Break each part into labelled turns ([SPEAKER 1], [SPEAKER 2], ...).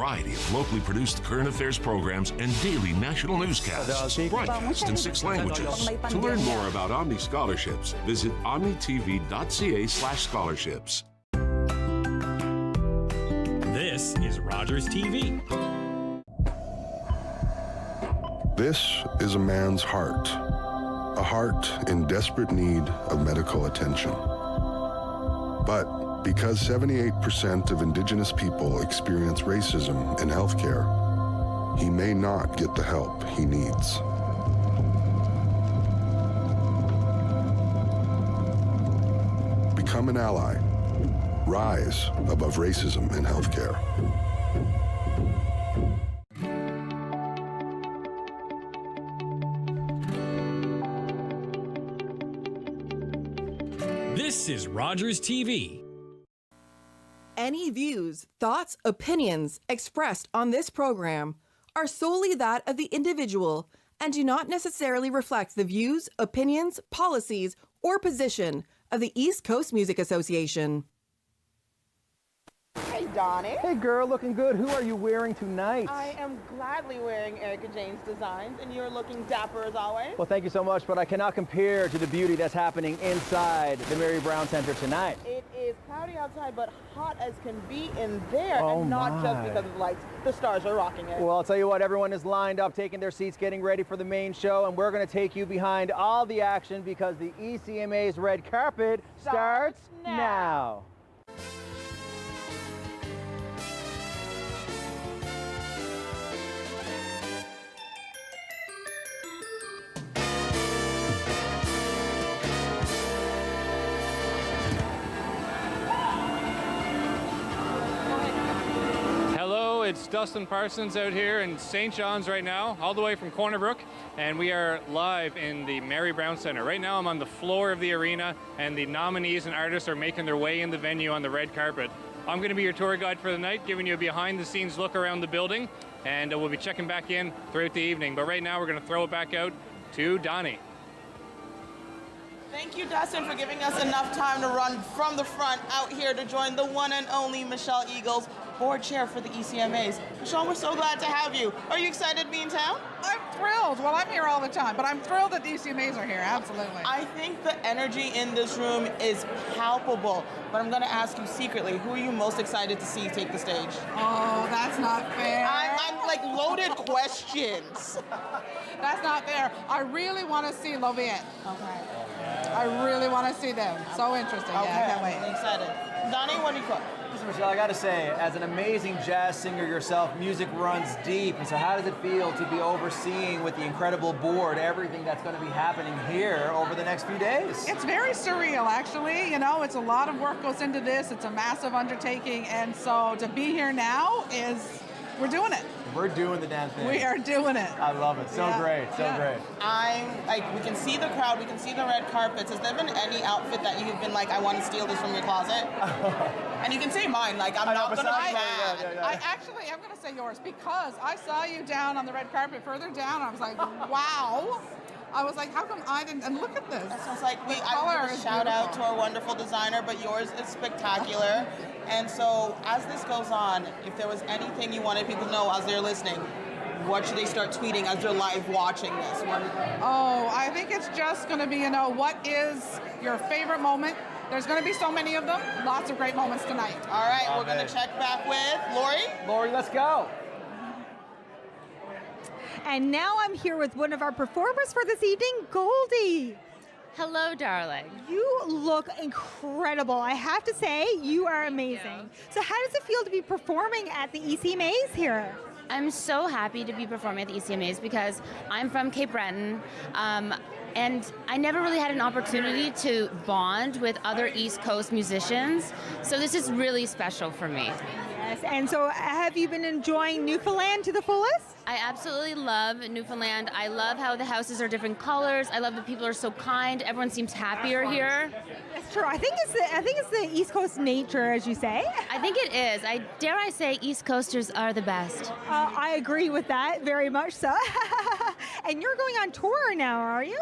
[SPEAKER 1] Variety of locally produced current affairs programs and daily national newscasts, broadcast in 6 languages. To learn more about Omni Scholarships, visit omnitv.ca/scholarships.
[SPEAKER 2] This is Rogers TV.
[SPEAKER 3] This is a man's heart, a heart in desperate need of medical attention. But because 78% of Indigenous people experience racism in healthcare, he may not get the help he needs. Become an ally. Rise above racism in healthcare.
[SPEAKER 2] This is Rogers TV.
[SPEAKER 4] Any views, thoughts, opinions expressed on this program are solely that of the individual and do not necessarily reflect the views, opinions, policies, or position of the East Coast Music Association.
[SPEAKER 5] Hey, Donnie.
[SPEAKER 6] Hey, girl, looking good. Who are you wearing tonight?
[SPEAKER 5] I am gladly wearing Erica Jane's designs, and you're looking dapper as always.
[SPEAKER 6] Well, thank you so much, but I cannot compare to the beauty that's happening inside the Mary Brown Center tonight.
[SPEAKER 5] It is cloudy outside, but hot as can be in there,
[SPEAKER 6] Oh,
[SPEAKER 5] and not
[SPEAKER 6] my.
[SPEAKER 5] just because of the lights. The stars are rocking it.
[SPEAKER 6] Well, I'll tell you what, everyone is lined up, taking their seats, getting ready for the main show, and we're going to take you behind all the action because the ECMA's red carpet starts now.
[SPEAKER 7] Hello, it's Dustin Parsons out here in St. John's right now, all the way from Corner Brook, and we are live in the Mary Brown Center. Right now I'm on the floor of the arena, and the nominees and artists are making their way in the venue on the red carpet. I'm going to be your tour guide for the night, giving you a behind-the-scenes look around the building, and we'll be checking back in throughout the evening. But right now we're going to throw it back out to Donnie.
[SPEAKER 5] Thank you, Dustin, for giving us enough time to run from the front out here to join the one and only Michelle Eagles, board chair for the ECMAs. Michelle, we're so glad to have you. Are you excited to be in town?
[SPEAKER 8] I'm thrilled. Well, I'm here all the time, but I'm thrilled that the ECMAs are here, absolutely.
[SPEAKER 5] I think the energy in this room is palpable, but I'm going to ask you secretly, who are you most excited to see take the stage?
[SPEAKER 8] Oh, that's not fair.
[SPEAKER 5] I'm like loaded questions.
[SPEAKER 8] That's not fair. I really want to see Loviet.
[SPEAKER 5] Okay.
[SPEAKER 8] I really want to see them. So interesting.
[SPEAKER 5] Okay,
[SPEAKER 8] Yeah, I can't
[SPEAKER 5] I'm
[SPEAKER 8] wait.
[SPEAKER 5] excited. Donnie, what do you cook?
[SPEAKER 6] Listen, Michelle, I got to say, as an amazing jazz singer yourself, music runs deep. And so how does it feel to be overseeing with the incredible board everything that's going to be happening here over the next few days?
[SPEAKER 8] It's very surreal, actually. You know, it's a lot of work goes into this. It's a massive undertaking. And so to be here now is, we're doing it.
[SPEAKER 6] We're doing the damn thing.
[SPEAKER 8] We are doing it.
[SPEAKER 6] I love it. So great. So great.
[SPEAKER 5] I'm like, we can see the crowd, we can see the red carpets. Has there been any outfit that you've been like, I want to steal this from your closet? And you can say mine, like, I'm not going to be mad.
[SPEAKER 8] I actually am going to say yours because I saw you down on the red carpet further down. I was like, wow. I was like, how come I didn't? And look at this.
[SPEAKER 5] So it's like, I give a shout out to our wonderful designer, but yours is spectacular. And so as this goes on, if there was anything you wanted people to know as they're listening, what should they start tweeting as they're live watching this?
[SPEAKER 8] Oh, I think it's just going to be, you know, what is your favorite moment? There's going to be so many of them. Lots of great moments tonight.
[SPEAKER 5] All right, we're going to check back with Lori.
[SPEAKER 6] Lori, let's go.
[SPEAKER 9] And now I'm here with one of our performers for this evening, Goldie.
[SPEAKER 10] Hello, darling.
[SPEAKER 9] You look incredible. I have to say, you are amazing. So how does it feel to be performing at the ECMAs here?
[SPEAKER 10] I'm so happy to be performing at the ECMAs because I'm from Cape Breton, and I never really had an opportunity to bond with other East Coast musicians, so this is really special for me.
[SPEAKER 9] Yes, and so have you been enjoying Newfoundland to the fullest?
[SPEAKER 10] I absolutely love Newfoundland. I love how the houses are different colors. I love that people are so kind. Everyone seems happier here.
[SPEAKER 9] That's true. I think it's the East Coast nature, as you say.
[SPEAKER 10] I think it is. Dare I say East Coasters are the best.
[SPEAKER 9] I agree with that, very much so. And you're going on tour now, are you?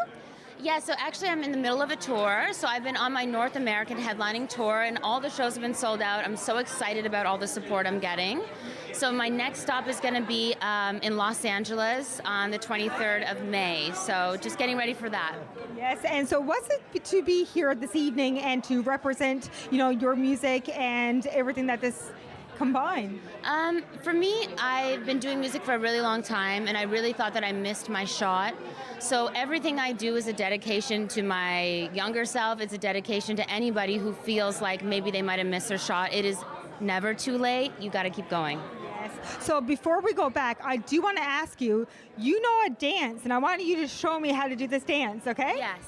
[SPEAKER 10] Yeah, so actually I'm in the middle of a tour. So I've been on my North American headlining tour and all the shows have been sold out. I'm so excited about all the support I'm getting. So my next stop is going to be in Los Angeles on the 23rd of May. So just getting ready for that.
[SPEAKER 9] Yes, and so what's it to be here this evening and to represent, your music and everything that this combine?
[SPEAKER 10] For me, I've been doing music for a really long time, and I really thought that I missed my shot. So everything I do is a dedication to my younger self. It's a dedication to anybody who feels like maybe they might have missed their shot. It is never too late. You got to keep going.
[SPEAKER 9] Yes. So before we go back, I do want to ask you, you know a dance, and I want you to show me how to do this dance, okay?
[SPEAKER 10] Yes.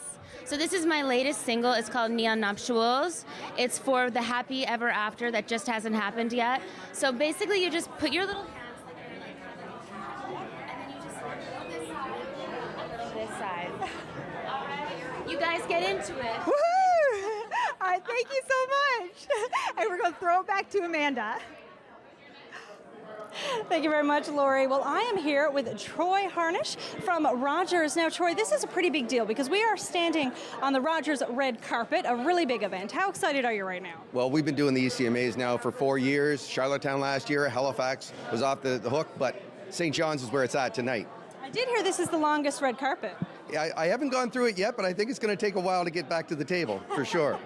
[SPEAKER 10] So this is my latest single. It's called Neon Nuptials. It's for the happy ever after that just hasn't happened yet. So basically you just put your little hands like and then you just go this side. All right. You guys get into it.
[SPEAKER 9] Woohoo! All right, thank you so much. And we're going to throw it back to Amanda.
[SPEAKER 11] Thank you very much, Lori. Well, I am here with Troy Harnish from Rogers. Now, Troy, this is a pretty big deal because we are standing on the Rogers red carpet, a really big event. How excited are you right now?
[SPEAKER 12] Well, we've been doing the ECMAs now for 4 years. Charlottetown last year, Halifax was off the hook, but St. John's is where it's at tonight.
[SPEAKER 11] I did hear this is the longest red carpet.
[SPEAKER 12] I haven't gone through it yet, but I think it's going to take a while to get back to the table, for sure.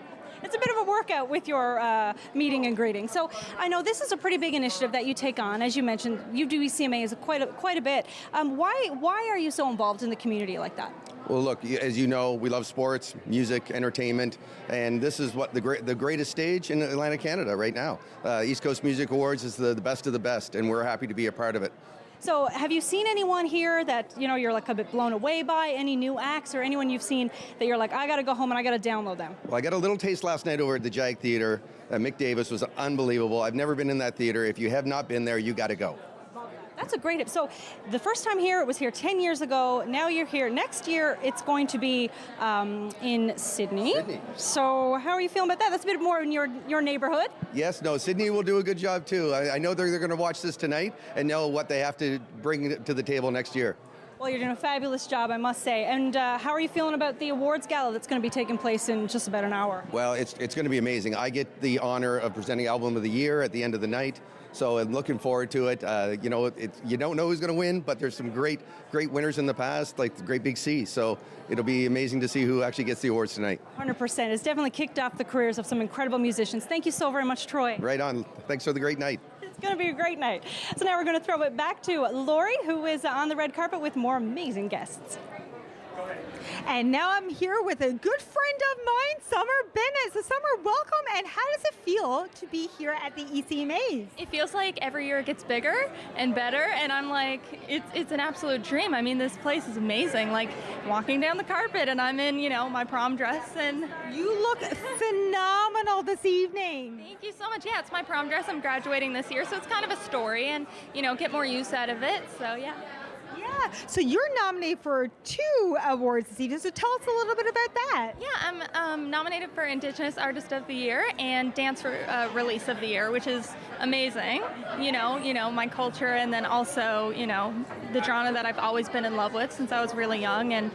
[SPEAKER 11] It's a bit of a workout with your meeting and greeting. So I know this is a pretty big initiative that you take on. As you mentioned, you do ECMAs quite a bit. Why are you so involved in the community like that?
[SPEAKER 12] Well, look, as you know, we love sports, music, entertainment, and this is what the greatest stage in Atlantic Canada right now. East Coast Music Awards is the best of the best, and we're happy to be a part of it.
[SPEAKER 11] So have you seen anyone here that, you're like a bit blown away by, any new acts or anyone you've seen that you're like, I got to go home and I got to download them?
[SPEAKER 12] Well, I got a little taste last night over at the Jag Theatre. Mick Davis was unbelievable. I've never been in that theater. If you have not been there, you got to go.
[SPEAKER 11] That's a great, so the first time here, it was here 10 years ago. Now you're here. Next year, it's going to be in Sydney. So how are you feeling about that? That's a bit more in your neighborhood.
[SPEAKER 12] Yes, no, Sydney will do a good job too. I know they're going to watch this tonight and know what they have to bring to the table next year.
[SPEAKER 11] Well, you're doing a fabulous job, I must say. And how are you feeling about the awards gala that's going to be taking place in just about an hour?
[SPEAKER 12] Well, it's going to be amazing. I get the honor of presenting Album of the Year at the end of the night. So I'm looking forward to it. You don't know who's going to win, but there's some great winners in the past, like the Great Big Sea. So it'll be amazing to see who actually gets the awards tonight.
[SPEAKER 11] 100%. It's definitely kicked off the careers of some incredible musicians. Thank you so very much, Troy.
[SPEAKER 12] Right on. Thanks for the great night.
[SPEAKER 11] It's going to be a great night. So now we're going to throw it back to Lori, who is on the red carpet with more amazing guests.
[SPEAKER 9] And now I'm here with a good friend of mine, Summer Bennett. So Summer, welcome, and how does it feel to be here at the ECMAs?
[SPEAKER 13] It feels like every year it gets bigger and better, and I'm like, it's an absolute dream. I mean, this place is amazing. Like, walking down the carpet, and I'm in, my prom dress, and...
[SPEAKER 9] You look phenomenal this evening.
[SPEAKER 13] Thank you so much. Yeah, it's my prom dress. I'm graduating this year, so it's kind of a story, and, get more use out of it, so yeah.
[SPEAKER 9] Yeah, so you're nominated for 2 awards this evening, so tell us a little bit about that.
[SPEAKER 13] Yeah, I'm nominated for Indigenous Artist of the Year and Dance Release of the Year, which is amazing. My culture, and then also, the genre that I've always been in love with since I was really young, and,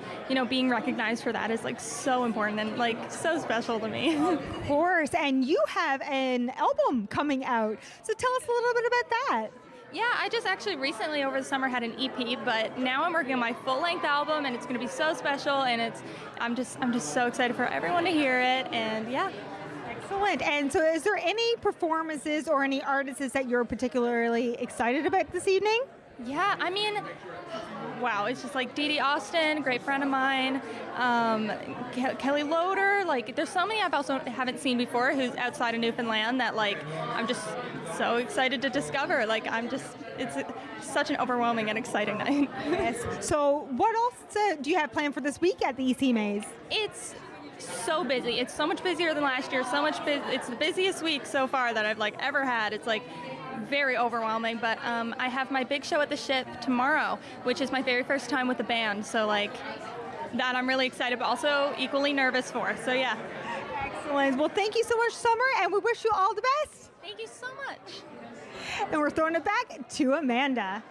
[SPEAKER 13] being recognized for that is, like, so important and, like, so special to me.
[SPEAKER 9] Of course, and you have an album coming out, so tell us a little bit about that.
[SPEAKER 13] Yeah, I just actually recently over the summer had an EP, but now I'm working on my full-length album, and it's going to be so special, and I'm just so excited for everyone to hear it, and yeah.
[SPEAKER 9] Excellent. And so is there any performances or any artists that you're particularly excited about this evening?
[SPEAKER 13] Yeah, I mean, wow, it's just like Dee Dee Austin, great friend of mine, Kelly Loader, like there's so many I've also haven't seen before who's outside of Newfoundland that like I'm just so excited to discover. Like it's such an overwhelming and exciting night.
[SPEAKER 9] Yes. So what else do you have planned for this week at the ECMAs?
[SPEAKER 13] It's so busy. It's so much busier than last year. It's the busiest week so far that I've like ever had. It's like very overwhelming, but I have my big show at the Ship tomorrow, which is my very first time with the band. So like that I'm really excited, but also equally nervous for. So yeah.
[SPEAKER 9] Excellent. Well, thank you so much, Summer, and we wish you all the best.
[SPEAKER 13] Thank you so much.
[SPEAKER 9] And we're throwing it back to Amanda.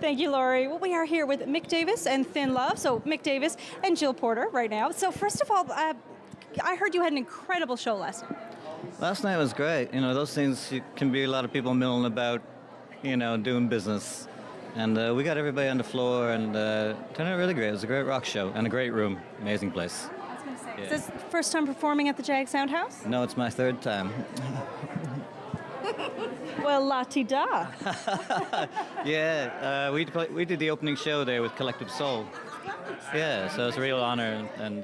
[SPEAKER 11] Thank you, Lori. Well, we are here with Mick Davis and Thin Love. So Mick Davis and Jill Porter right now. So first of all, I heard you had an incredible show last night.
[SPEAKER 14] Last night was great. You know, those things can be a lot of people milling about, you know, doing business. And we got everybody on the floor and turned out really great. It was a great rock show and a great room. Amazing place.
[SPEAKER 11] Is this first time performing at the Jag Sound House?
[SPEAKER 14] No, it's my third time.
[SPEAKER 11] Well, la-ti-da.
[SPEAKER 14] Yeah, we did the opening show there with Collective Soul. Yeah, so it's a real honor and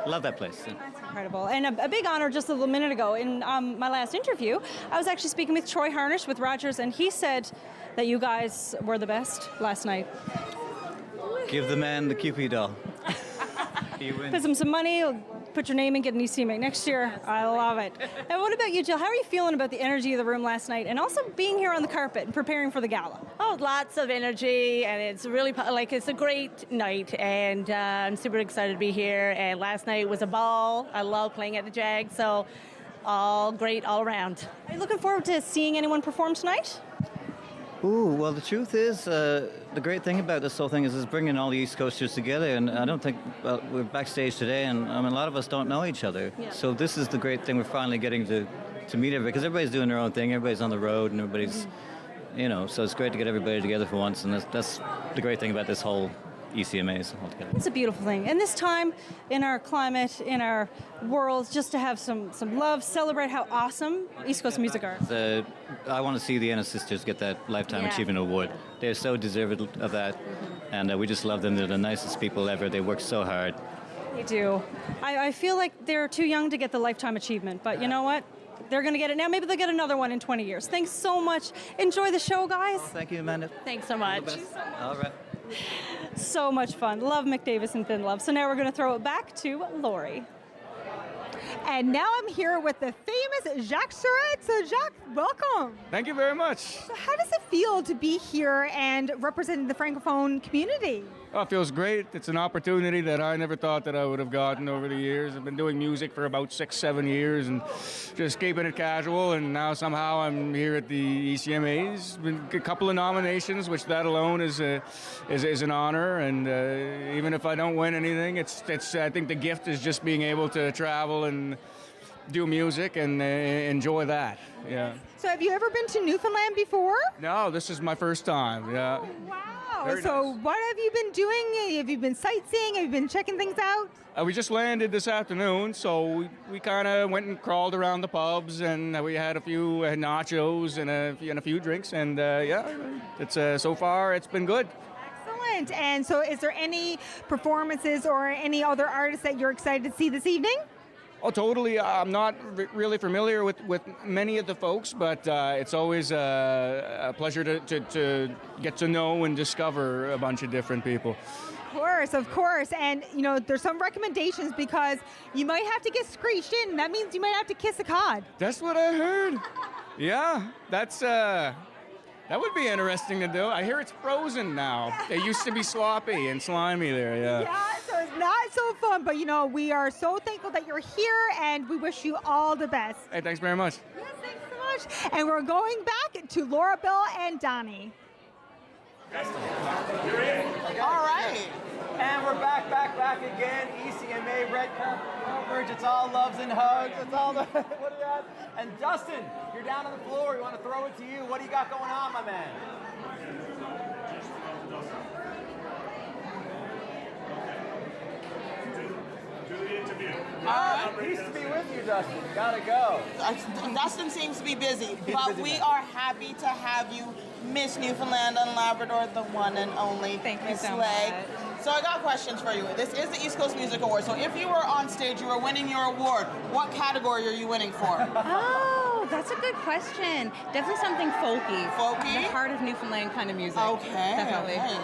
[SPEAKER 14] love that place.
[SPEAKER 11] That's incredible. And a big honor just a little minute ago. In my last interview, I was actually speaking with Troy Harnish with Rogers, and he said that you guys were the best last night.
[SPEAKER 14] Give the man the Cupid doll.
[SPEAKER 11] Put some money, put your name in, get an ECMA next year. I love it. And what about you, Jill? How are you feeling about the energy of the room last night and also being here on the carpet and preparing for the gala?
[SPEAKER 15] Oh, lots of energy, and it's really, it's a great night, and I'm super excited to be here. And last night was a ball. I love playing at the Jag, so all great all around.
[SPEAKER 11] Are you looking forward to seeing anyone perform tonight?
[SPEAKER 14] Ooh, well, the truth is, the great thing about this whole thing is bringing all the East Coasters together, and I don't think, well, we're backstage today, and a lot of us don't know each other. Yeah. So this is the great thing, we're finally getting to meet everybody, because everybody's doing their own thing, everybody's on the road, and everybody's, you know, so it's great to get everybody together for once, and that's the great thing about this whole ECMAs altogether.
[SPEAKER 11] It's a beautiful thing. And this time, in our climate, in our world, just to have some love, celebrate how awesome East Coast music are.
[SPEAKER 14] I want to see the Ennis sisters get that Lifetime Achievement Award. They're so deserving of that, and we just love them. They're the nicest people ever. They work so hard.
[SPEAKER 11] They do. I feel like they're too young to get the Lifetime Achievement, but you know what? They're going to get it now. Maybe they'll get another one in 20 years. Thanks so much. Enjoy the show, guys.
[SPEAKER 14] Thank you, Amanda.
[SPEAKER 15] Thanks so much.
[SPEAKER 14] All right.
[SPEAKER 11] So much fun. Love McDavis and Thin Love. So now we're going to throw it back to Lori.
[SPEAKER 9] And now I'm here with the famous Jacques Charette. So Jacques, welcome.
[SPEAKER 16] Thank you very much.
[SPEAKER 9] So how does it feel to be here and representing the Francophone community?
[SPEAKER 16] Oh, it feels great. It's an opportunity that I never thought that I would have gotten over the years. I've been doing music for about 6-7 years and just keeping it casual, and now somehow I'm here at the ECMAs. Been a couple of nominations, which that alone is an honor, and even if I don't win anything, it's I think the gift is just being able to travel and do music and enjoy that. Yeah.
[SPEAKER 9] So have you ever been to Newfoundland before?
[SPEAKER 16] No, this is my first time. Yeah.
[SPEAKER 9] Wow.
[SPEAKER 16] Very
[SPEAKER 9] so
[SPEAKER 16] nice.
[SPEAKER 9] what have you been doing? Have you been sightseeing? Have you been checking things out?
[SPEAKER 16] We just landed this afternoon, so we kind of went and crawled around the pubs, and we had a few nachos and a few drinks, and yeah, it's so far it's been good.
[SPEAKER 9] Excellent. And so is there any performances or any other artists that you're excited to see this evening?
[SPEAKER 16] Oh, totally. I'm not really familiar with many of the folks, but it's always a pleasure to get to know and discover a bunch of different people.
[SPEAKER 9] Of course. And, you know, there's some recommendations because you might have to get screeched in. That means you might have to kiss a cod.
[SPEAKER 16] That's what I heard. Yeah, that's... That would be interesting to do. I hear it's frozen now. It used to be sloppy and slimy there, yeah.
[SPEAKER 9] Yeah, so it's not so fun, but you know, we are so thankful that you're here and we wish you all the best.
[SPEAKER 16] Hey, thanks very much.
[SPEAKER 9] Yes, thanks so much. And we're going back to Laura, Bill, and Donnie.
[SPEAKER 5] All right.
[SPEAKER 6] And we're back again. ECMA red carpet coverage. It's all loves and hugs. It's all the what do you have? And Dustin, you're down on the floor. We want to throw it to you. What do you got going on, my man? Peace to be with you, Dustin. Gotta go.
[SPEAKER 5] Dustin seems to be busy, but we are happy to have you, Miss Newfoundland and Labrador, the one and only.
[SPEAKER 17] Thank you
[SPEAKER 5] Miss
[SPEAKER 17] so
[SPEAKER 5] Slay.
[SPEAKER 17] much.
[SPEAKER 5] So I got questions for you. This is the East Coast Music Award. So if you were on stage, you were winning your award, what category are you winning for?
[SPEAKER 17] Oh, that's a good question. Definitely something folky.
[SPEAKER 5] Folky?
[SPEAKER 17] The heart of Newfoundland kind of music.
[SPEAKER 5] Okay.
[SPEAKER 17] Definitely.
[SPEAKER 5] Okay.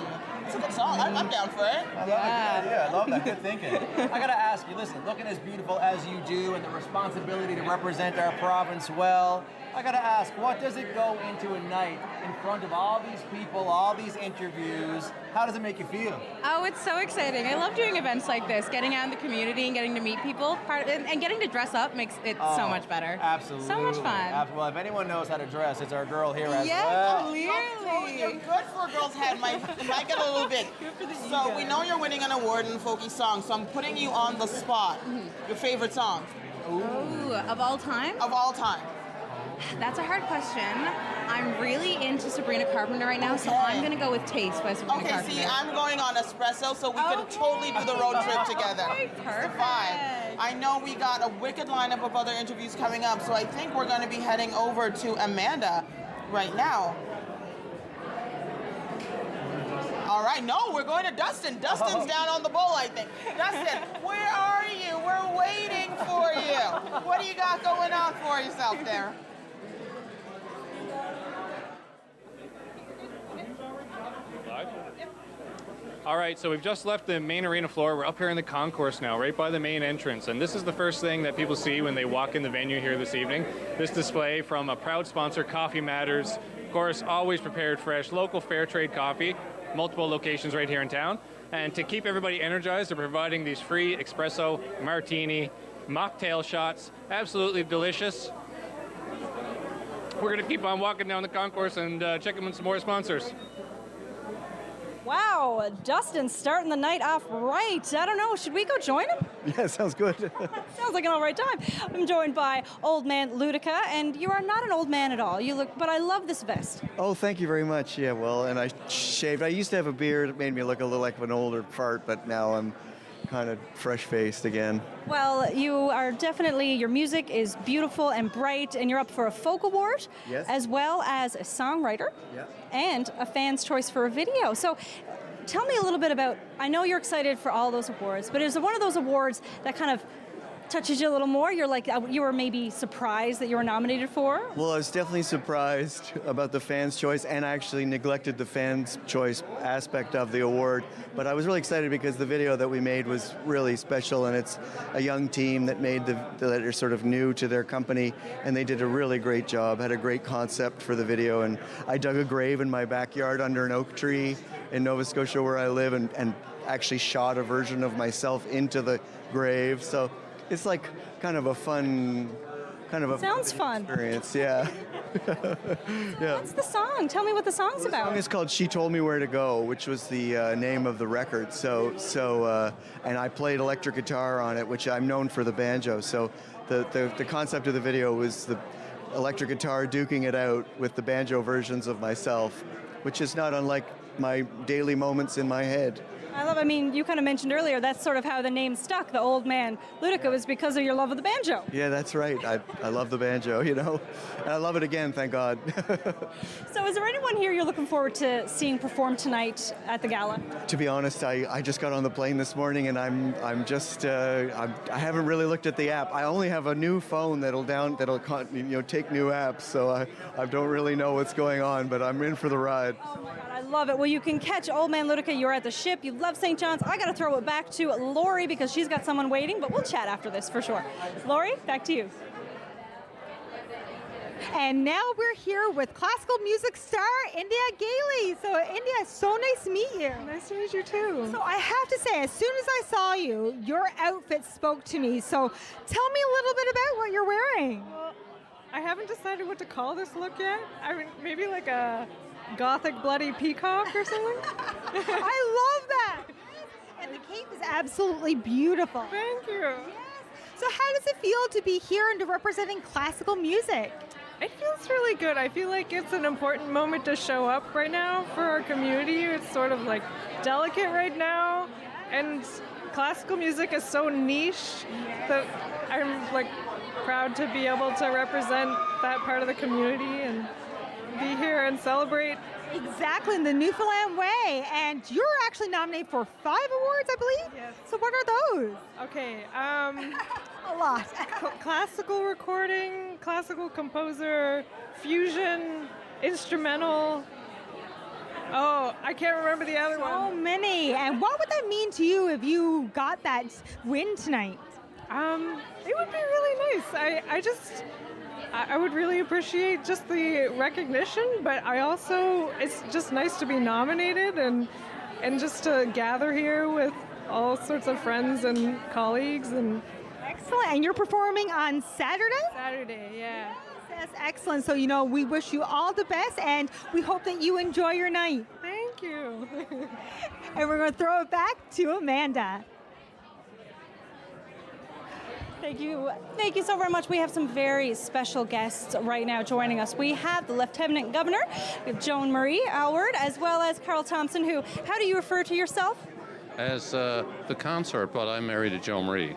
[SPEAKER 5] It's a good song. I'm down for it.
[SPEAKER 6] I love that. Good thinking. I gotta ask you, listen, looking as beautiful as you do and the responsibility to represent our province well, I gotta ask, what does it go into a night in front of all these people, all these interviews? How does it make you feel?
[SPEAKER 17] Oh, it's so exciting. I love doing events like this, getting out in the community and getting to meet people. And getting to dress up makes it so much better.
[SPEAKER 6] Absolutely.
[SPEAKER 17] So much fun.
[SPEAKER 6] Well, if anyone knows how to dress, it's our girl here as
[SPEAKER 17] Yes,
[SPEAKER 6] well.
[SPEAKER 17] clearly.
[SPEAKER 5] You're good for a girl's head. It might get a little bit. So we know you're winning an award in folky song, so I'm putting you on the spot. Your favorite song?
[SPEAKER 17] Ooh, of all time?
[SPEAKER 5] Of all time.
[SPEAKER 17] That's a hard question. I'm really into Sabrina Carpenter right now, so I'm going to go with Taste by Sabrina Carpenter.
[SPEAKER 5] Okay, see, I'm going on Espresso, so we could totally do the road trip together.
[SPEAKER 17] Perfect.
[SPEAKER 5] Fine. I know we got a wicked lineup of other interviews coming up, so I think we're going to be heading over to Amanda right now. All right, no, we're going to Dustin. Dustin's down on the bowl, I think. Dustin, where are you? We're waiting for you. What do you got going on for yourself there?
[SPEAKER 7] All right, so we've just left the main arena floor. We're up here in the concourse now, right by the main entrance. And this is the first thing that people see when they walk in the venue here this evening. This display from a proud sponsor, Coffee Matters. Of course, always prepared fresh, local fair trade coffee, multiple locations right here in town. And to keep everybody energized, they're providing these free espresso, martini, mocktail shots. Absolutely delicious. We're going to keep on walking down the concourse and checking in some more sponsors.
[SPEAKER 11] Wow, Dustin's starting the night off right. I don't know, should we go join him?
[SPEAKER 18] Yeah, sounds good.
[SPEAKER 11] Sounds like an all right time. I'm joined by old man Ludica, and you are not an old man at all. You look, but I love this vest.
[SPEAKER 18] Oh, thank you very much. Yeah, well, and I shaved. I used to have a beard. It made me look a little like an older fart, but now I'm kind of fresh-faced again.
[SPEAKER 11] Well, you are definitely, your music is beautiful and bright, and you're up for a folk award,
[SPEAKER 18] yes,
[SPEAKER 11] as well as a songwriter,
[SPEAKER 18] yeah,
[SPEAKER 11] and a fan's choice for a video. So tell me a little bit about, I know you're excited for all those awards, but is it one of those awards that kind of touches you a little more? You're like, you were maybe surprised that you were nominated for?
[SPEAKER 18] Well, I was definitely surprised about the fans' choice, and I actually neglected the fans' choice aspect of the award. But I was really excited because the video that we made was really special, and it's a young team that made that are sort of new to their company, and they did a really great job, had a great concept for the video. And I dug a grave in my backyard under an oak tree in Nova Scotia where I live, and actually shot a version of myself into the grave. So it's like kind of a fun,
[SPEAKER 11] Sounds fun
[SPEAKER 18] experience. Yeah. Yeah.
[SPEAKER 11] What's the song? Tell me what the song's about.
[SPEAKER 18] The song is called "She Told Me Where to Go," which was the name of the record. And I played electric guitar on it, which I'm known for the banjo. So the concept of the video was the electric guitar duking it out with the banjo versions of myself, which is not unlike my daily moments in my head.
[SPEAKER 11] I mean, you kind of mentioned earlier, that's sort of how the name stuck, the old man Ludica, was because of your love of the banjo.
[SPEAKER 18] Yeah, that's right. I love the banjo, you know. And I love it again, thank God.
[SPEAKER 11] So is there anyone here you're looking forward to seeing perform tonight at the Gala?
[SPEAKER 18] To be honest, I just got on the plane this morning, and I haven't really looked at the app. I only have a new phone that'll take new apps, so I don't really know what's going on, but I'm in for the ride.
[SPEAKER 11] Oh my God, I love it. Well, you can catch old man Ludica. You're at the ship. You love St. John's. I got to throw it back to Lori because she's got someone waiting, but we'll chat after this for sure. Lori, back to you.
[SPEAKER 9] And now we're here with classical music star India Gailey. So India, it's so nice to meet you.
[SPEAKER 19] Nice to meet you too.
[SPEAKER 9] So I have to say, as soon as I saw you, your outfit spoke to me. So tell me a little bit about what you're wearing.
[SPEAKER 19] Well, I haven't decided what to call this look yet. I mean, maybe like a gothic bloody peacock or something.
[SPEAKER 9] I love that. And the cape is absolutely beautiful.
[SPEAKER 19] Thank you.
[SPEAKER 9] Yes. So how does it feel to be here and to representing classical music?
[SPEAKER 19] It feels really good. I feel like it's an important moment to show up right now for our community. It's sort of like delicate right now, and classical music is so niche that I'm like proud to be able to represent that part of the community and be here and celebrate.
[SPEAKER 9] Exactly, in the Newfoundland way. And you're actually nominated for 5 awards, I believe?
[SPEAKER 19] Yes.
[SPEAKER 9] So what are those?
[SPEAKER 19] Okay,
[SPEAKER 9] a lot.
[SPEAKER 19] Classical recording, classical composer, fusion, instrumental. Oh, I can't remember the other one.
[SPEAKER 9] So many. And what would that mean to you if you got that win tonight?
[SPEAKER 19] It would be really nice. I would really appreciate just the recognition, but it's just nice to be nominated and just to gather here with all sorts of friends and colleagues. And
[SPEAKER 9] excellent. And you're performing on Saturday?
[SPEAKER 19] Saturday, yeah.
[SPEAKER 9] Yes, excellent. So, we wish you all the best, and we hope that you enjoy your night.
[SPEAKER 19] Thank you.
[SPEAKER 9] And we're going to throw it back to Amanda.
[SPEAKER 11] Thank you. Thank you so very much. We have some very special guests right now joining us. We have the Lieutenant Governor, we have Joan Marie Alward, as well as Carl Thompson, who, how do you refer to yourself?
[SPEAKER 20] As the consort, but I'm married to Joe Marie.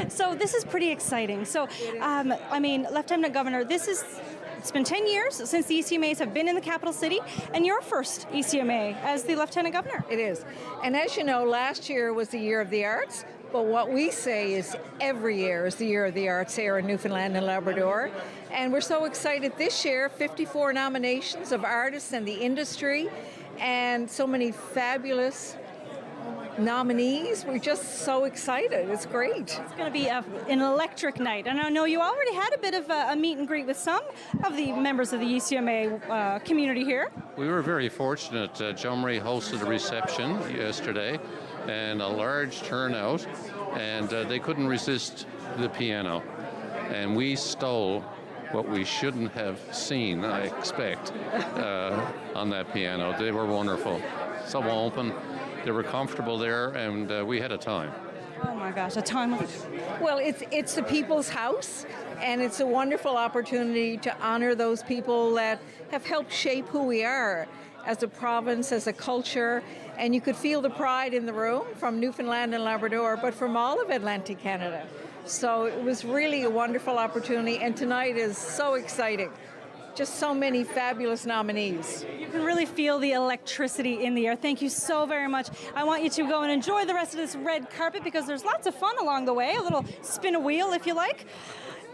[SPEAKER 11] So this is pretty exciting. So, I mean, Lieutenant Governor, it's been 10 years since the ECMAs have been in the capital city, and your first ECMA as the Lieutenant Governor.
[SPEAKER 21] It is. And as you know, last year was the Year of the Arts, but what we say is every year is the Year of the Arts here in Newfoundland and Labrador. And we're so excited this year, 54 nominations of artists and the industry, and so many fabulous nominees. We're just so excited. It's great.
[SPEAKER 11] It's going to be an electric night. And I know you already had a bit of a meet and greet with some of the members of the ECMA community here.
[SPEAKER 20] We were very fortunate. Joe Marie hosted a reception yesterday and a large turnout, and they couldn't resist the piano. And we stole what we shouldn't have seen, I expect, on that piano. They were wonderful. So open. They were comfortable there, and we had a time.
[SPEAKER 11] Oh my gosh, a time.
[SPEAKER 21] Well, it's the people's house, and it's a wonderful opportunity to honor those people that have helped shape who we are as a province, as a culture, and you could feel the pride in the room from Newfoundland and Labrador, but from all of Atlantic Canada. So it was really a wonderful opportunity, and tonight is so exciting. Just so many fabulous nominees.
[SPEAKER 11] You can really feel the electricity in the air. Thank you so very much. I want you to go and enjoy the rest of this red carpet because there's lots of fun along the way. A little spin a wheel if you like.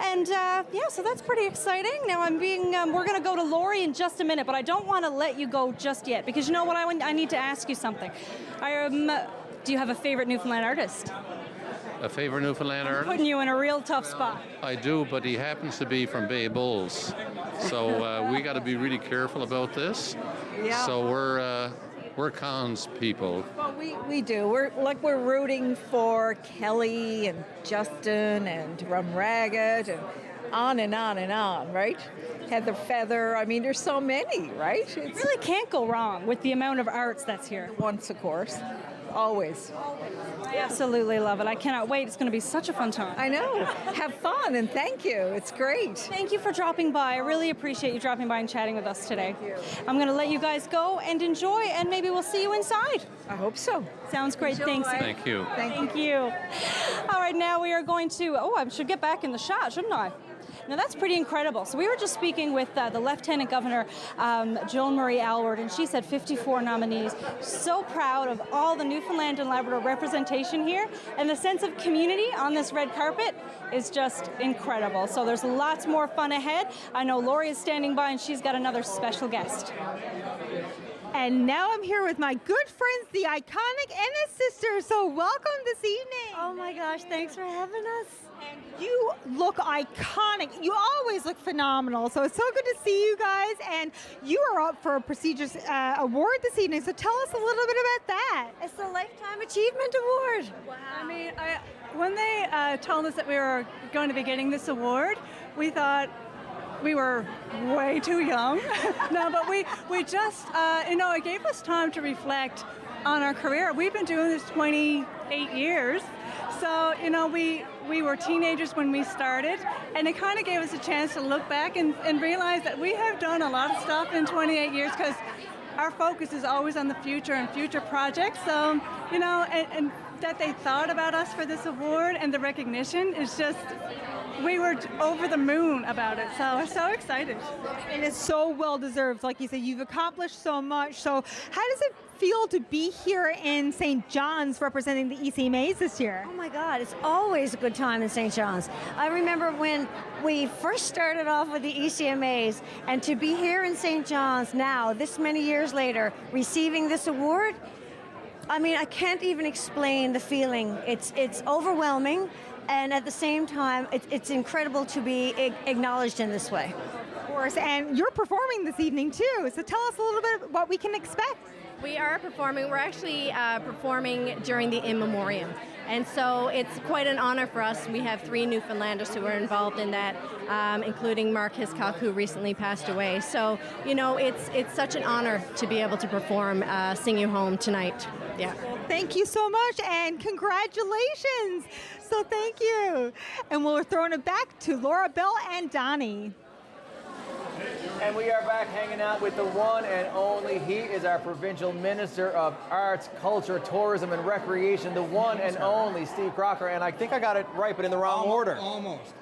[SPEAKER 11] And yeah, so that's pretty exciting. Now we're going to go to Lori in just a minute, but I don't want to let you go just yet because you know what? I need to ask you something. Do you have a favorite Newfoundland artist?
[SPEAKER 20] A favorite Newfoundland artist?
[SPEAKER 11] Putting you in a real tough spot.
[SPEAKER 20] I do, but he happens to be from Bay Bulls. So we got to be really careful about this.
[SPEAKER 21] Yeah.
[SPEAKER 20] So we're cons people.
[SPEAKER 21] Well, we do. We're rooting for Kelly and Justin and Rumragged and on and on and on, right? Heather Feather. I mean, there's so many, right?
[SPEAKER 11] You really can't go wrong with the amount of arts that's here.
[SPEAKER 21] Once, of course. Always.
[SPEAKER 11] I absolutely love it. I cannot wait. It's going to be such a fun time.
[SPEAKER 21] I know. Have fun, and thank you. It's great.
[SPEAKER 11] Thank you for dropping by. I really appreciate you dropping by and chatting with us today.
[SPEAKER 21] Thank you.
[SPEAKER 11] I'm going to let you guys go and enjoy, and maybe we'll see you inside.
[SPEAKER 21] I hope so.
[SPEAKER 11] Sounds great.
[SPEAKER 21] Enjoy.
[SPEAKER 11] Thanks.
[SPEAKER 20] Thank you.
[SPEAKER 11] Thank you. All right, now we are going to, I should get back in the shot, shouldn't I? Now that's pretty incredible. So we were just speaking with the Lieutenant Governor, Joan Marie Alward, and she said 54 nominees. So proud of all the Newfoundland and Labrador representation here, and the sense of community on this red carpet is just incredible. So there's lots more fun ahead. I know Lori is standing by, and she's got another special guest.
[SPEAKER 9] And now I'm here with my good friends, the Iconic Ennis sisters. So welcome this evening.
[SPEAKER 22] Oh my gosh, thanks for having us.
[SPEAKER 9] And you look iconic. You always look phenomenal. So it's so good to see you guys. And you are up for a prestigious award this evening. So tell us a little bit about that.
[SPEAKER 22] It's the Lifetime Achievement Award.
[SPEAKER 23] Wow. I mean, when they told us that we were going to be getting this award, we thought we were way too young. No, but we just, it gave us time to reflect on our career. We've been doing this 28 years. So, we were teenagers when we started, and it kind of gave us a chance to look back and realize that we have done a lot of stuff in 28 years because our focus is always on the future and future projects. So, and that they thought about us for this award and the recognition is just, we were over the moon about it. So we're so excited.
[SPEAKER 9] And it's so well deserved. Like you said, you've accomplished so much. So how does it feel to be here in St. John's representing the ECMAs this year?
[SPEAKER 22] Oh my God, it's always a good time in St. John's. I remember when we first started off with the ECMAs, and to be here in St. John's now, this many years later, receiving this award, I mean, I can't even explain the feeling. It's overwhelming, and at the same time, it's incredible to be acknowledged in this way.
[SPEAKER 9] Of course, and you're performing this evening too, so tell us a little bit what we can expect.
[SPEAKER 24] We are performing. We're actually performing during the In Memoriam. And so it's quite an honor for us. We have 3 Newfoundlanders who are involved in that, including Mark Hiscock, who recently passed away. So, it's such an honor to be able to perform Sing You Home tonight. Yeah.
[SPEAKER 9] Thank you so much, and congratulations. So thank you. And we're throwing it back to Laura Bell and Donnie.
[SPEAKER 6] And we are back hanging out with the one and only. He is our Provincial Minister of Arts, Culture, Tourism, and Recreation, the one and only Steve Crocker. And I think I got it right, but in the wrong order.
[SPEAKER 1] Almost.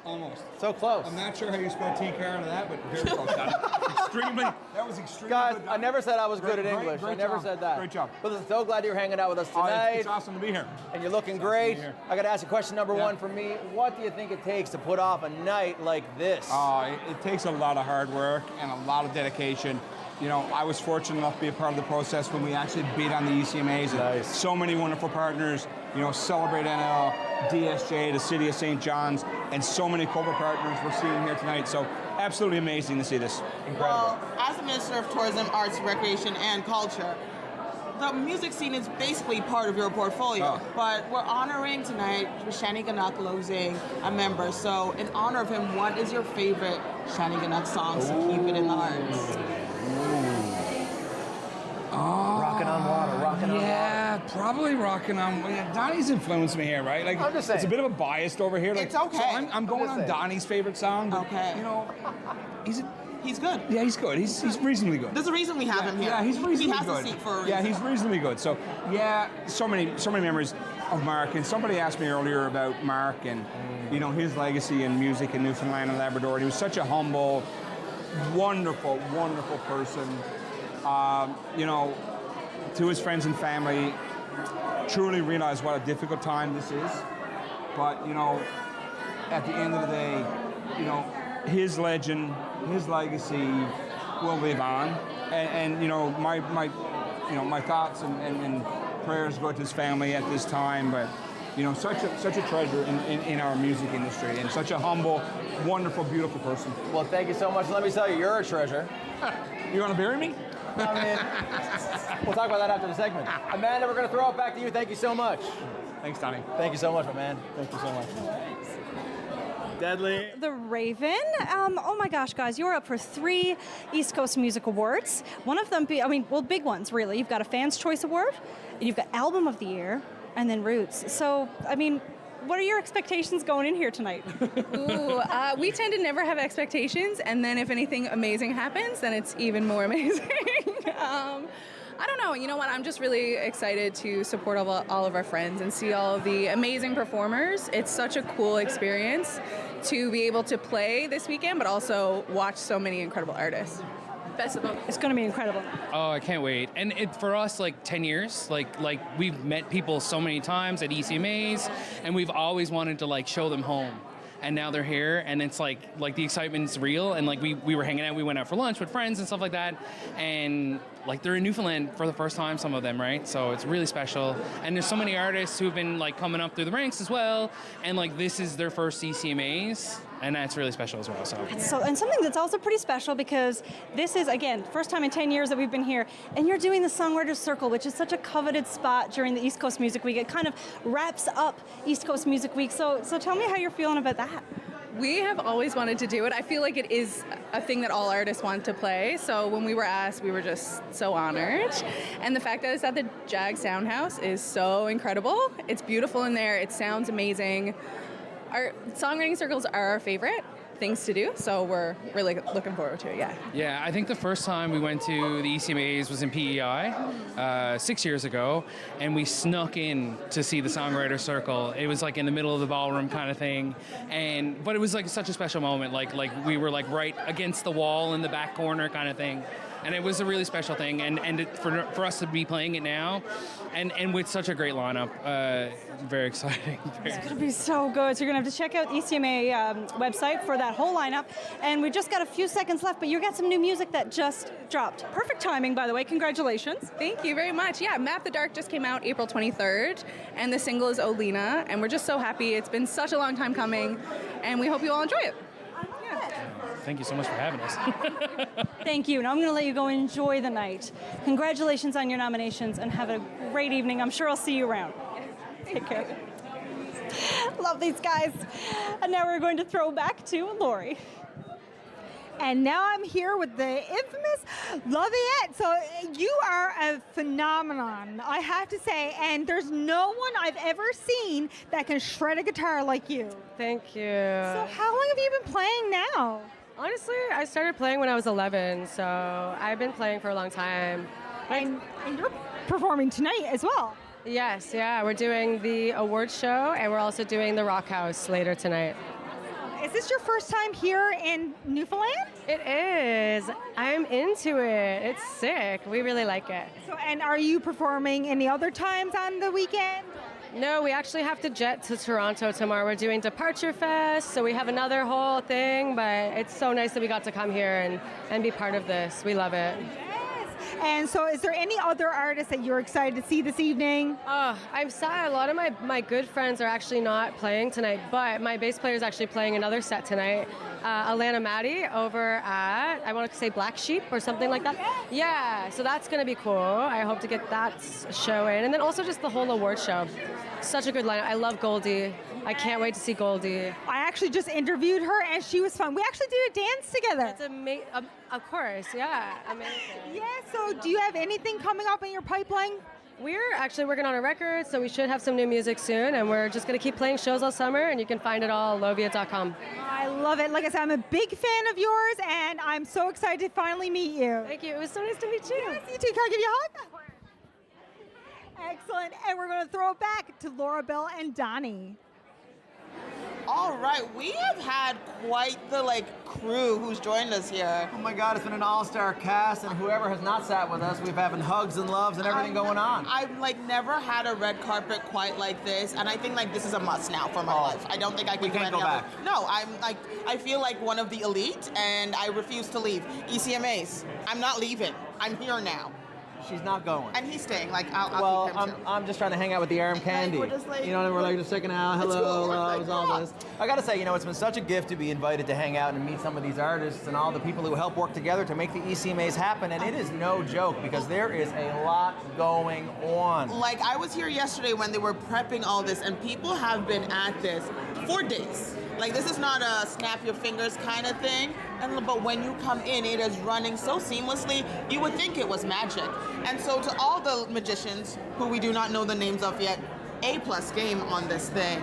[SPEAKER 6] So close.
[SPEAKER 1] I'm not sure how you spell T-car into that, but very close. That was extremely
[SPEAKER 6] Guys,
[SPEAKER 1] good.
[SPEAKER 6] I never said I was good at
[SPEAKER 1] Great
[SPEAKER 6] English. I
[SPEAKER 1] job.
[SPEAKER 6] never said that.
[SPEAKER 1] Great job.
[SPEAKER 6] But I'm so glad you're hanging out with us tonight.
[SPEAKER 1] It's awesome to be here.
[SPEAKER 6] And you're looking great. I got to ask you question number one for me. What do you think it takes to put off a night like this?
[SPEAKER 1] It takes a lot of hard work and a lot of dedication. You know, I was fortunate enough to be a part of the process when we actually bid on the ECMAs. And so many wonderful partners, you know, Celebrate NL, DSJ, the City of St. John's, and so many corporate partners we're seeing here tonight. So absolutely amazing to see this.
[SPEAKER 6] Incredible.
[SPEAKER 5] Well, as the Minister of Tourism, Arts, Recreation, and Culture, the music scene is basically part of your portfolio, but we're honoring tonight Shani Ganak losing a member. So in honor of him, what is your favorite Shani Ganak song to keep it in the hearts?
[SPEAKER 6] Rockin' on Water, Rockin' on Water.
[SPEAKER 1] Yeah, probably Rockin' on Water. Yeah, Donnie's influenced me here, right? Like,
[SPEAKER 6] I'm just saying.
[SPEAKER 1] It's a bit of a bias over here. Like,
[SPEAKER 5] It's okay.
[SPEAKER 1] So I'm going on Donnie's favorite song. But,
[SPEAKER 5] Okay.
[SPEAKER 1] You know,
[SPEAKER 5] He's good.
[SPEAKER 1] Yeah, he's good. He's reasonably good.
[SPEAKER 5] There's a reason we have him here.
[SPEAKER 1] Yeah, he's reasonably
[SPEAKER 5] He has
[SPEAKER 1] good.
[SPEAKER 5] a seat for a reason.
[SPEAKER 1] Yeah, he's reasonably good. So, yeah, so many memories of Mark. And somebody asked me earlier about Mark and, you know, his legacy in music in Newfoundland and Labrador. And he was such a humble, wonderful, wonderful person. You know, to his friends and family, truly realized what a difficult time this is. But, you know, at the end of the day, you know, his legend, his legacy will live on. And you know, my thoughts and prayers go to his family at this time. But, you know, such a treasure in our music industry, and such a humble, wonderful, beautiful person.
[SPEAKER 6] Well, thank you so much. Let me tell you, you're a treasure.
[SPEAKER 1] You want to bury me?
[SPEAKER 6] I mean, we'll talk about that after the segment. Amanda, we're going to throw it back to you. Thank you so much.
[SPEAKER 1] Thanks, Donnie.
[SPEAKER 6] Thank you so much, my man. Thank you so much. Deadly.
[SPEAKER 11] The Raven. Oh my gosh, guys, you're up for 3 East Coast Music Awards. One of them, big ones, really. You've got a Fans' Choice Award, and you've got Album of the Year, and then Roots. So, I mean, what are your expectations going in here tonight?
[SPEAKER 17] We tend to never have expectations, and then if anything amazing happens, then it's even more amazing. I don't know. You know what? I'm just really excited to support all of our friends and see all of the amazing performers. It's such a cool experience to be able to play this weekend, but also watch so many incredible artists. Best of both.
[SPEAKER 11] It's going to be incredible.
[SPEAKER 2] Oh, I can't wait. And for us, like 10 years, like we've met people so many times at ECMAs, and we've always wanted to like show them home. And now they're here, and it's like the excitement's real. And like we were hanging out, we went out for lunch with friends and stuff like that, and like they're in Newfoundland for the first time, some of them, right? So it's really special. And there's so many artists who've been like coming up through the ranks as well, and like this is their first ECMAs, and that's really special as well. So
[SPEAKER 11] And something that's also pretty special, because this is, again, first time in 10 years that we've been here, and you're doing the Songwriters Circle, which is such a coveted spot during the East Coast Music Week. It kind of wraps up East Coast Music Week. So tell me how you're feeling about that.
[SPEAKER 17] We have always wanted to do it. I feel like it is a thing that all artists want to play. So when we were asked, we were just so honored. And the fact that it's at the Jag Soundhouse is so incredible. It's beautiful in there. It sounds amazing. Our songwriting circles are our favorite things to do, so we're really looking forward to it, yeah.
[SPEAKER 2] Yeah, I think the first time we went to the ECMAs was in PEI 6 years ago, and we snuck in to see the Songwriters Circle. It was like in the middle of the ballroom kind of thing, but it was like such a special moment, like we were like right against the wall in the back corner kind of thing. And it was a really special thing, and for us to be playing it now, and with such a great lineup, very exciting.
[SPEAKER 11] It's going to be so good. So you're going to have to check out ECMA website for that whole lineup. And we've just got a few seconds left, but you got some new music that just dropped. Perfect timing, by the way. Congratulations.
[SPEAKER 17] Thank you very much. Yeah, Map the Dark just came out April 23rd, and the single is Olena, and we're just so happy. It's been such a long time coming, and we hope you all enjoy it.
[SPEAKER 2] Thank you so much for having us.
[SPEAKER 11] Thank you. Now I'm going to let you go enjoy the night. Congratulations on your nominations, and have a great evening. I'm sure I'll see you around. Take care. Love these guys. And now we're going to throw back to Lori.
[SPEAKER 9] And now I'm here with the infamous Loveyette. So you are a phenomenon, I have to say, and there's no one I've ever seen that can shred a guitar like you.
[SPEAKER 3] Thank you.
[SPEAKER 9] So how long have you been playing now?
[SPEAKER 3] Honestly, I started playing when I was 11, so I've been playing for a long time.
[SPEAKER 9] And you're performing tonight as well.
[SPEAKER 3] Yes, yeah. We're doing the awards show, and we're also doing the Rock House later tonight.
[SPEAKER 9] Is this your first time here in Newfoundland?
[SPEAKER 3] It is. I'm into it. It's sick. We really like it.
[SPEAKER 9] So, and are you performing any other times on the weekend?
[SPEAKER 3] No, we actually have to jet to Toronto tomorrow. We're doing Departure Fest, so we have another whole thing, but it's so nice that we got to come here and be part of this. We love it.
[SPEAKER 9] And so is there any other artists that you're excited to see this evening?
[SPEAKER 3] Oh, I'm sad. A lot of my good friends are actually not playing tonight, but my bass player is actually playing another set tonight. Alana Maddie over at, I want to say Black Sheep or something like that. Yeah, so that's going to be cool. I hope to get that show in. And then also just the whole award show. Such a good lineup. I love Goldie. I can't wait to see Goldie.
[SPEAKER 9] I actually just interviewed her and she was fun. We actually did a dance together.
[SPEAKER 3] That's amazing. Of course, yeah. Amazing.
[SPEAKER 9] Yeah, so do you have anything coming up in your pipeline?
[SPEAKER 3] We're actually working on a record, so we should have some new music soon, and we're just going to keep playing shows all summer, and you can find it all at loveyette.com.
[SPEAKER 9] I love it. Like I said, I'm a big fan of yours, and I'm so excited to finally meet you.
[SPEAKER 3] Thank you. It was so nice to meet you.
[SPEAKER 9] Yes, you too. Can I give you a hug? Excellent. And we're going to throw it back to Laura Bell and Donnie.
[SPEAKER 5] All right, we have had quite the crew who's joined us here.
[SPEAKER 6] Oh my God, it's been an all-star cast, and whoever has not sat with us, we've having hugs and loves and everything going on.
[SPEAKER 5] I've never had a red carpet quite like this, and I think this is a must now for my life. I don't think I can do any other. No, I feel like one of the elite, and I refuse to leave. ECMAs, I'm not leaving. I'm here now.
[SPEAKER 6] She's not going.
[SPEAKER 5] And he's staying. I'll keep him too.
[SPEAKER 6] I'm just trying to hang out with the arm candy.
[SPEAKER 5] We're just
[SPEAKER 6] we're just checking out. Hello, loves, all this. I gotta say, it's been such a gift to be invited to hang out and meet some of these artists and all the people who help work together to make the ECMAs happen. And it is no joke because there is a lot going on.
[SPEAKER 5] I was here yesterday when they were prepping all this, and people have been at this for days. This is not a snap your fingers kind of thing, but when you come in, it is running so seamlessly, you would think it was magic. And so to all the magicians, who we do not know the names of yet, A+ game on this thing.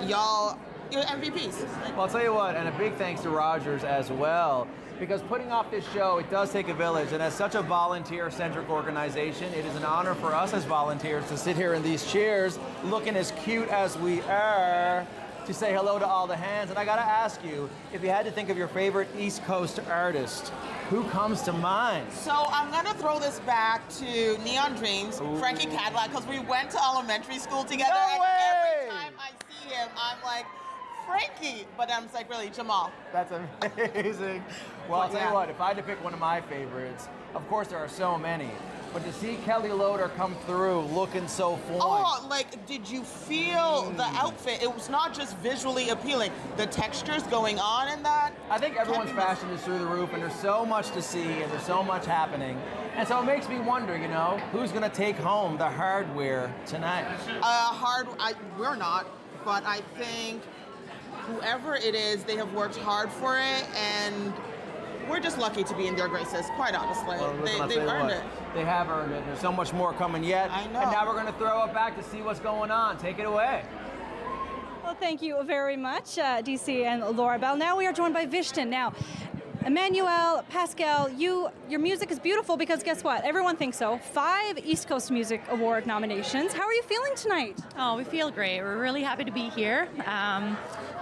[SPEAKER 5] Y'all, you're MVPs.
[SPEAKER 6] Well, I'll tell you what, and a big thanks to Rogers as well, because putting off this show, it does take a village, and as such a volunteer-centric organization, it is an honor for us as volunteers to sit here in these chairs, looking as cute as we are, to say hello to all the hands. And I gotta ask you, if you had to think of your favorite East Coast artist, who comes to mind?
[SPEAKER 5] So I'm gonna throw this back to Neon Dreams, Frankie Cadillac, because we went to elementary school together, and every time I see him, I'm like, Frankie, but I'm just really, Jamal.
[SPEAKER 6] That's amazing. Well, I'll tell you what, if I had to pick one of my favorites, of course there are so many, but to see Kelly Loader come through looking so fine.
[SPEAKER 5] Oh, did you feel the outfit? It was not just visually appealing. The textures going on in that.
[SPEAKER 6] I think everyone's fashion is through the roof, and there's so much to see, and there's so much happening. And so it makes me wonder, who's going to take home the hardware tonight?
[SPEAKER 5] We're not, but I think whoever it is, they have worked hard for it, and we're just lucky to be in their graces, quite honestly.
[SPEAKER 6] Well, listen,
[SPEAKER 5] they've earned it.
[SPEAKER 6] They have earned it. There's so much more coming yet.
[SPEAKER 5] I know.
[SPEAKER 6] And now we're going to throw it back to see what's going on. Take it away.
[SPEAKER 11] Well, thank you very much, DC and Laura Bell. Now we are joined by Vishtan. Now, Emmanuel, Pascal, your music is beautiful because guess what? Everyone thinks so. 5 East Coast Music Award nominations. How are you feeling tonight?
[SPEAKER 4] Oh, we feel great. We're really happy to be here.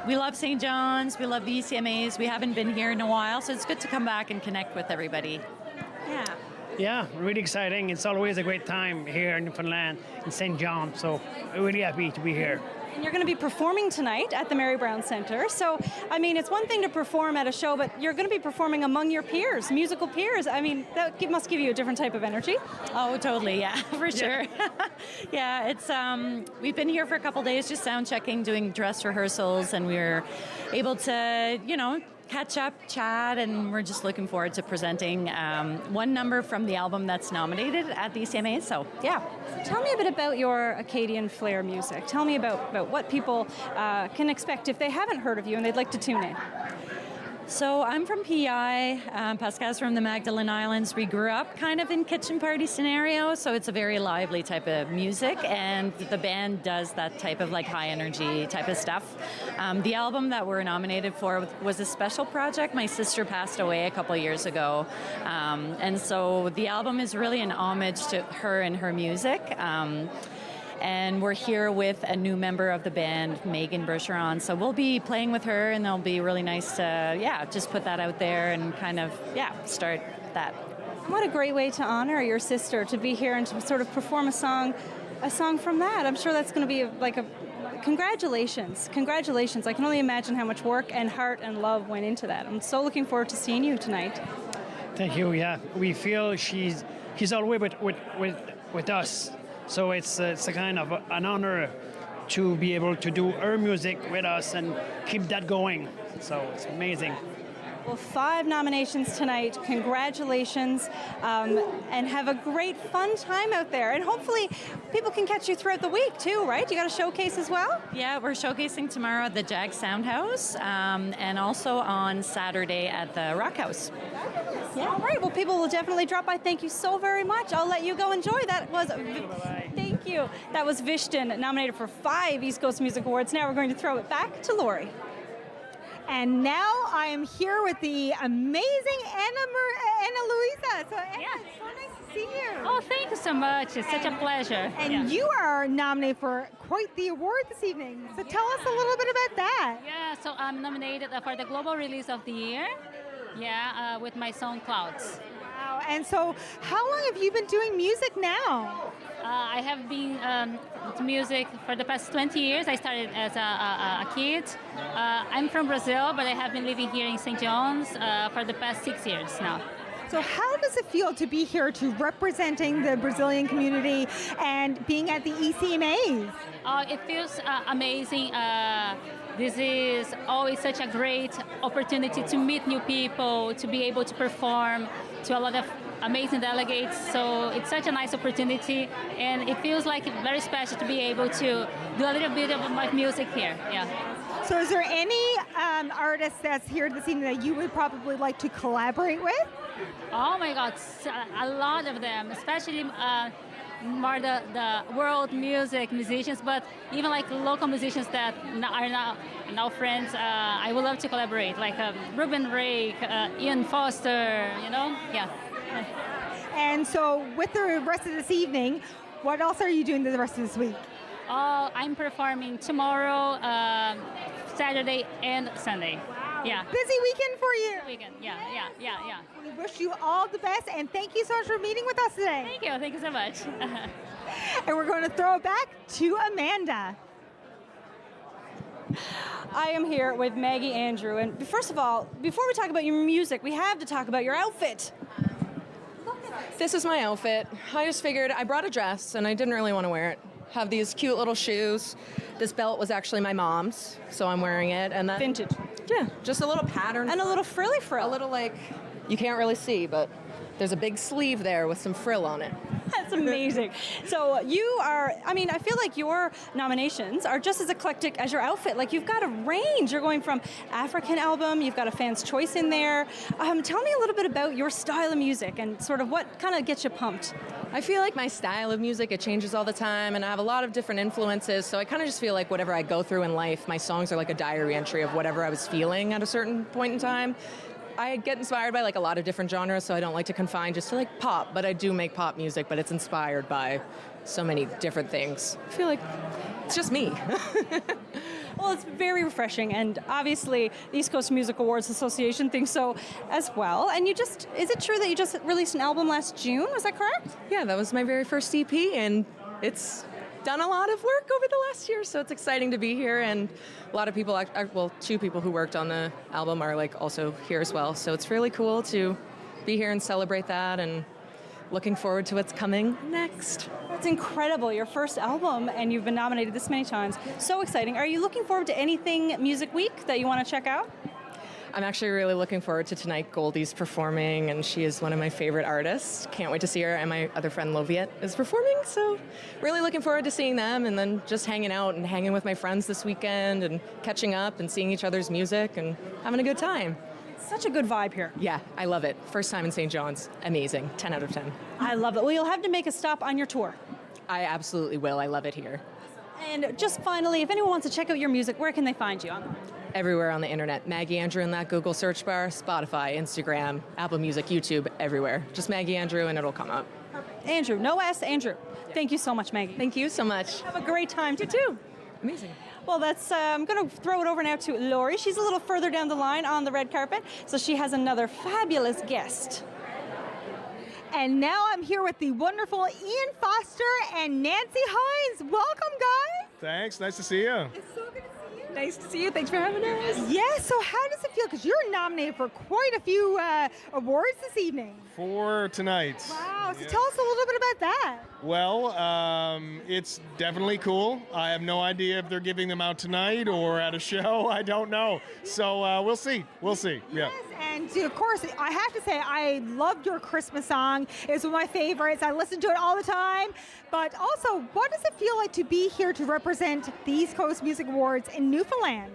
[SPEAKER 4] We love St. John's. We love the ECMAs. We haven't been here in a while, so it's good to come back and connect with everybody.
[SPEAKER 11] Yeah.
[SPEAKER 8] Yeah, really exciting. It's always a great time here in Newfoundland, in St. John, so we're really happy to be here.
[SPEAKER 11] And you're going to be performing tonight at the Mary Brown Center. So, it's one thing to perform at a show, but you're going to be performing among your peers, musical peers. That must give you a different type of energy.
[SPEAKER 4] Oh, totally, yeah, for sure. Yeah, it's we've been here for a couple days just sound checking, doing dress rehearsals, and we're able to, catch up, chat, and we're just looking forward to presenting one number from the album that's nominated at the ECMA. So, yeah.
[SPEAKER 11] Tell me a bit about your Acadian flair music. Tell me about what people can expect if they haven't heard of you and they'd like to tune in.
[SPEAKER 4] So I'm from PI. Pascal's from the Magdalene Islands. We grew up kind of in kitchen party scenario, so it's a very lively type of music, and the band does that type of like high energy type of stuff. The album that we're nominated for was a special project. My sister passed away a couple years ago, and so the album is really an homage to her and her music. And we're here with a new member of the band, Megan Bergeron. So we'll be playing with her, and it'll be really nice to, just put that out there and kind of, start that.
[SPEAKER 11] What a great way to honor your sister, to be here and to sort of perform a song from that. I'm sure that's going to be like a congratulations. I can only imagine how much work and heart and love went into that. I'm so looking forward to seeing you tonight.
[SPEAKER 8] Thank you. Yeah, we feel she's always with us. So it's a kind of an honor to be able to do her music with us and keep that going. So it's amazing.
[SPEAKER 11] Well, 5 nominations tonight. Congratulations, and have a great fun time out there. And hopefully people can catch you throughout the week too, right? You got a showcase as well?
[SPEAKER 4] Yeah, we're showcasing tomorrow at the Jag Sound House, and also on Saturday at the Rock House.
[SPEAKER 11] Yeah. All right. Well, people will definitely drop by. Thank you so very much. I'll let you go enjoy. That was Thank you. That was Vishton, nominated for 5 East Coast Music Awards. Now we're going to throw it back to Lori.
[SPEAKER 9] And now I am here with the amazing Ana Luisa. So Anna, it's so nice to see you.
[SPEAKER 10] Oh, thank you so much. It's such a pleasure.
[SPEAKER 9] And you are nominated for quite the award this evening. So tell us a little bit about that.
[SPEAKER 10] Yeah, so I'm nominated for the Global Release of the Year. Yeah, with my song Clouds.
[SPEAKER 9] Wow. And so how long have you been doing music now?
[SPEAKER 10] I have been to music for the past 20 years. I started as a kid. I'm from Brazil, but I have been living here in St. John's for the past 6 years now.
[SPEAKER 9] So how does it feel to be here to representing the Brazilian community and being at the ECMAs?
[SPEAKER 10] It feels amazing. This is always such a great opportunity to meet new people, to be able to perform to a lot of amazing delegates. So it's such a nice opportunity, and it feels like very special to be able to do a little bit of my music here. Yeah.
[SPEAKER 9] So is there any artist that's here this evening that you would probably like to collaborate with?
[SPEAKER 10] Oh my God, a lot of them, especially more the world music musicians, but even like local musicians that are now friends. I would love to collaborate, like Ruben Rake, Ian Foster, yeah.
[SPEAKER 9] And so with the rest of this evening, what else are you doing the rest of this week?
[SPEAKER 10] I'm performing tomorrow, Saturday, and Sunday. Yeah.
[SPEAKER 9] Busy weekend for you.
[SPEAKER 10] Weekend. Yeah.
[SPEAKER 9] We wish you all the best, and thank you so much for meeting with us today.
[SPEAKER 10] Thank you so much.
[SPEAKER 9] And we're going to throw it back to Amanda.
[SPEAKER 11] I am here with Maggie Andrew, and first of all, before we talk about your music, we have to talk about your outfit.
[SPEAKER 12] This is my outfit. I just figured I brought a dress and I didn't really want to wear it. Have these cute little shoes. This belt was actually my mom's, so I'm wearing it. And then,
[SPEAKER 11] vintage.
[SPEAKER 12] Yeah, just a little pattern.
[SPEAKER 11] And a little frilly frill.
[SPEAKER 12] A little you can't really see, but there's a big sleeve there with some frill on it.
[SPEAKER 11] That's amazing. So you are, I feel like your nominations are just as eclectic as your outfit. Like, you've got a range. You're going from African album, you've got a fan's choice in there. Tell me a little bit about your style of music and sort of what kind of gets you pumped.
[SPEAKER 12] I feel like my style of music, it changes all the time, and I have a lot of different influences, so I kind of just feel like whatever I go through in life, my songs are like a diary entry of whatever I was feeling at a certain point in time. I get inspired by a lot of different genres, so I don't like to confine just to pop, but I do make pop music, but it's inspired by so many different things. I feel like it's just me.
[SPEAKER 11] Well, it's very refreshing, and obviously the East Coast Music Awards Association thinks so as well. And is it true that you just released an album last June? Was that correct?
[SPEAKER 12] Yeah, that was my very first EP, and it's done a lot of work over the last year, so it's exciting to be here. And a lot of people, 2 people who worked on the album are also here as well. So it's really cool to be here and celebrate that, and looking forward to what's coming next.
[SPEAKER 11] That's incredible. Your first album, and you've been nominated this many times. So exciting. Are you looking forward to anything Music Week that you want to check out?
[SPEAKER 12] I'm actually really looking forward to tonight. Goldie's performing, and she is one of my favorite artists. Can't wait to see her, and my other friend Loviet is performing, so really looking forward to seeing them, and then just hanging out and hanging with my friends this weekend and catching up and seeing each other's music and having a good time.
[SPEAKER 11] Such a good vibe here.
[SPEAKER 12] Yeah, I love it. First time in St. John's. Amazing. 10 out of 10.
[SPEAKER 11] I love it. Well, you'll have to make a stop on your tour.
[SPEAKER 12] I absolutely will. I love it here.
[SPEAKER 11] And just finally, if anyone wants to check out your music, where can they find you?
[SPEAKER 12] Everywhere on the internet. Maggie Andrew in that Google search bar, Spotify, Instagram, Apple Music, YouTube, everywhere. Just Maggie Andrew and it'll come up.
[SPEAKER 11] Andrew, no S, Andrew. Thank you so much, Maggie.
[SPEAKER 12] Thank you so much.
[SPEAKER 11] Have a great time, too.
[SPEAKER 12] Amazing.
[SPEAKER 11] Well, I'm going to throw it over now to Lori. She's a little further down the line on the red carpet, so she has another fabulous guest.
[SPEAKER 9] And now I'm here with the wonderful Ian Foster and Nancy Hines. Welcome, guys.
[SPEAKER 13] Thanks. Nice to see you.
[SPEAKER 9] It's so good to see you.
[SPEAKER 11] Nice to see you. Thanks for having us.
[SPEAKER 9] Yeah, so how does it feel? Because you're nominated for quite a few awards this evening.
[SPEAKER 13] 4 tonight.
[SPEAKER 9] Wow, so tell us a little bit about that.
[SPEAKER 13] Well, it's definitely cool. I have no idea if they're giving them out tonight or at a show. I don't know. So we'll see. We'll see. Yeah.
[SPEAKER 9] And of course, I have to say, I loved your Christmas song. It's one of my favorites. I listen to it all the time. But also, what does it feel like to be here to represent the East Coast Music Awards in Newfoundland?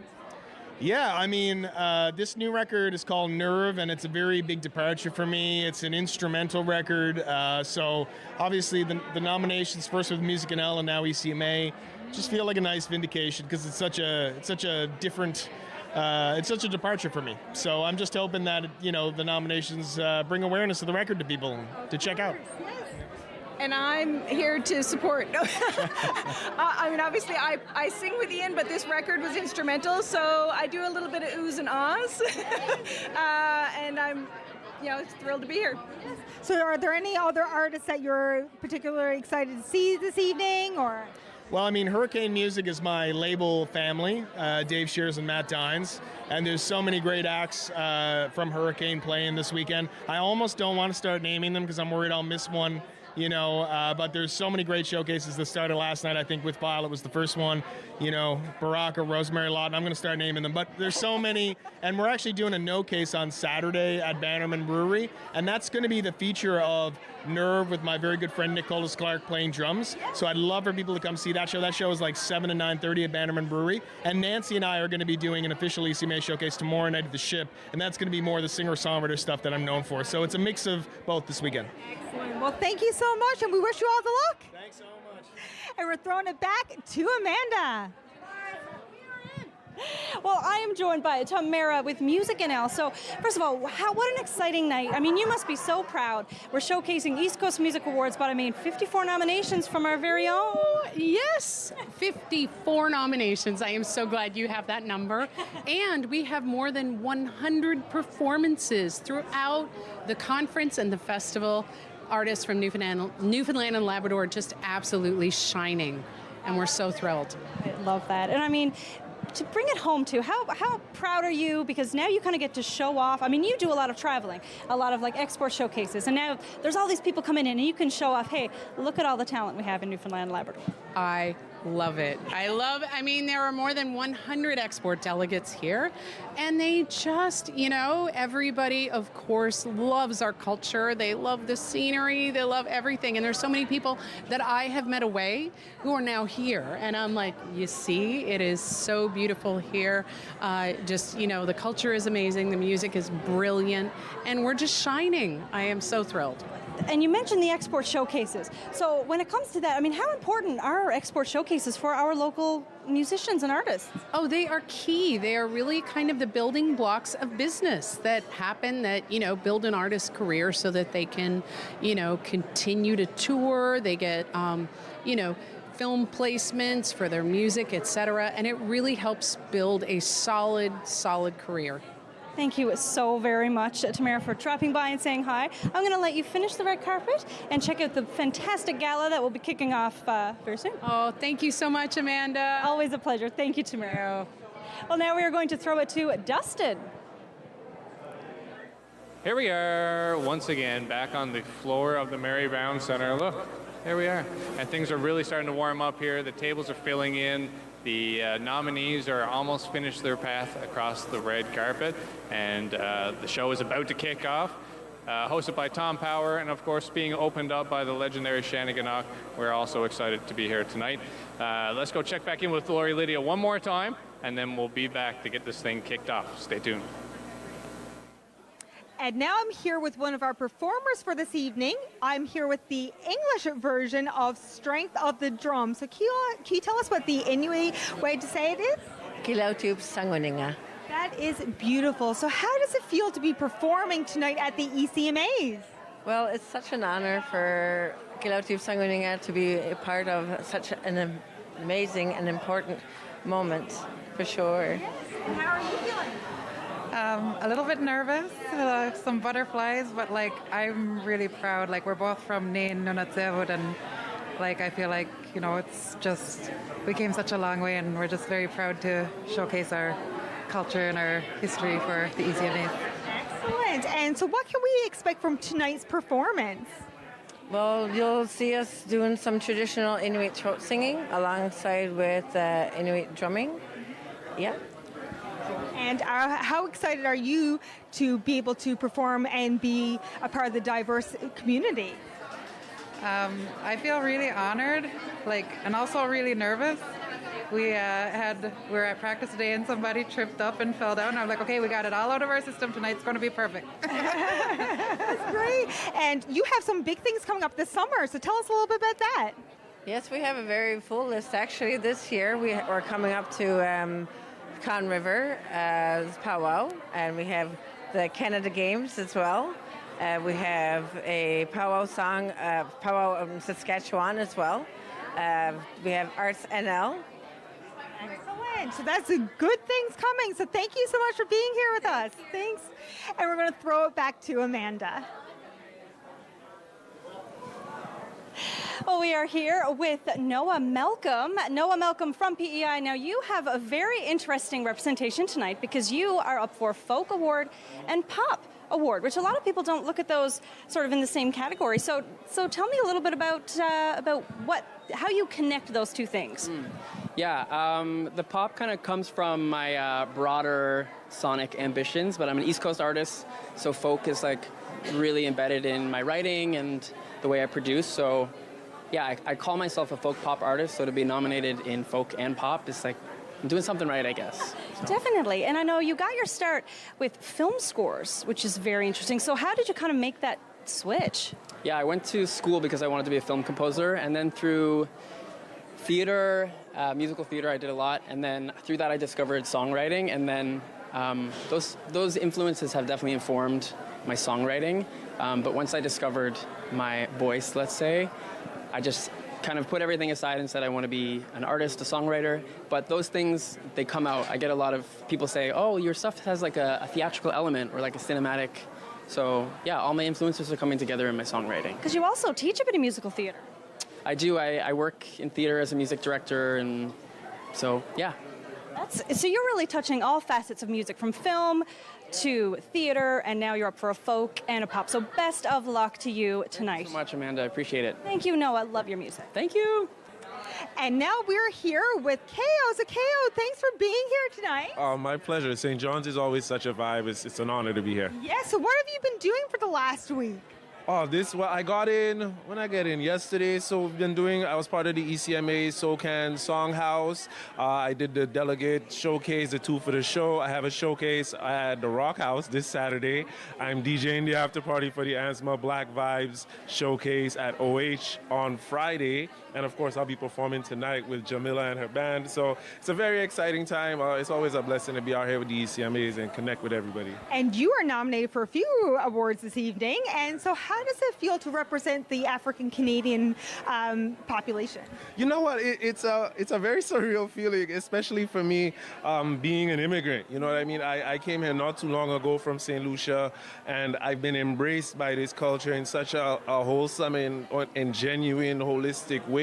[SPEAKER 13] Yeah, I mean, this new record is called Nerve, and it's a very big departure for me. It's an instrumental record, so obviously the nominations, first with Music NL and now ECMA, just feel like a nice vindication because it's such a different. It's such a departure for me. So I'm just hoping that the nominations bring awareness of the record to people to check out.
[SPEAKER 14] And I'm here to support. I mean, obviously, I sing with Ian, but this record was instrumental, so I do a little bit of oohs and ahs. And I'm, thrilled to be here.
[SPEAKER 9] So are there any other artists that you're particularly excited to see this evening, or?
[SPEAKER 13] Well, I mean, Hurricane Music is my label family, Dave Shears and Matt Dines, and there's so many great acts from Hurricane playing this weekend. I almost don't want to start naming them because I'm worried I'll miss one. But there's so many great showcases that started last night. I think with Violet was the first one, Baraka, Rosemary Lawton. I'm going to start naming them, but there's so many. And we're actually doing a no case on Saturday at Bannerman Brewery, and that's going to be the feature of Nerve with my very good friend Nicholas Clark playing drums. So I'd love for people to come see that show. That show is like 7 to 9:30 at Bannerman Brewery. And Nancy and I are going to be doing an official ECMA showcase tomorrow night at the Ship, and that's going to be more of the singer-songwriter stuff that I'm known for. So it's a mix of both this weekend.
[SPEAKER 9] Excellent. Well, thank you so much, and we wish you all the luck.
[SPEAKER 13] Thanks so much.
[SPEAKER 9] And we're throwing it back to Amanda.
[SPEAKER 11] Well, I am joined by Tamara with Music NL. So, first of all, what an exciting night. I mean, you must be so proud. We're showcasing East Coast Music Awards, but 54 nominations from our very own.
[SPEAKER 15] Yes, 54 nominations. I am so glad you have that number. And we have more than 100 performances throughout the conference and the festival. Artists from Newfoundland and Labrador just absolutely shining. And we're so thrilled.
[SPEAKER 11] I love that. And I mean, to bring it home to, how proud are you? Because now you kind of get to show off. I mean, you do a lot of traveling, a lot of export showcases, and now there's all these people coming in and you can show off, hey, look at all the talent we have in Newfoundland and Labrador.
[SPEAKER 15] I love it. I mean, there are more than 100 export delegates here, and they just, everybody, of course, loves our culture. They love the scenery. They love everything. And there's so many people that I have met away who are now here. And I'm like, you see, it is so beautiful here. The culture is amazing. The music is brilliant. And we're just shining. I am so thrilled.
[SPEAKER 11] And you mentioned the export showcases. So when it comes to that, I mean, how important are export showcases for our local musicians and artists?
[SPEAKER 15] Oh, they are key. They are really kind of the building blocks of business that happen, that, build an artist's career so that they can, continue to tour. They get, film placements for their music, etc. And it really helps build a solid career.
[SPEAKER 11] Thank you so very much, Tamara, for dropping by and saying hi. I'm going to let you finish the red carpet and check out the fantastic gala that will be kicking off very soon.
[SPEAKER 15] Oh, thank you so much, Amanda.
[SPEAKER 11] Always a pleasure. Thank you, Tamara. Well, now we are going to throw it to Dustin.
[SPEAKER 7] Here we are once again back on the floor of the Mary Brown Center. Look, here we are. And things are really starting to warm up here. The tables are filling in. The nominees are almost finished their path across the red carpet, and the show is about to kick off. Hosted by Tom Power, and of course being opened up by the legendary Shannigannock. We're also excited to be here tonight. Let's go check back in with Lori Lydia one more time, and then we'll be back to get this thing kicked off. Stay tuned.
[SPEAKER 9] And now I'm here with one of our performers for this evening. I'm here with the English version of Strength of the Drum. So can you tell us what the Inuit way to say it is?
[SPEAKER 16] Kilautub sangoninga.
[SPEAKER 9] That is beautiful. So how does it feel to be performing tonight at the ECMAs?
[SPEAKER 16] Well, it's such an honor for Kilautub sangoninga to be a part of such an amazing and important moment, for sure.
[SPEAKER 9] Yes. And how are you feeling?
[SPEAKER 18] A little bit nervous, some butterflies, but like I'm really proud. Like we're both from Nain Nunatsevut, and like I feel like it's just we came such a long way, and we're just very proud to showcase our culture and our history for the ECMA.
[SPEAKER 9] Excellent. And so, what can we expect from tonight's performance?
[SPEAKER 16] Well, you'll see us doing some traditional Inuit throat singing alongside with Inuit drumming. Yeah.
[SPEAKER 9] And how excited are you to be able to perform and be a part of the diverse community?
[SPEAKER 18] I feel really honored, and also really nervous. We were at practice today and somebody tripped up and fell down. I'm like, okay, we got it all out of our system tonight. It's going to be perfect.
[SPEAKER 9] That's great. And you have some big things coming up this summer, so tell us a little bit about that.
[SPEAKER 16] Yes, we have a very full list actually this year. We're coming up to Con River powwow, and we have the Canada Games as well. We have a powwow song, powwow in Saskatchewan as well. We have Arts NL.
[SPEAKER 9] Excellent. So that's good things coming. So thank you so much for being here with us. Thanks. And we're going to throw it back to Amanda.
[SPEAKER 11] Well, we are here with Noah Malcolm. Noah Malcolm from PEI. Now, you have a very interesting representation tonight because you are up for Folk Award and Pop Award, which a lot of people don't look at those sort of in the same category. So tell me a little bit about how you connect those two things.
[SPEAKER 19] Yeah, the pop kind of comes from my broader sonic ambitions, but I'm an East Coast artist, so folk is like really embedded in my writing and the way I produce. So yeah, I call myself a folk pop artist, so to be nominated in folk and pop is like I'm doing something right, I guess. So.
[SPEAKER 11] Definitely. And I know you got your start with film scores, which is very interesting. So how did you kind of make that switch?
[SPEAKER 19] Yeah, I went to school because I wanted to be a film composer, and then through theater, musical theater, I did a lot, and then through that I discovered songwriting, and then those influences have definitely informed my songwriting. But once I discovered my voice, let's say, I just kind of put everything aside and said I want to be an artist, a songwriter. But those things, they come out. I get a lot of people say, oh, your stuff has like a theatrical element or like a cinematic. So yeah, all my influences are coming together in my songwriting.
[SPEAKER 11] Because you also teach a bit of musical theater.
[SPEAKER 19] I do. I work in theater as a music director, and so yeah.
[SPEAKER 11] So you're really touching all facets of music, from film to theater, and now you're up for a folk and a pop. So best of luck to you tonight.
[SPEAKER 19] Thank you so much, Amanda. I appreciate it.
[SPEAKER 11] Thank you, Noah. Love your music.
[SPEAKER 19] Thank you.
[SPEAKER 9] And now we're here with Keo. So Keo, thanks for being here tonight.
[SPEAKER 21] Oh, my pleasure. St. John's is always such a vibe. It's an honor to be here.
[SPEAKER 9] Yeah, so what have you been doing for the last week?
[SPEAKER 21] Oh, I got in, when I get in yesterday, so we've been doing, I was part of the ECMA SoCan Song House. I did the delegate showcase, the 2 for the show. I have a showcase at the Rock House this Saturday. I'm DJing the after party for the ANSMA Black Vibes showcase at OH on Friday. And of course, I'll be performing tonight with Jamila and her band. So it's a very exciting time. It's always a blessing to be out here with the ECMAs and connect with everybody.
[SPEAKER 9] And you are nominated for a few awards this evening. And so how does it feel to represent the African Canadian population?
[SPEAKER 21] You know what? It's a very surreal feeling, especially for me being an immigrant. You know what I mean? I came here not too long ago from St. Lucia, and I've been embraced by this culture in such a wholesome and genuine, holistic way.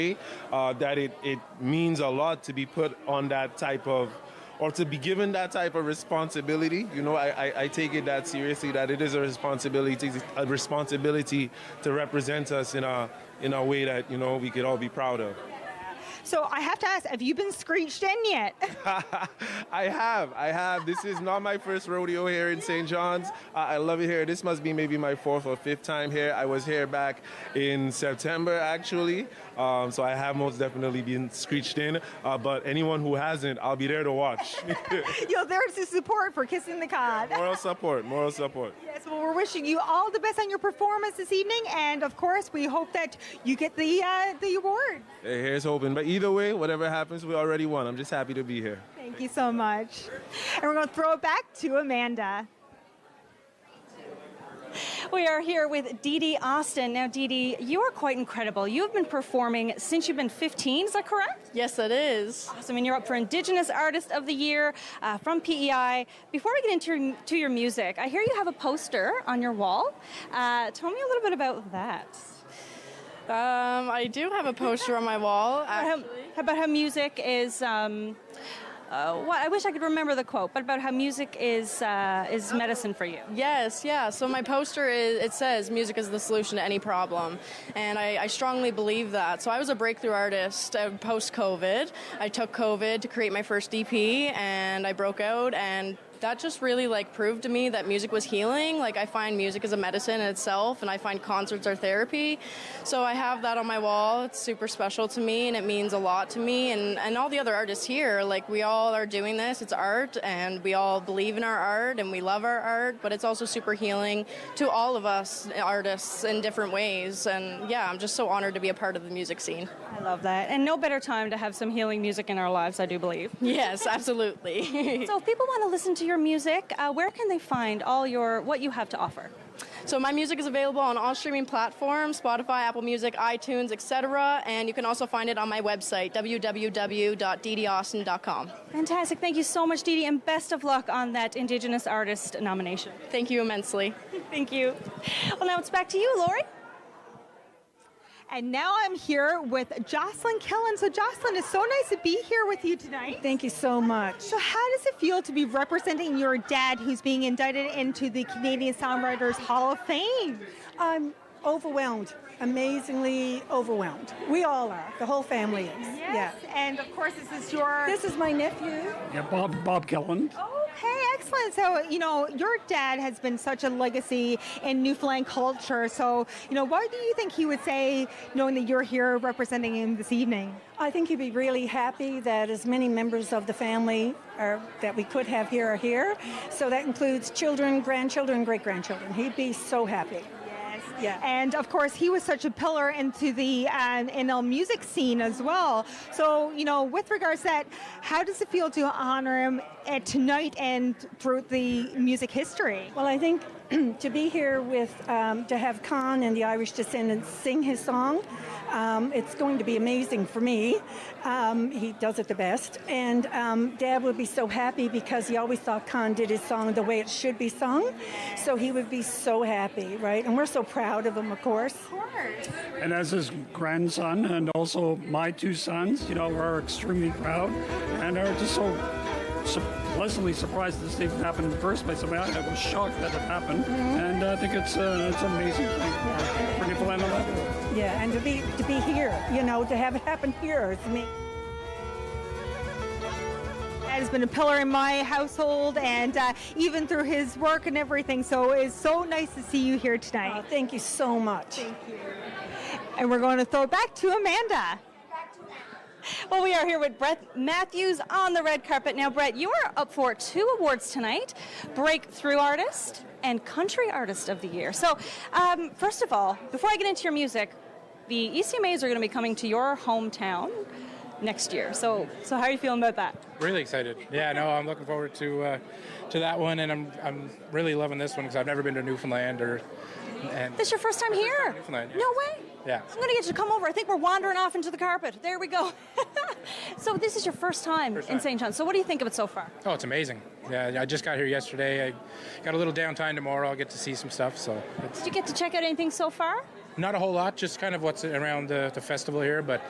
[SPEAKER 21] That it means a lot to be put on that type of, or to be given that type of responsibility. You know, I take it that seriously, that it is a responsibility to represent us in a way that, you know, we could all be proud of.
[SPEAKER 9] So I have to ask, have you been screeched in yet?
[SPEAKER 21] I have. This is not my first rodeo here in St. John's. I love it here. This must be maybe my 4th or 5th time here. I was here back in September, actually. So I have most definitely been screeched in. But anyone who hasn't, I'll be there to watch.
[SPEAKER 9] You're there to support for Kissing the Cod.
[SPEAKER 21] Moral support.
[SPEAKER 9] Yes, well, we're wishing you all the best on your performance this evening. And, of course, we hope that you get the award.
[SPEAKER 21] Hey, here's hoping. But either way, whatever happens, we already won. I'm just happy to be here.
[SPEAKER 9] Thank you so much. And we're going to throw it back to Amanda.
[SPEAKER 11] We are here with Dee Dee Austin. Now, Dee Dee, you are quite incredible. You have been performing since you've been 15, is that correct?
[SPEAKER 20] Yes, it is.
[SPEAKER 11] Awesome, and you're up for Indigenous Artist of the Year from PEI. Before we get into your music, I hear you have a poster on your wall. Tell me a little bit about that.
[SPEAKER 20] I do have a poster on my wall, actually.
[SPEAKER 11] How about how music is... I wish I could remember the quote, but about how music is medicine for you.
[SPEAKER 20] Yes, yeah. So my poster it says music is the solution to any problem, and I strongly believe that. So I was a breakthrough artist post-COVID. I took COVID to create my first EP, and I broke out, and that just really proved to me that music was healing. I find music as a medicine in itself, and I find concerts are therapy. So I have that on my wall. It's super special to me, and it means a lot to me. And all the other artists here, we all are doing this. It's art, and we all believe in our art, and we love our art, but it's also super healing to all of us artists in different ways. And yeah, I'm just so honored to be a part of the music scene.
[SPEAKER 11] I love that. And no better time to have some healing music in our lives, I do believe.
[SPEAKER 20] Yes, absolutely.
[SPEAKER 11] So if people want to listen to your music, where can they find what you have to offer?
[SPEAKER 20] So my music is available on all streaming platforms, Spotify, Apple Music, iTunes, etc. And you can also find it on my website, www.deedeeaustin.com.
[SPEAKER 11] Fantastic. Thank you so much, Dee Dee, and best of luck on that Indigenous Artist nomination.
[SPEAKER 20] Thank you immensely.
[SPEAKER 11] Thank you. Well, now it's back to you, Lori.
[SPEAKER 9] And now I'm here with Jocelyn Killen. So Jocelyn, it's so nice to be here with you tonight.
[SPEAKER 22] Thank you so much.
[SPEAKER 9] So how does it feel to be representing your dad who's being indicted into the Canadian Songwriters Hall of Fame?
[SPEAKER 22] I'm overwhelmed, amazingly overwhelmed. We all are, the whole family is.
[SPEAKER 9] Yes,
[SPEAKER 22] Yeah.
[SPEAKER 9] and of course this is your...
[SPEAKER 22] This is my nephew.
[SPEAKER 8] Yeah, Bob Killen.
[SPEAKER 9] Okay, excellent. So, your dad has been such a legacy in Newfoundland culture. So, what do you think he would say, knowing that you're here representing him this evening?
[SPEAKER 22] I think he'd be really happy that as many members of the family that we could have here are here. So that includes children, grandchildren, great-grandchildren. He'd be so happy. Yeah.
[SPEAKER 9] And of course, he was such a pillar into the NL music scene as well. So, with regards to that, how does it feel to honor him tonight and throughout the music history?
[SPEAKER 22] Well, I think to be here with, to have Con and the Irish Descendants sing his song, it's going to be amazing for me. He does it the best. And Dad would be so happy because he always thought Con did his song the way it should be sung. So he would be so happy, right? And we're so proud of him, of course.
[SPEAKER 9] Of course.
[SPEAKER 8] And as his grandson and also my two sons, we're extremely proud and are just so pleasantly surprised this even happened in the first place. I mean, I was shocked that it happened, and I think it's an amazing thing for Newfoundland and Labrador.
[SPEAKER 22] Yeah, and to be here, to have it happen here is me.
[SPEAKER 9] Dad has been a pillar in my household, and even through his work and everything. So it's so nice to see you here tonight.
[SPEAKER 22] Oh, thank you so much.
[SPEAKER 9] Thank you. And we're going to throw it back to Amanda.
[SPEAKER 11] Well, we are here with Brett Matthews on the red carpet. Now, Brett, you are up for 2 awards tonight, Breakthrough Artist and Country Artist of the Year. So, first of all, before I get into your music, the ECMAs are going to be coming to your hometown next year. So how are you feeling about that?
[SPEAKER 23] Really excited. Yeah, no, I'm looking forward to that one, and I'm really loving this one because I've never been to Newfoundland
[SPEAKER 11] This is your first time here?
[SPEAKER 23] Newfoundland.
[SPEAKER 11] No way.
[SPEAKER 23] Yeah.
[SPEAKER 11] I'm going to get you to come over. I think we're wandering off into the carpet. There we go. So this is your first time in St. John. So what do you think of it so far?
[SPEAKER 23] Oh, it's amazing. Yeah, I just got here yesterday. I got a little downtime tomorrow. I'll get to see some stuff. So
[SPEAKER 11] Did you get to check out anything so far?
[SPEAKER 23] not a whole lot, just kind of what's around the festival here. But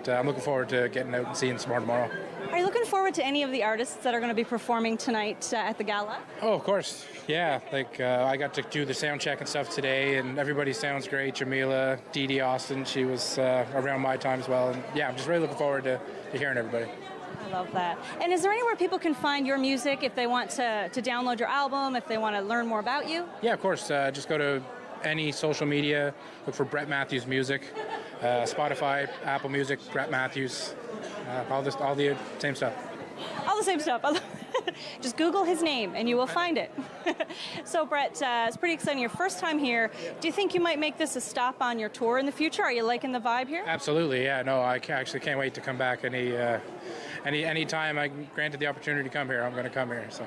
[SPEAKER 23] I'm looking forward to getting out and seeing some more tomorrow.
[SPEAKER 11] Are you looking forward to any of the artists that are going to be performing tonight at the gala?
[SPEAKER 23] Oh, of course. Yeah, I got to do the sound check and stuff today, and everybody sounds great. Jamila, Dee Dee Austin, she was around my time as well. And yeah, I'm just really looking forward to hearing everybody.
[SPEAKER 11] I love that. And is there anywhere people can find your music if they want to download your album, if they want to learn more about you?
[SPEAKER 23] Yeah, of course. Just go to any social media, look for Brett Matthews Music, Spotify, Apple Music, Brett Matthews, all the same stuff.
[SPEAKER 11] All the same stuff. Just Google his name and you will find it. So Brett, it's pretty exciting. Your first time here. Do you think you might make this a stop on your tour in the future? Are you liking the vibe here?
[SPEAKER 23] Absolutely, yeah. No, I actually can't wait to come back any time I'm granted the opportunity to come here. I'm going to come here. So.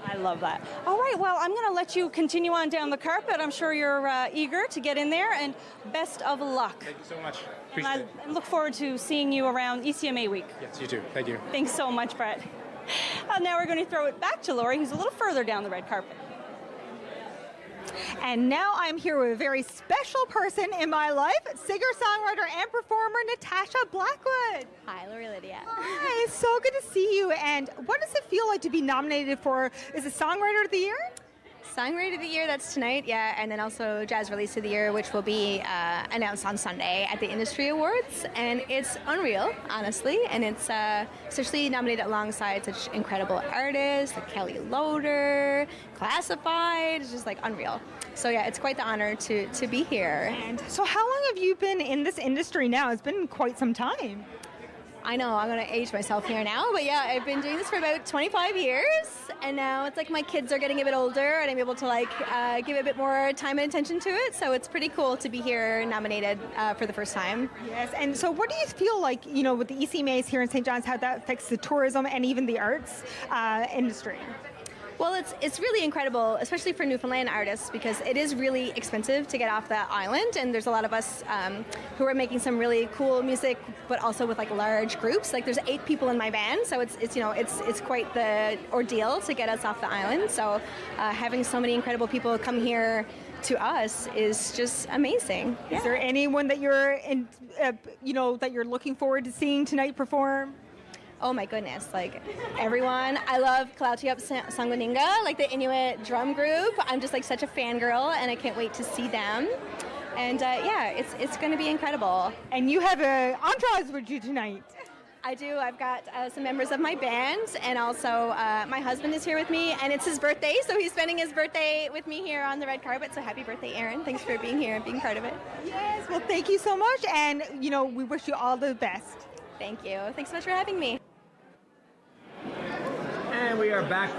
[SPEAKER 11] I love that. All right, well, I'm going to let you continue on down the carpet. I'm sure you're eager to get in there, and best of luck.
[SPEAKER 23] Thank you so much.
[SPEAKER 11] And
[SPEAKER 23] Appreciate it.
[SPEAKER 11] I look forward to seeing you around ECMA week.
[SPEAKER 23] Yes, you too. Thank you.
[SPEAKER 11] Thanks so much, Brett. Now we're going to throw it back to Lori, who's a little further down the red carpet.
[SPEAKER 9] And now I'm here with a very special person in my life, singer, songwriter, and performer Natasha Blackwood.
[SPEAKER 1] Hi, Lori Lydia.
[SPEAKER 9] Hi, it's so good to see you. And what does it feel like to be nominated for, is it Songwriter of the Year?
[SPEAKER 1] Songwriter of the Year, that's tonight, yeah, and then also Jazz Release of the Year, which will be announced on Sunday at the Industry Awards, and it's unreal, honestly, and it's especially nominated alongside such incredible artists like Kelly Loader, Classified, it's just like unreal. So yeah, it's quite the honor to be here.
[SPEAKER 9] And so how long have you been in this industry now? It's been quite some time.
[SPEAKER 1] I know, I'm going to age myself here now, but yeah, I've been doing this for about 25 years, and now it's like my kids are getting a bit older, and I'm able to like give a bit more time and attention to it, so it's pretty cool to be here nominated for the first time.
[SPEAKER 9] Yes, and so what do you feel like, you know, with the ECMAs here in St. John's, how that affects the tourism and even the arts industry?
[SPEAKER 1] Well, it's really incredible, especially for Newfoundland artists, because it is really expensive to get off the island, and there's a lot of us who are making some really cool music, but also with like large groups. Like there's 8 people in my band, so it's quite the ordeal to get us off the island. So having so many incredible people come here to us is just amazing.
[SPEAKER 9] Is there anyone that you're that you're looking forward to seeing tonight perform?
[SPEAKER 1] Oh my goodness, like everyone. I love Klautiop Sangwaninga, like the Inuit drum group. I'm just like such a fangirl, and I can't wait to see them. And yeah, it's going to be incredible.
[SPEAKER 9] And you have an entourage with you tonight.
[SPEAKER 1] I do. I've got some members of my band, and also my husband is here with me, and it's his birthday, so he's spending his birthday with me here on the red carpet. So happy birthday, Aaron. Thanks for being here and being part of it.
[SPEAKER 9] Yes, well, thank you so much, and we wish you all the best.
[SPEAKER 1] Thank you. Thanks so much for having me.
[SPEAKER 6] And we are back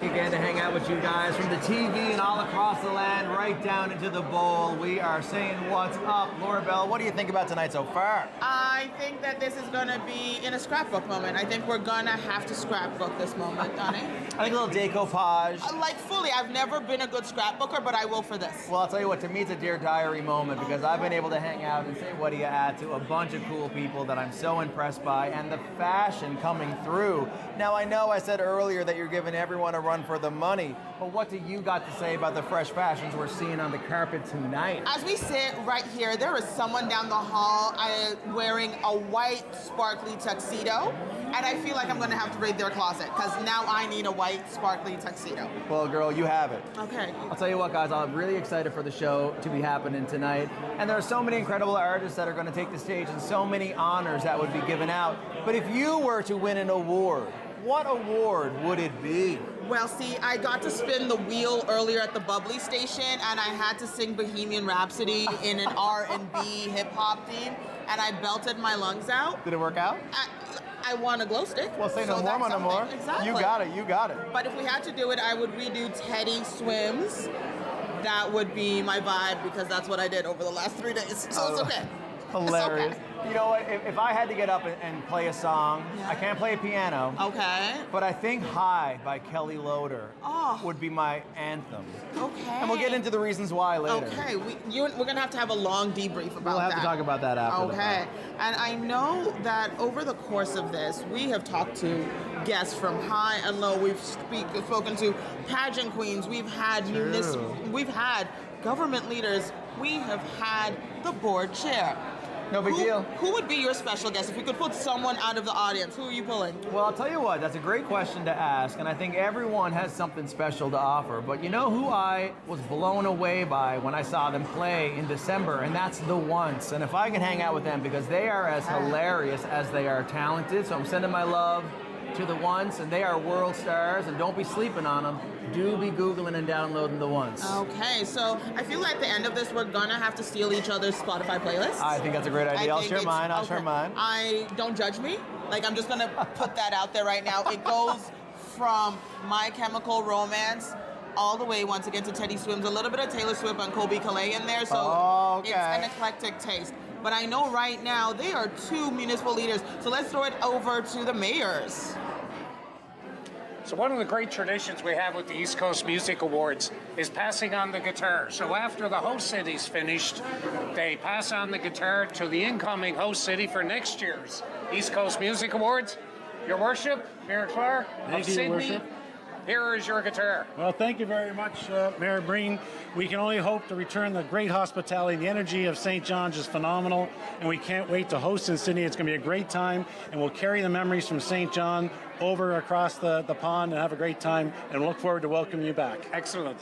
[SPEAKER 6] again to hang out with you guys from the TV and all across the land, right down into the bowl. We are saying what's up. Laura Bell, what do you think about tonight so far?
[SPEAKER 5] I think that this is going to be in a scrapbook moment. I think we're going to have to scrapbook this moment, Donnie.
[SPEAKER 6] I think a little decoupage.
[SPEAKER 5] Like fully, I've never been a good scrapbooker, but I will for this.
[SPEAKER 6] Well, I'll tell you what, to me it's a Dear Diary moment because I've been able to hang out and say what do you add to a bunch of cool people that I'm so impressed by, and the fashion coming through. Now, I know I said earlier that you're giving everyone a run for the money, but what do you got to say about the fresh fashions we're seeing on the carpet tonight?
[SPEAKER 5] As we sit right here, there is someone down the hall wearing a white sparkly tuxedo, and I feel like I'm going to have to raid their closet because now I need a white sparkly tuxedo.
[SPEAKER 6] Well, girl, you have it.
[SPEAKER 5] Okay.
[SPEAKER 6] I'll tell you what, guys, I'm really excited for the show to be happening tonight, and there are so many incredible artists that are going to take the stage and so many honors that would be given out. But if you were to win an award, what award would it be?
[SPEAKER 5] Well, see, I got to spin the wheel earlier at the Bubbly station, and I had to sing Bohemian Rhapsody in an R&B hip-hop theme, and I belted my lungs out.
[SPEAKER 6] Did it work out?
[SPEAKER 5] I won a glow stick.
[SPEAKER 6] Well, say no more.
[SPEAKER 5] Exactly.
[SPEAKER 6] You got it.
[SPEAKER 5] But if we had to do it, I would redo Teddy Swims. That would be my vibe because that's what I did over the last 3 days. So it's okay.
[SPEAKER 6] Hilarious.
[SPEAKER 5] It's okay.
[SPEAKER 6] You know what? If I had to get up and play a song, I can't play a piano.
[SPEAKER 5] Okay.
[SPEAKER 6] But I think High by Kelly Loader would be my anthem.
[SPEAKER 5] Okay.
[SPEAKER 6] And we'll get into the reasons why later.
[SPEAKER 5] Okay. We're going to have a long debrief about that.
[SPEAKER 6] We'll have to talk about that after the
[SPEAKER 5] Okay. And I know that over the course of this, we have talked to guests from high and low. We've spoken to pageant queens. We've had we've had government leaders. We have had the board chair.
[SPEAKER 6] No big deal.
[SPEAKER 5] Who would be your special guest? If we could put someone out of the audience, who are you pulling?
[SPEAKER 6] Well, I'll tell you what, that's a great question to ask, and I think everyone has something special to offer. But you know who I was blown away by when I saw them play in December, and that's The Once. And if I can hang out with them, because they are as hilarious as they are talented, so I'm sending my love to The Once, and they are world stars, and don't be sleeping on them. Do be Googling and downloading The Once.
[SPEAKER 5] Okay, so I feel like at the end of this, we're gonna have to steal each other's Spotify playlists.
[SPEAKER 6] I think that's a great idea. I'll share mine. I'll share mine.
[SPEAKER 5] Don't judge me. Like, I'm just gonna put that out there right now. It goes from My Chemical Romance all the way, once again, to Teddy Swims. A little bit of Taylor Swift and Colby Calais in there, so it's an eclectic taste. But I know right now they are two municipal leaders, so let's throw it over to the mayors.
[SPEAKER 2] So one of the great traditions we have with the East Coast Music Awards is passing on the guitar. So after the host city's finished, they pass on the guitar to the incoming host city for next year's East Coast Music Awards. Your Worship, Mayor Clark of Sydney, here is your guitar.
[SPEAKER 3] Well, thank you very much, Mayor Breen. We can only hope to return the great hospitality. The energy of St. John's is phenomenal, and we can't wait to host in Sydney. It's going to be a great time, and we'll carry the memories from St. John over across the pond and have a great time, and look forward to welcoming you back.
[SPEAKER 2] Excellent.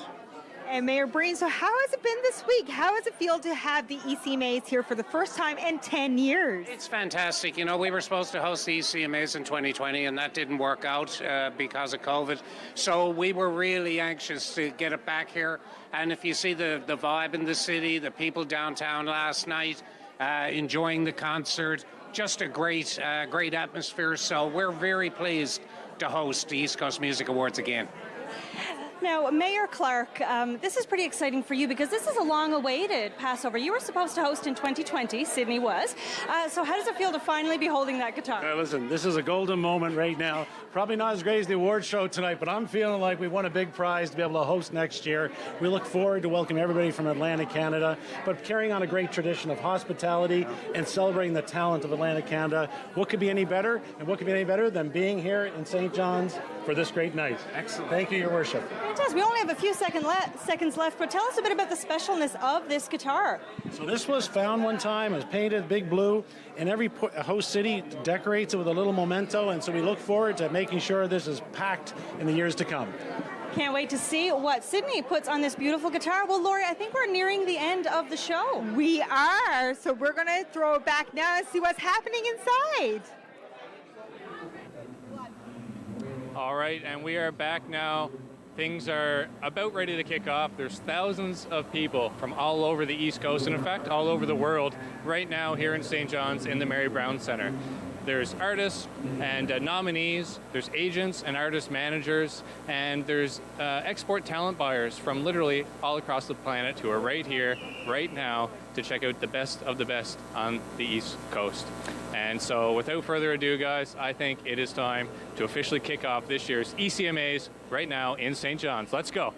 [SPEAKER 9] And Mayor Breen, so how has it been this week? How does it feel to have the ECMAs here for the first time in 10 years?
[SPEAKER 2] It's fantastic. You know, we were supposed to host the ECMAs in 2020, and that didn't work out because of COVID. So we were really anxious to get it back here. And if you see the vibe in the city, the people downtown last night enjoying the concert, just a great atmosphere. So we're very pleased to host the East Coast Music Awards again.
[SPEAKER 11] Now, Mayor Clark, this is pretty exciting for you because this is a long-awaited Passover. You were supposed to host in 2020, Sydney was. So how does it feel to finally be holding that guitar?
[SPEAKER 3] Listen, this is a golden moment right now. Probably not as great as the award show tonight, but I'm feeling like we won a big prize to be able to host next year. We look forward to welcoming everybody from Atlantic Canada, but carrying on a great tradition of hospitality and celebrating the talent of Atlantic Canada. What could be any better? And what could be any better than being here in St. John's for this great night? Excellent. Thank you, Your Worship.
[SPEAKER 11] Fantastic. We only have a few seconds left, but tell us a bit about the specialness of this guitar.
[SPEAKER 3] So this was found one time, it was painted big blue, and every host city decorates it with a little memento, and so we look forward to making sure this is packed in the years to come.
[SPEAKER 11] Can't wait to see what Sydney puts on this beautiful guitar. Well, Lori, I think we're nearing the end of the show.
[SPEAKER 9] We are, so we're going to throw it back now and see what's happening inside.
[SPEAKER 7] All right, and we are back now. Things are about ready to kick off. There's thousands of people from all over the East Coast, and in fact, all over the world right now here in St. John's in the Mary Brown Centre. There's artists and nominees, there's agents and artist managers, and there's export talent buyers from literally all across the planet who are right here, right now, to check out the best of the best on the East Coast. And so without further ado, guys, I think it is time to officially kick off this year's ECMAs right now in St. John's. Let's go.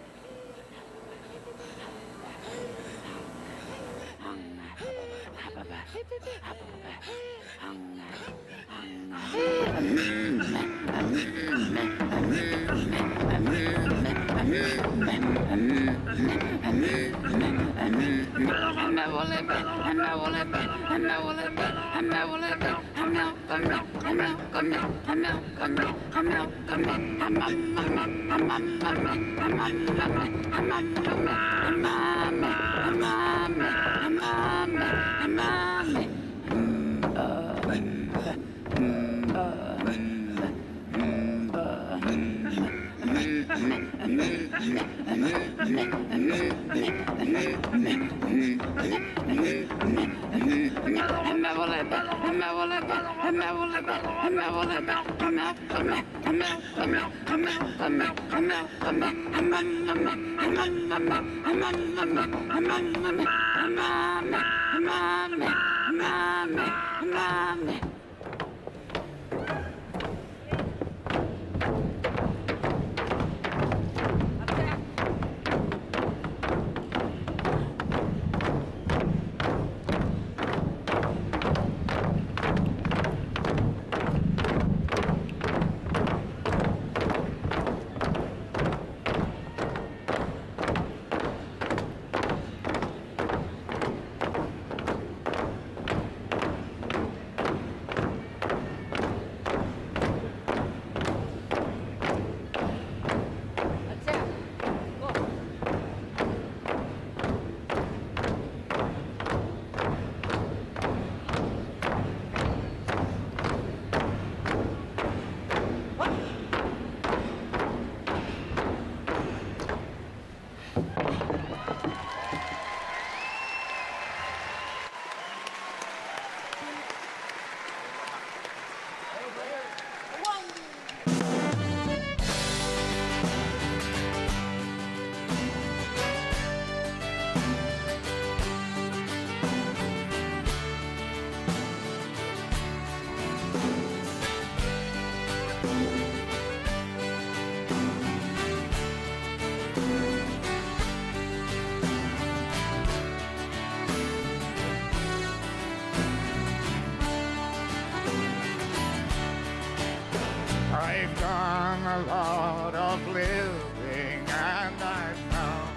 [SPEAKER 4] I've done a lot of living, and I've found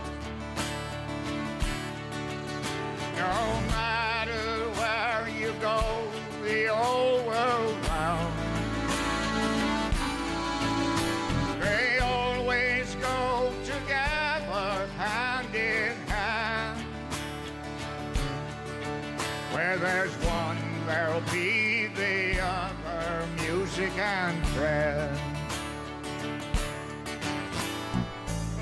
[SPEAKER 4] no matter where you go, the old world round, they always go together, hand in hand. Where there's one, there'll be the other, music and friends.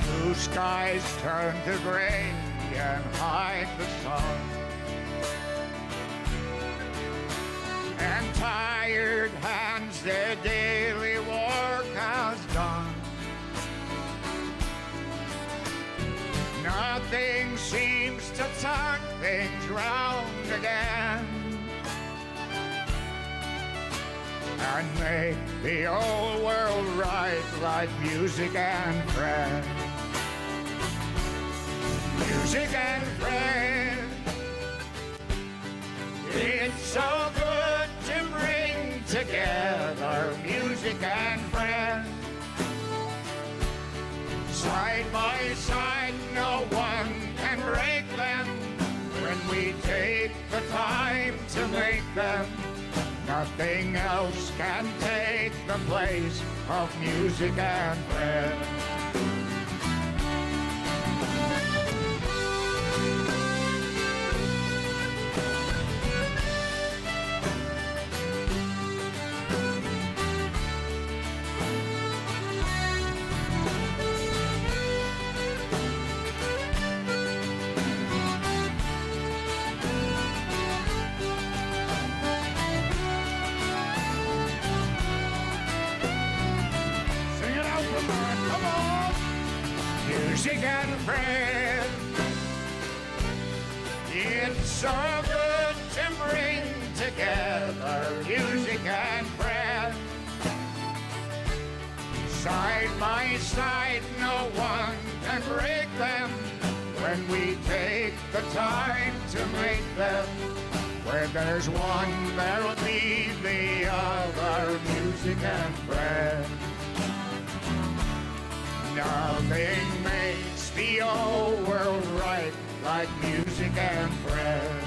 [SPEAKER 4] Blue skies turn to gray and hide the sun, and tired hands their daily work has done. Nothing seems to turn things round again and make the old world right, like music and friends. Music and friends, it's so good to bring together music and friends. Side by side, no one can break them when we take the time to make them. Nothing else can take the place of music and friends. Music and friends, it's so good to bring together music and friends. Side by side, no one can break them when we take the time to make them. Where there's one, there'll be the other, music and friends. Nothing makes the old world right like music and friends.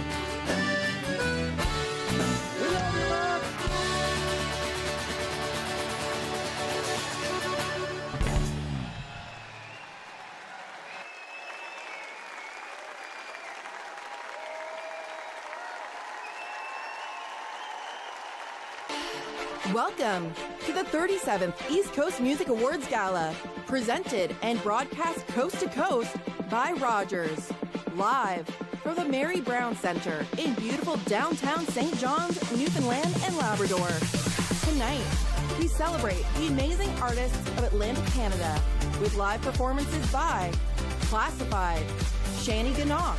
[SPEAKER 10] Welcome to the 37th East Coast Music Awards Gala, presented and broadcast coast to coast by Rogers, live from the Mary Brown Center in beautiful downtown St. John's, Newfoundland and Labrador. Tonight, we celebrate the amazing artists of Atlantic Canada with live performances by Classified, Shani Gannock,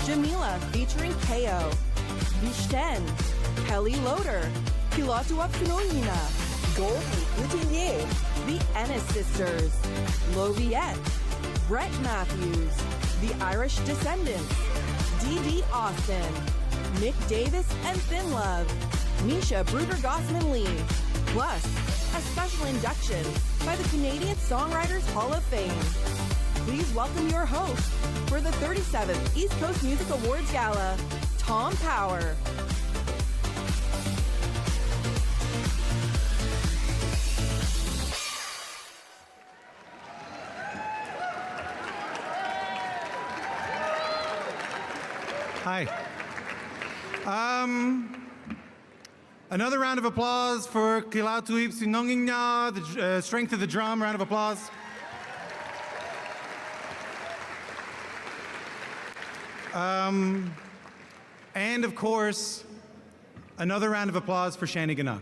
[SPEAKER 10] Jamila featuring KO, Vishten, Kelly Loader, Pilotu Apsunonina, Goldie Couturier, the Ennis Sisters, Loviette, Brett Matthews, the Irish Descendants, D.D. Austin, Mick Davis and Thin Love, Misha Bruder-Gossman-Lee, plus a special induction by the Canadian Songwriters Hall of Fame. Please welcome your host for the 37th East Coast Music Awards Gala, Tom Power.
[SPEAKER 17] Hi. Another round of applause for Kilatu Ipsinongingna, the strength of the drum. Round of applause. And of course, another round of applause for Shani Gannock.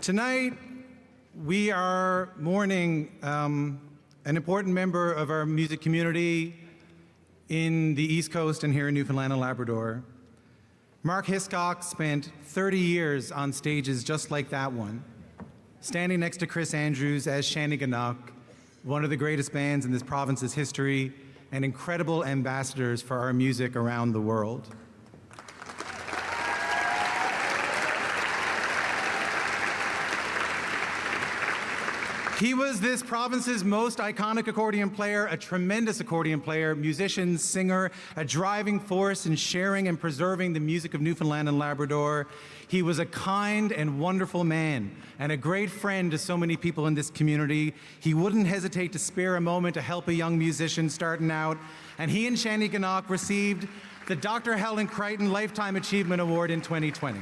[SPEAKER 17] Tonight, we are mourning an important member of our music community in the East Coast and here in Newfoundland and Labrador. Mark Hiscock spent 30 years on stages just like that one, standing next to Chris Andrews as Shani Gannock, one of the greatest bands in this province's history, and incredible ambassadors for our music around the world. He was this province's most iconic accordion player, a tremendous accordion player, musician, singer, a driving force in sharing and preserving the music of Newfoundland and Labrador. He was a kind and wonderful man and a great friend to so many people in this community. He wouldn't hesitate to spare a moment to help a young musician starting out. And he and Shanneyganock received the Dr. Helen Crichton Lifetime Achievement Award in 2020.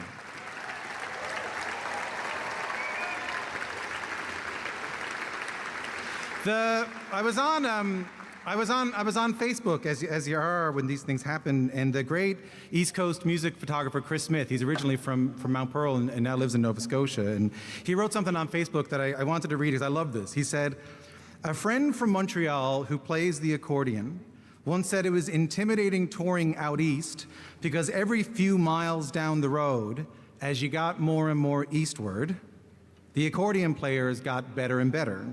[SPEAKER 17] I was on Facebook as you are when these things happen, and the great East Coast music photographer Chris Smith, he's originally from Mount Pearl and now lives in Nova Scotia, and he wrote something on Facebook that I wanted to read because I love this. He said, "A friend from Montreal who plays the accordion once said it was intimidating touring out east because every few miles down the road, as you got more and more eastward, the accordion players got better and better."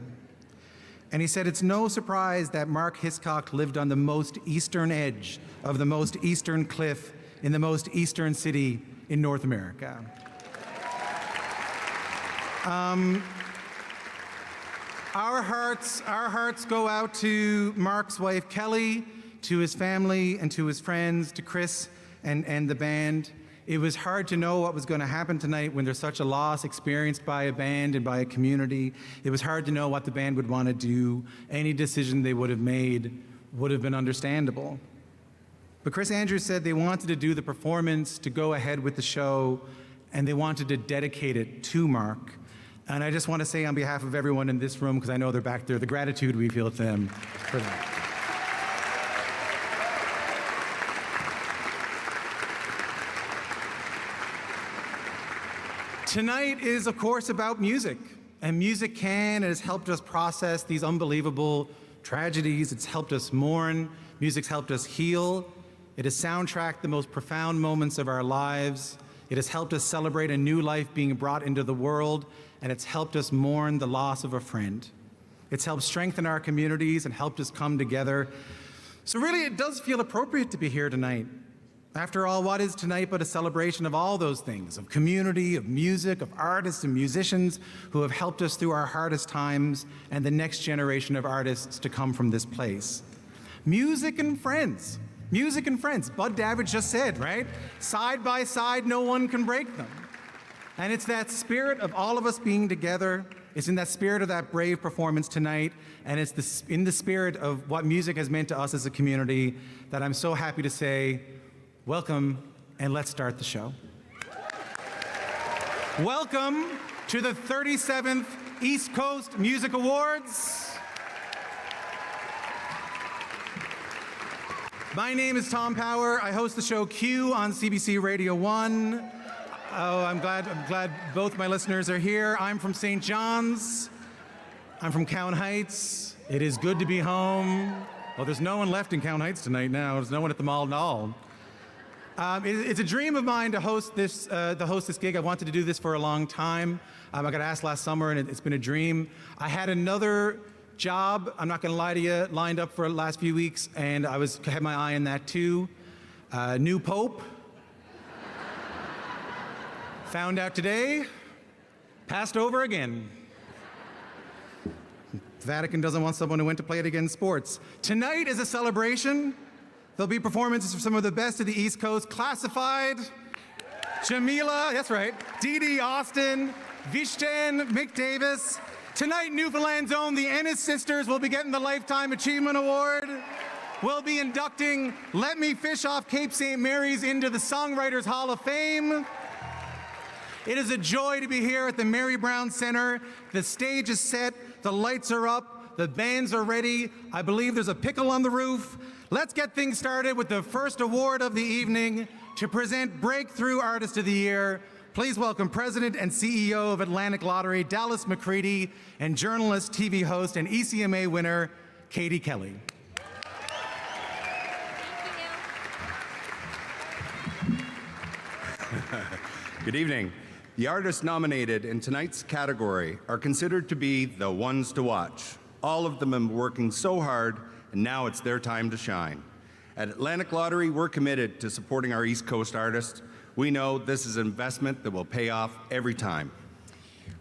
[SPEAKER 17] And he said, "It's no surprise that Mark Hiscock lived on the most eastern edge of the most eastern cliff in the most eastern city in North America." Our hearts go out to Mark's wife, Kelly, to his family and to his friends, to Chris and the band. It was hard to know what was going to happen tonight when there's such a loss experienced by a band and by a community. It was hard to know what the band would want to do. Any decision they would have made would have been understandable. But Chris Andrews said they wanted to do the performance, to go ahead with the show, and they wanted to dedicate it to Mark. And I just want to say on behalf of everyone in this room, because I know they're back there, the gratitude we feel to them for that. Tonight is, of course, about music, and music can and has helped us process these unbelievable tragedies. It's helped us mourn. Music's helped us heal. It has soundtracked the most profound moments of our lives. It has helped us celebrate a new life being brought into the world, and it's helped us mourn the loss of a friend. It's helped strengthen our communities and helped us come together. So really, it does feel appropriate to be here tonight. After all, what is tonight but a celebration of all those things, of community, of music, of artists and musicians who have helped us through our hardest times and the next generation of artists to come from this place. Music and friends. Music and friends. Bud Davidge just said, right? Side by side, no one can break them. And it's that spirit of all of us being together. It's in that spirit of that brave performance tonight, and it's in the spirit of what music has meant to us as a community that I'm so happy to say, welcome, and let's start the show. Welcome to the 37th East Coast Music Awards. My name is Tom Power. I host the show Q on CBC Radio 1. Oh, I'm glad both my listeners are here. I'm from St. John's. I'm from Count Heights. It is good to be home. Well, there's no one left in Count Heights tonight now. There's no one at the mall at all. It's a dream of mine to host this gig. I wanted to do this for a long time. I got asked last summer, and it's been a dream. I had another job, I'm not going to lie to you, lined up for the last few weeks, and I had my eye on that too. New Pope. Found out today, passed over again. Vatican doesn't want someone who went to play it against sports. Tonight is a celebration. There'll be performances from some of the best of the East Coast. Classified, Jamila, that's right, Dee Dee Austin, Vishten, Mick Davis. Tonight, Newfoundland's own, the Ennis sisters will be getting the Lifetime Achievement Award. We'll be inducting Let Me Fish Off Cape St. Mary's into the Songwriters Hall of Fame. It is a joy to be here at the Mary Brown Center. The stage is set, the lights are up, the bands are ready. I believe there's a pickle on the roof. Let's get things started with the first award of the evening. To present Breakthrough Artist of the Year, please welcome President and CEO of Atlantic Lottery, Dallas McCready, and journalist, TV host, and ECMA winner, Katie Kelly.
[SPEAKER 12] Good evening. The artists nominated in tonight's category are considered to be the ones to watch. All of them are working so hard and now it's their time to shine. At Atlantic Lottery, we're committed to supporting our East Coast artists. We know this is an investment that will pay off every time.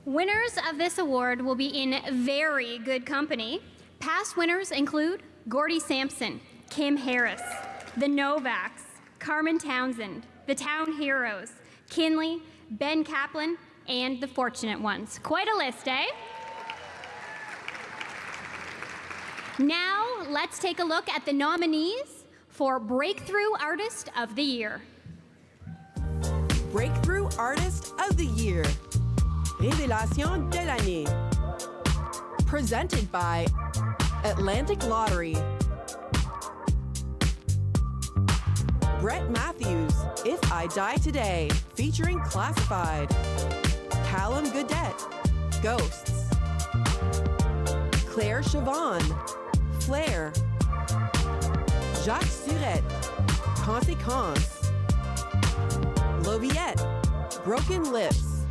[SPEAKER 13] Winners of this award will be in very good company. Past winners include Gordy Sampson, Kim Harris, the Novaks, Carmen Townsend, the Town Heroes, Kinley, Ben Kaplan, and the Fortunate Ones. Quite a list, eh? Now, let's take a look at the nominees for Breakthrough Artist of the Year.
[SPEAKER 10] Breakthrough Artist of the Year. Révélation de l'année. Presented by Atlantic Lottery. Brett Matthews, If I Die Today, featuring Classified. Callum Goodette, Ghosts. Claire Chavon, Flair. Jacques Surette, Conséquence. Loviette, Broken Lips.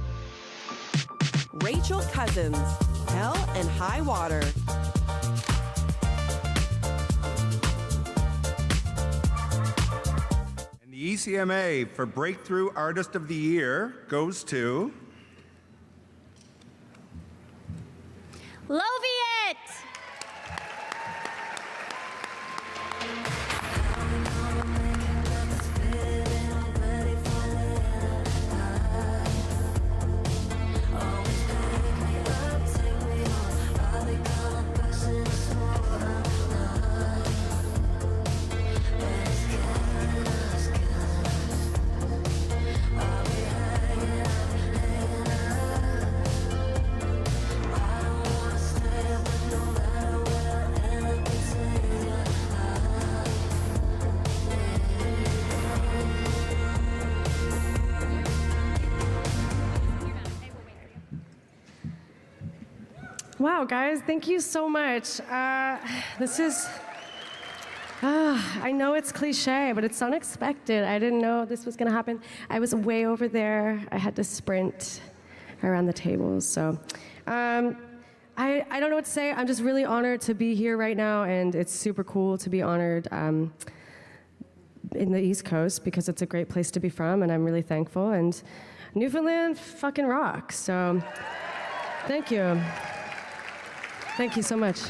[SPEAKER 10] Rachel Cousins, Hell and High Water.
[SPEAKER 12] And the ECMA for Breakthrough Artist of the Year goes to
[SPEAKER 13] Loviette!
[SPEAKER 14] Wow, guys, thank you so much. This is, I know it's cliche, but it's unexpected. I didn't know this was gonna happen. I was way over there. I had to sprint around the tables, so. I don't know what to say. I'm just really honored to be here right now, and it's super cool to be honored in the East Coast because it's a great place to be from, and I'm really thankful. And Newfoundland fucking rocks, so thank you. Thank you so much.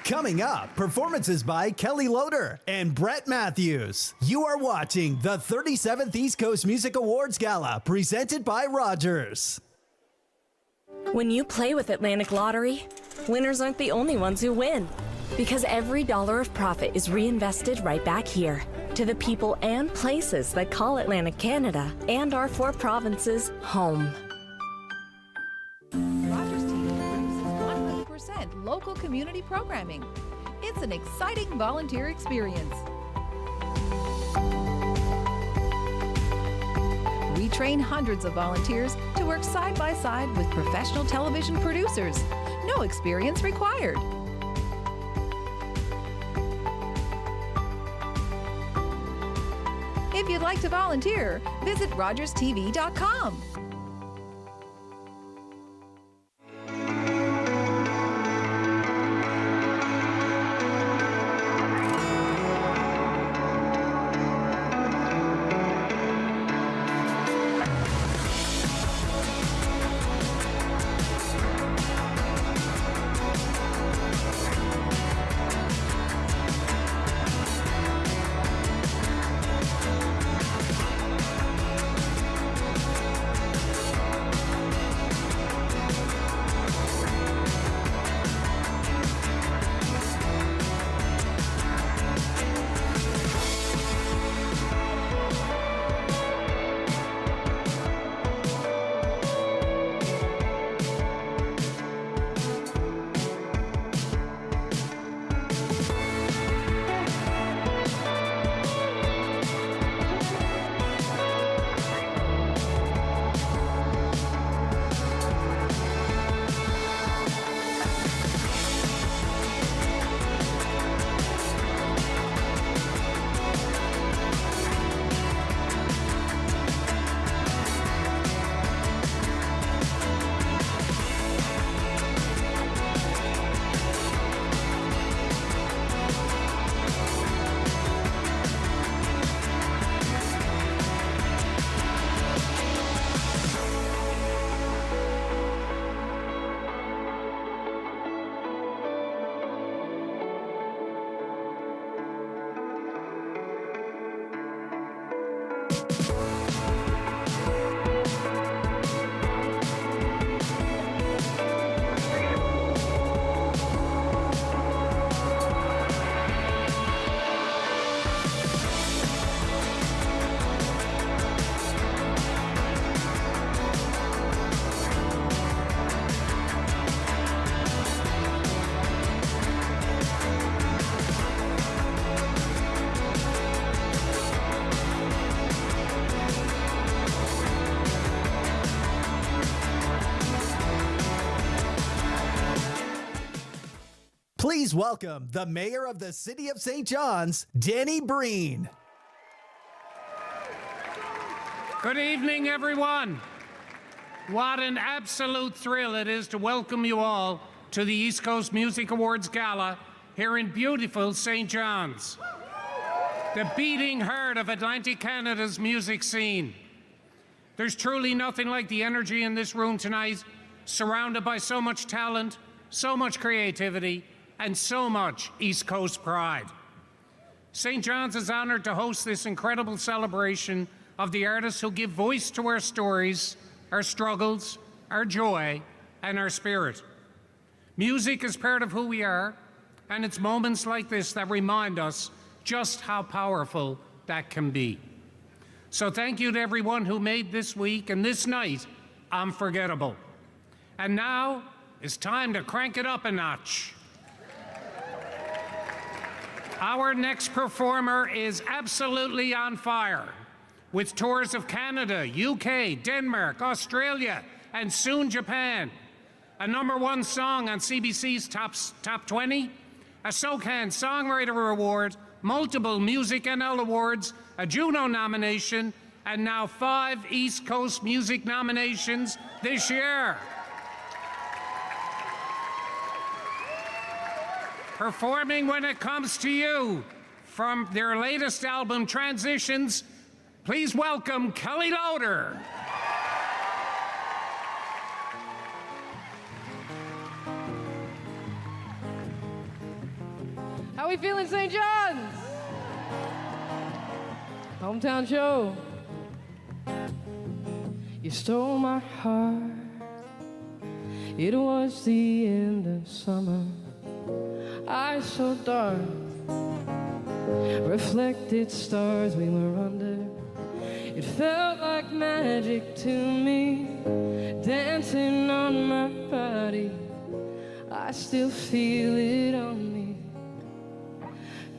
[SPEAKER 15] Coming up, performances by Kelly Loader and Brett Matthews. You are watching the 37th East Coast Music Awards Gala, presented by Rogers.
[SPEAKER 24] When you play with Atlantic Lottery, winners aren't the only ones who win. Because every dollar of profit is reinvested right back here to the people and places that call Atlantic Canada and our 4 provinces home.
[SPEAKER 25] Rogers TV produces 100% local community programming. It's an exciting volunteer experience. We train hundreds of volunteers to work side by side with professional television producers. No experience required. If you'd like to volunteer, visit rogerstv.com.
[SPEAKER 15] Please welcome the Mayor of the City of St. John's, Danny Breen.
[SPEAKER 2] Good evening, everyone. What an absolute thrill it is to welcome you all to the East Coast Music Awards Gala here in beautiful St. John's, the beating heart of Atlantic Canada's music scene. There's truly nothing like the energy in this room tonight, surrounded by so much talent, so much creativity, and so much East Coast pride. St. John's is honored to host this incredible celebration of the artists who give voice to our stories, our struggles, our joy, and our spirit. Music is part of who we are, and it's moments like this that remind us just how powerful that can be. So thank you to everyone who made this week and this night unforgettable. And now it's time to crank it up a notch. Our next performer is absolutely on fire, with tours of Canada, UK, Denmark, Australia, and soon Japan. A #1 song on CBC's Top 20, a SOCAN Songwriter Award, multiple Music NL Awards, a Juno nomination, and now 5 East Coast Music nominations this year. Performing When It Comes to You from their latest album, Transitions, please welcome Kelly Loader.
[SPEAKER 16] How we feeling, St. John's? Hometown show. You stole my heart. It was the end of summer. Eyes so dark, reflected stars we were under. It felt like magic to me, dancing on my body. I still feel it on me.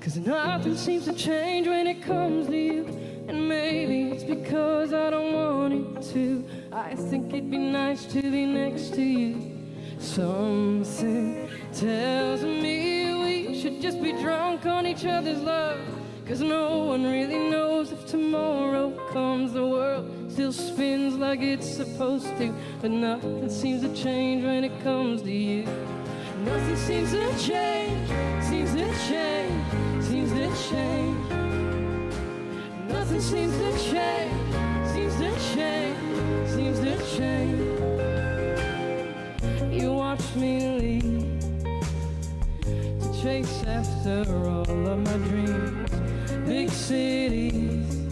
[SPEAKER 16] 'Cause nothing seems to change when it comes to you. And maybe it's because I don't want it to. I think it'd be nice to be next to you. Something tells me we should just be drunk on each other's love. 'Cause no one really knows if tomorrow comes. The world still spins like it's supposed to. But nothing seems to change when it comes to you. Nothing seems to change, seems to change, seems to change. Nothing seems to change, seems to change, seems to change. You watch me leave to chase after all of my dreams. Big cities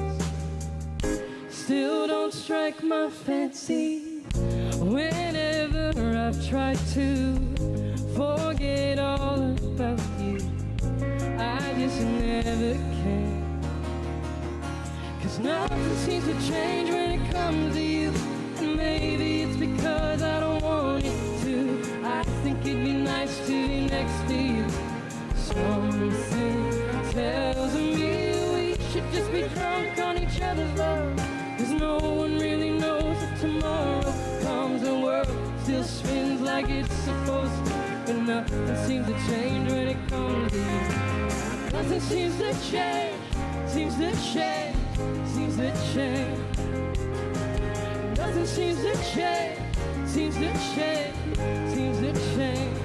[SPEAKER 16] still don't strike my fancy. Whenever I've tried to forget all about you, I just never can. 'Cause nothing seems to change when it comes to you. And maybe it's because I don't want it to. I think it'd be nice to be next to you. Something tells me we should just be drunk on each other's love. 'Cause no one really knows if tomorrow comes. The world still spins like it's supposed to. But nothing seems to change when it comes to you. Nothing seems to change, seems to change, seems to change. Nothing seems to change, seems to change, seems to change.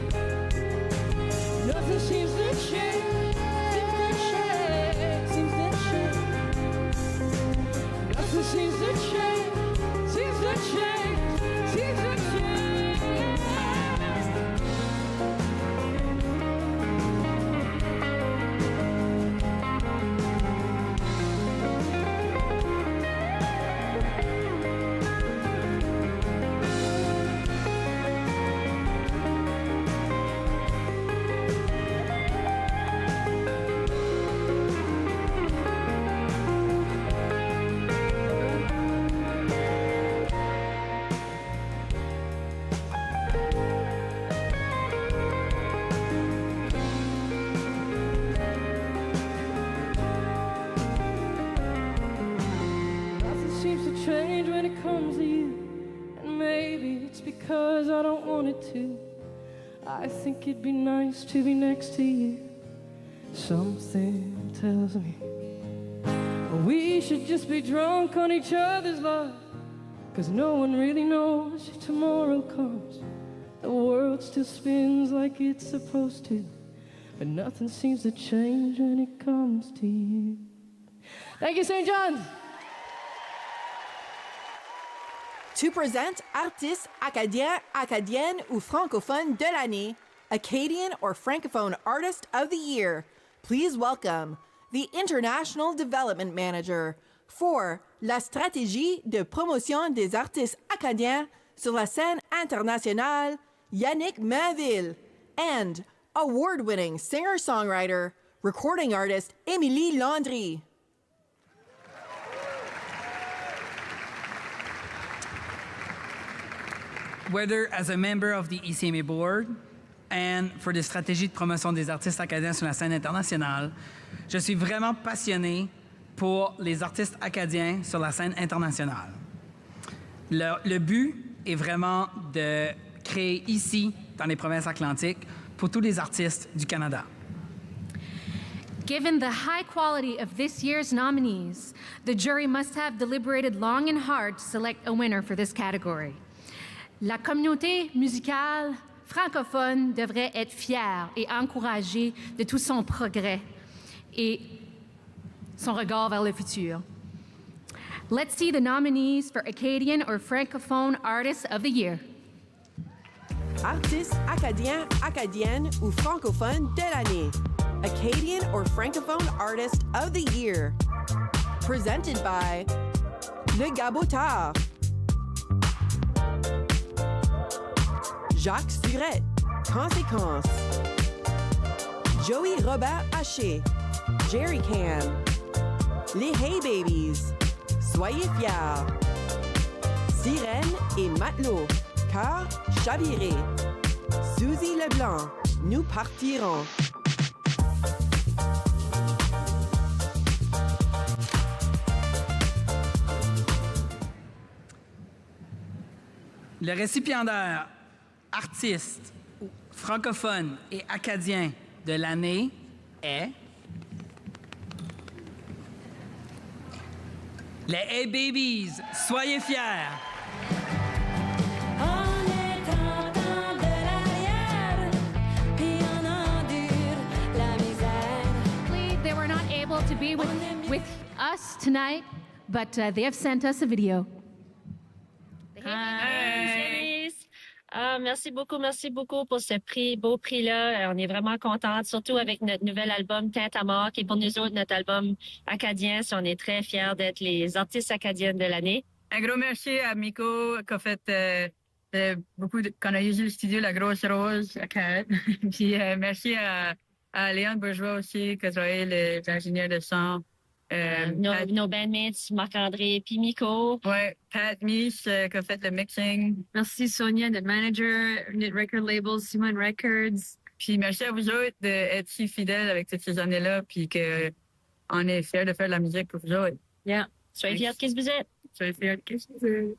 [SPEAKER 16] Nothing seems to change, seems to change, seems to change. Nothing seems to change, seems to change, seems to change. Change when it comes to you. And maybe it's because I don't want it to. I think it'd be nice to be next to you. Something tells me we should just be drunk on each other's love, 'cause no one really knows if tomorrow comes. The world still spins like it's supposed to, but nothing seems to change when it comes to you. Thank you, St. John's.
[SPEAKER 10] To present Artiste Acadien, Acadienne ou Francophone de l'année, Acadian or Francophone Artist of the Year, please welcome the International Development Manager for la stratégie de promotion des artistes acadiens sur la scène internationale, Yannick Mainville, and award-winning singer-songwriter, recording artist, Émilie Landry.
[SPEAKER 8] Whether as a member of the ECMA board and for des stratégies de promotion des artistes acadiens sur la scène internationale, je suis vraiment passionné pour les artistes acadiens sur la scène internationale. Le but est vraiment de créer ici, dans les provinces atlantiques, pour tous les artistes du Canada.
[SPEAKER 18] Given the high quality of this year's nominees, the jury must have deliberated long and hard to select a winner for this category. La communauté musicale francophone devrait être fière et encouragée de tout son progrès et son regard vers le futur. Let's see the nominees for Acadian or Francophone Artist of the Year.
[SPEAKER 10] Artiste acadien, acadienne ou francophone de l'année, Acadian or Francophone Artist of the Year. Presented by Le Gabotard, Jacques Surette, Conséquence, Joey Robert Haché, Jerry Can, Les Hey Babies, Soyez fiers, Sirène et Matelot, Cœur chaviré, Suzy Leblanc, Nous partirons.
[SPEAKER 8] Le récipiendaire artiste francophone et acadien de l'année est les Hey Babies, Soyez fiers.
[SPEAKER 18] They were not able to be with us tonight, but they have sent us a video.
[SPEAKER 19] Merci beaucoup pour ce beau prix-là. On est vraiment contente, surtout avec notre nouvel album Tête à mort, qui est pour nous autres notre album acadien. On est très fiers d'être les artistes acadiennes de l'année.
[SPEAKER 20] Un gros merci à Miko qui a fait qu'on a usé le studio La Grosse Rose à Cannes. Puis merci à Léon Bourgeois aussi qui a travaillé l'ingénieur de son.
[SPEAKER 19] Nos bandmates, Marc-André puis Miko.
[SPEAKER 20] Ouais, Pat Mies qui a fait le mixing.
[SPEAKER 19] Merci Sonia, notre manager, notre record label, Simon Records.
[SPEAKER 20] Puis merci à vous autres d'être si fidèles avec toutes ces années-là, puis qu'on est fiers de faire de la musique pour vous autres.
[SPEAKER 19] Yeah. Soyez fiers de qui vous êtes.
[SPEAKER 20] Soyez fiers de qui vous êtes.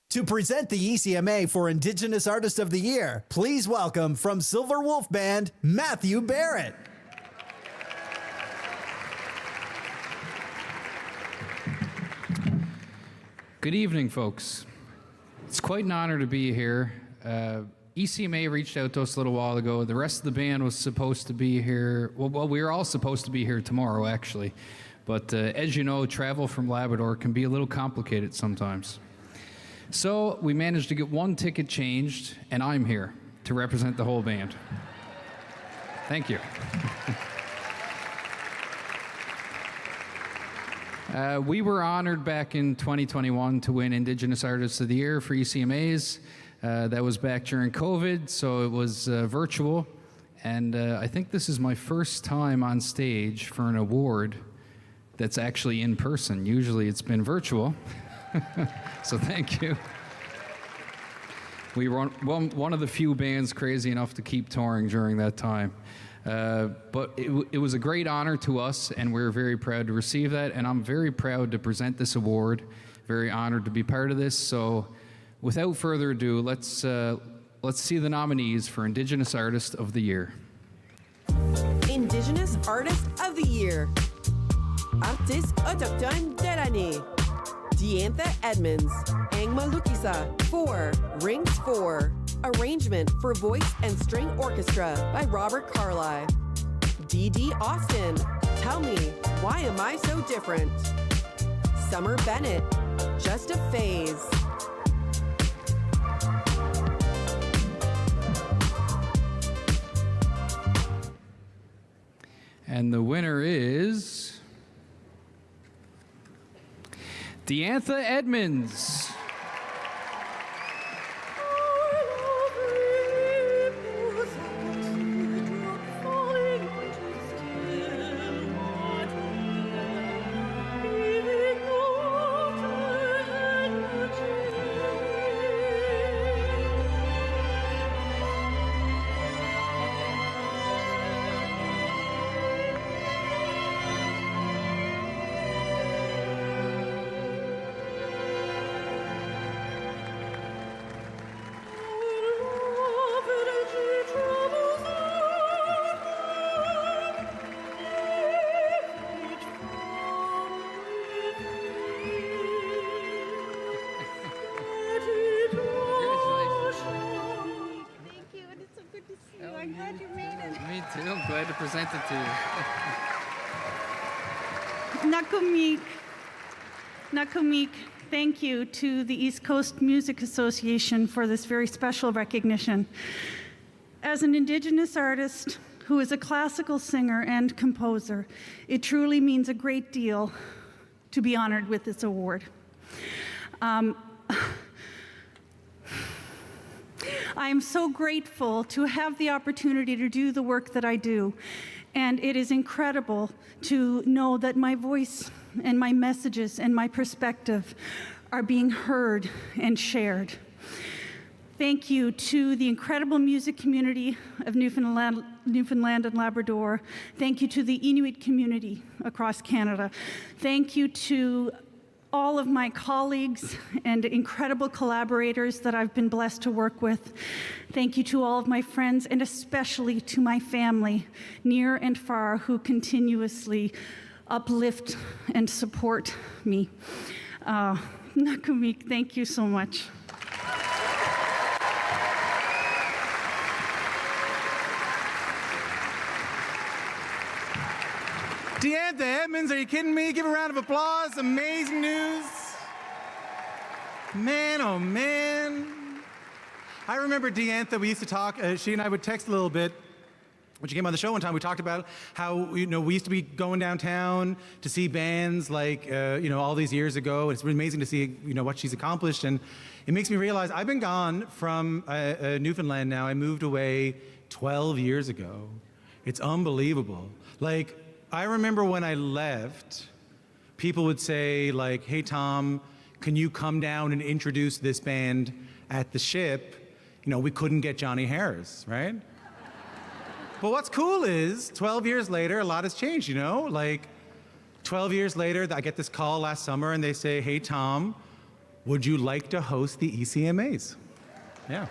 [SPEAKER 15] To present the ECMA for Indigenous Artist of the Year, please welcome from Silver Wolf Band, Matthew Barrett.
[SPEAKER 21] Good evening, folks. It's quite an honor to be here. ECMA reached out to us a little while ago. The rest of the band was supposed to be here. Well, we were all supposed to be here tomorrow, actually. But as you know, travel from Labrador can be a little complicated sometimes. So we managed to get one ticket changed, and I'm here to represent the whole band. Thank you. We were honored back in 2021 to win Indigenous Artist of the Year for ECMAs. That was back during COVID, so it was virtual. And I think this is my first time on stage for an award that's actually in person. Usually it's been virtual. So thank you. We were one of the few bands crazy enough to keep touring during that time. But it was a great honor to us, and we're very proud to receive that. And I'm very proud to present this award, very honored to be part of this. So without further ado, let's see the nominees for Indigenous Artist of the Year.
[SPEAKER 10] Indigenous Artist of the Year. Artiste autochtone de l'année. Diantha Edmonds, Angma Lukisa, 4, Rings 4. Arrangement for voice and string orchestra by Robert Carlyle. D.D. Austin, Tell Me, Why Am I So Different? Summer Bennett, Just a Phase.
[SPEAKER 21] And the winner is Diantha Edmonds. Present it to you.
[SPEAKER 1] Nakumik, thank you to the East Coast Music Association for this very special recognition. As an Indigenous artist who is a classical singer and composer, it truly means a great deal to be honored with this award. I am so grateful to have the opportunity to do the work that I do, and it is incredible to know that my voice and my messages and my perspective are being heard and shared. Thank you to the incredible music community of Newfoundland and Labrador. Thank you to the Inuit community across Canada. Thank you to all of my colleagues and incredible collaborators that I've been blessed to work with. Thank you to all of my friends, and especially to my family, near and far, who continuously uplift and support me. Nakumik, thank you so much.
[SPEAKER 17] Diantha Edmonds, are you kidding me? Give a round of applause. Amazing news. Man, oh man. I remember Diantha, we used to talk, she and I would text a little bit. When she came on the show one time, we talked about how, we used to be going downtown to see bands like, all these years ago. It's really amazing to see, what she's accomplished. And it makes me realize I've been gone from Newfoundland now. I moved away 12 years ago. It's unbelievable. I remember when I left, people would say, hey, Tom, can you come down and introduce this band at the Ship? We couldn't get Johnny Harris, right? But what's cool is 12 years later, a lot has changed, 12 years later, I get this call last summer and they say, hey, Tom, would you like to host the ECMAs? Yeah.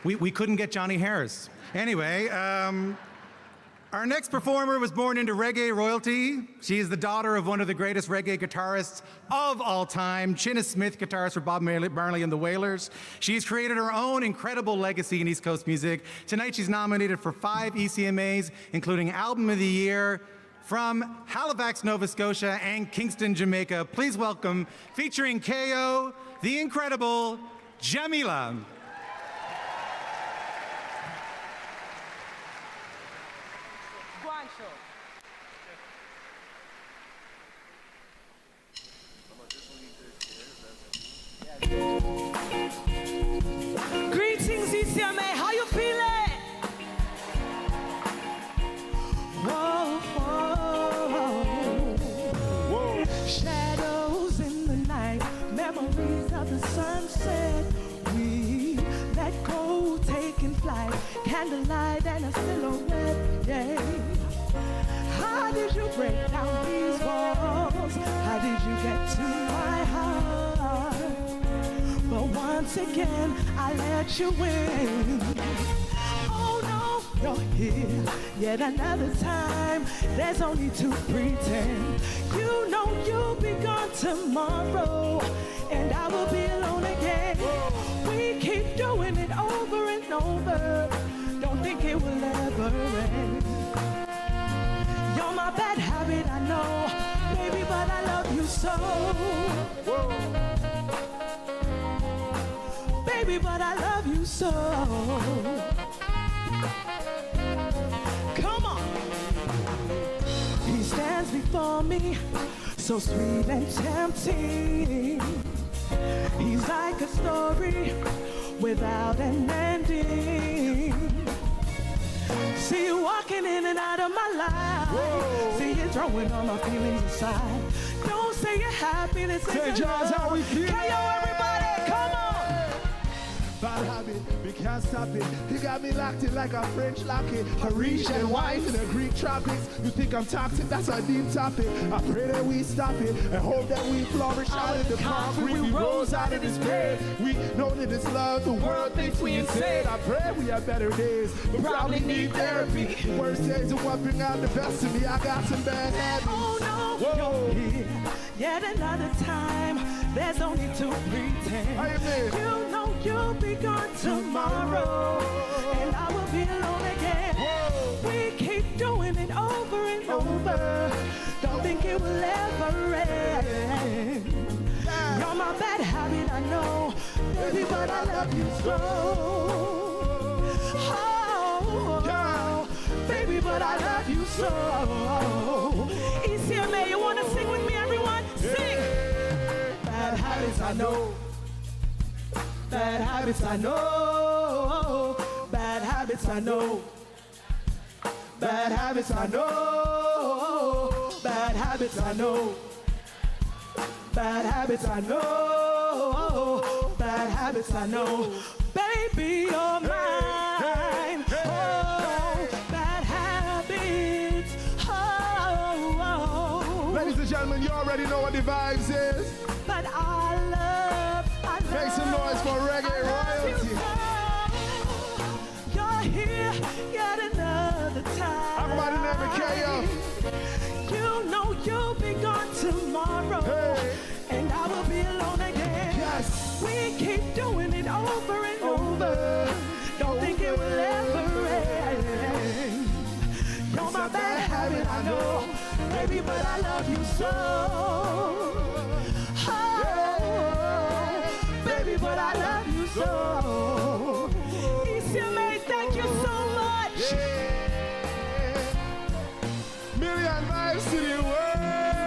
[SPEAKER 17] We couldn't get Johnny Harris. Anyway, our next performer was born into reggae royalty. She is the daughter of one of the greatest reggae guitarists of all time, Chinna Smith, guitarist for Bob Marley and the Wailers. She's created her own incredible legacy in East Coast music. Tonight she's nominated for 5 ECMAs, including Album of the Year, from Halifax, Nova Scotia, and Kingston, Jamaica. Please welcome, featuring KO, the incredible Jamila.
[SPEAKER 5] Greetings, ECMA, how you feeling? Whoa, whoa, whoa. Shadows in the night, memories of the sunset. We let go, taking flight, candlelight and a silhouette, yeah. How did you break down these walls? How did you get to my heart? But once again, I let you in. Oh no, you're here yet another time. There's only to pretend. You know you'll be gone tomorrow, and I will be alone again. We keep doing it over and over. Don't think it will ever end. You're my bad habit, I know, baby, but I love you so. Baby, but I love you so. Come on. He stands before me, so sweet and tempting. He's like a story without an ending. See you walking in and out of my life. Whoa. See you throwing all my feelings aside. Don't say you're happy, this
[SPEAKER 3] St. John's how we feel.
[SPEAKER 5] Can yo, everybody, come on.
[SPEAKER 3] Bad habit, we can't stop it. He got me locked in like a French locket. Harish and wife in the Greek tropics. You think I'm toxic? That's a deep topic. I pray that we stop it and hope that we flourish out of the concrete. We rose out of this bed. We know that it's love. The world thinks we insane. I pray we have better days, but probably need therapy. Worst days are what bring out the best of me. I got some bad habits.
[SPEAKER 5] Oh no, you're here yet another time. There's only to pretend. You know you'll be gone tomorrow, and I will be alone again. We keep doing it over and over. Don't think it will ever end. You're my bad habit, I know, baby, but I love you so. Oh, baby, but I love you so. ECMA, you want to sing with me, everyone? Sing! Bad habits, I know. Bad habits, I know. Bad habits, I know. Bad habits, I know. Bad habits, I know. Bad habits, I know. Bad habits, I know. Baby, you're mine. Oh, bad habits. Oh.
[SPEAKER 3] Ladies and gentlemen, you already know what the vibes is.
[SPEAKER 5] But I love
[SPEAKER 3] Make some noise for reggae royalty.
[SPEAKER 5] You're here yet another time.
[SPEAKER 3] How about an MKO?
[SPEAKER 5] You know you'll be gone tomorrow, hey. And I will be alone again.
[SPEAKER 3] Yes.
[SPEAKER 5] We keep doing it over and over. Don't think it will ever end. You're my bad habit, I know, baby, but I love you so. Baby, but I love you so. ECMA, thank you so much.
[SPEAKER 3] Yeah. Million vibes to the world.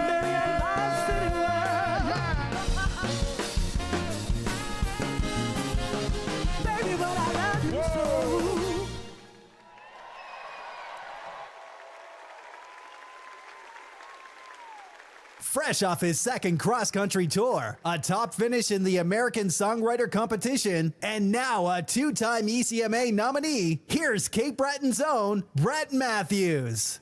[SPEAKER 5] Million vibes to the world. Yeah. Baby, but I love you so.
[SPEAKER 15] Fresh off his second cross-country tour, a top finish in the American Songwriter Competition, and now a two-time ECMA nominee, here's Cape Breton's own Brett Matthews.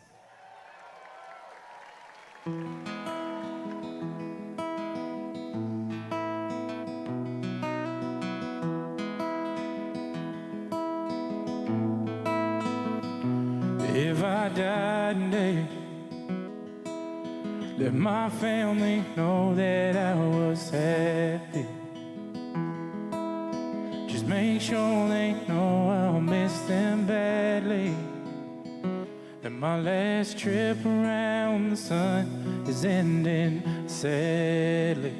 [SPEAKER 6] If I died today, let my family know that I was happy. Just make sure they know I'll miss them badly. That my last trip around the sun is ending sadly.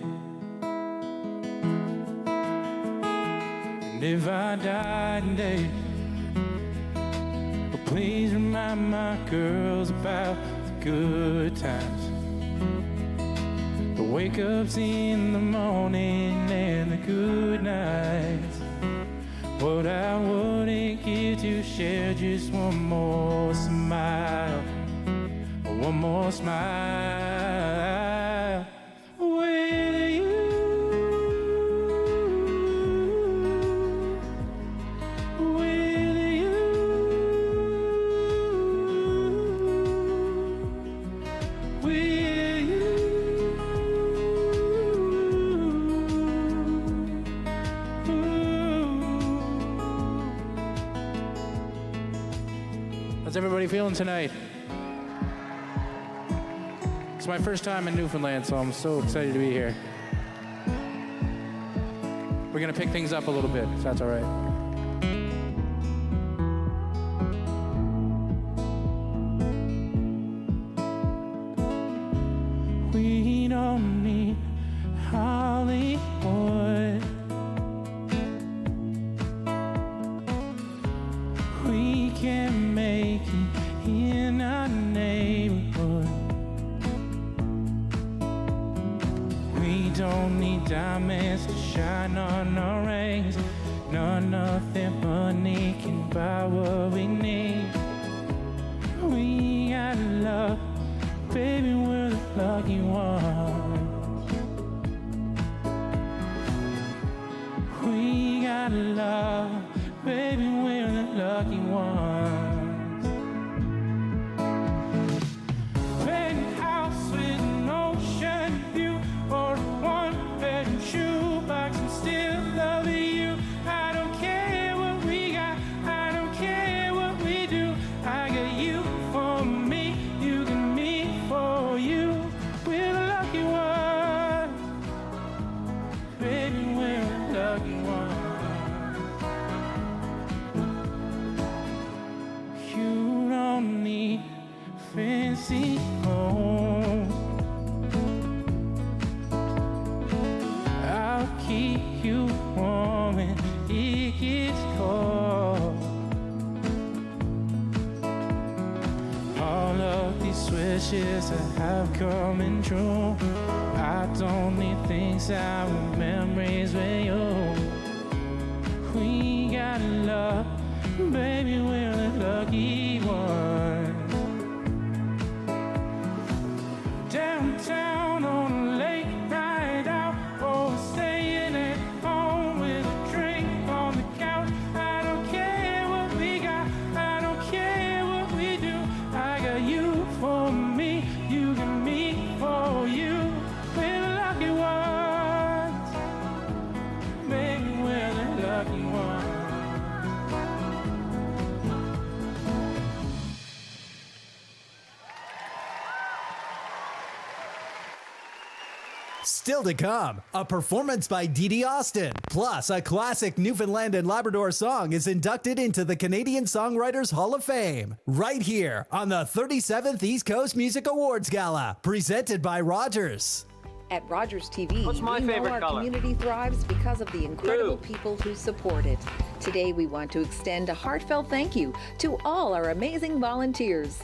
[SPEAKER 6] And if I die today, please remind my girls about the good times. The wake-ups in the morning and the good nights. What I wouldn't give to share just one more smile. One more smile with you. With you. How's everybody feeling tonight? It's my first time in Newfoundland, so I'm so excited to be here. We're gonna pick things up a little bit, if that's all right. We don't need Hollywood. We can make it in our neighborhood. We don't need diamonds to shine on our rings. No, nothing money can buy what we need. We got love, baby, we're the lucky ones. We got love, baby, we're the lucky ones. Penthouse with an ocean view, or a one-bedroom shoebox, and still love you. I don't care what we got, I don't care what we do. I got you for me, you got me for you. We're the lucky ones, baby, we're the lucky ones. You don't need fancy homes. I'll keep you warm when it gets cold. All of these wishes I have coming true. I don't need things, I want memories with you. We got love, baby, we're the lucky ones. Downtown on a late night out, or staying at home with a drink on the couch. I don't care what we got, I don't care what we do. I got you for me, you got me for you. We're the lucky ones, baby, we're the lucky ones.
[SPEAKER 15] Still to come, a performance by Dee Dee Austin, plus a classic Newfoundland and Labrador song is inducted into the Canadian Songwriters Hall of Fame, right here on the 37th East Coast Music Awards Gala, presented by Rogers.
[SPEAKER 7] At Rogers TV,
[SPEAKER 9] What's my
[SPEAKER 7] we know
[SPEAKER 9] favorite
[SPEAKER 7] our
[SPEAKER 9] color?
[SPEAKER 7] community thrives because of the incredible
[SPEAKER 9] Blue.
[SPEAKER 7] people who support it. Today, we want to extend a heartfelt thank you to all our amazing volunteers.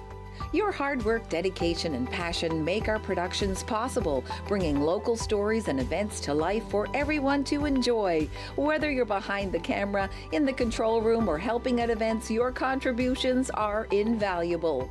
[SPEAKER 7] Your hard work, dedication, and passion make our productions possible, bringing local stories and events to life for everyone to enjoy. Whether you're behind the camera, in the control room, or helping at events, your contributions are invaluable.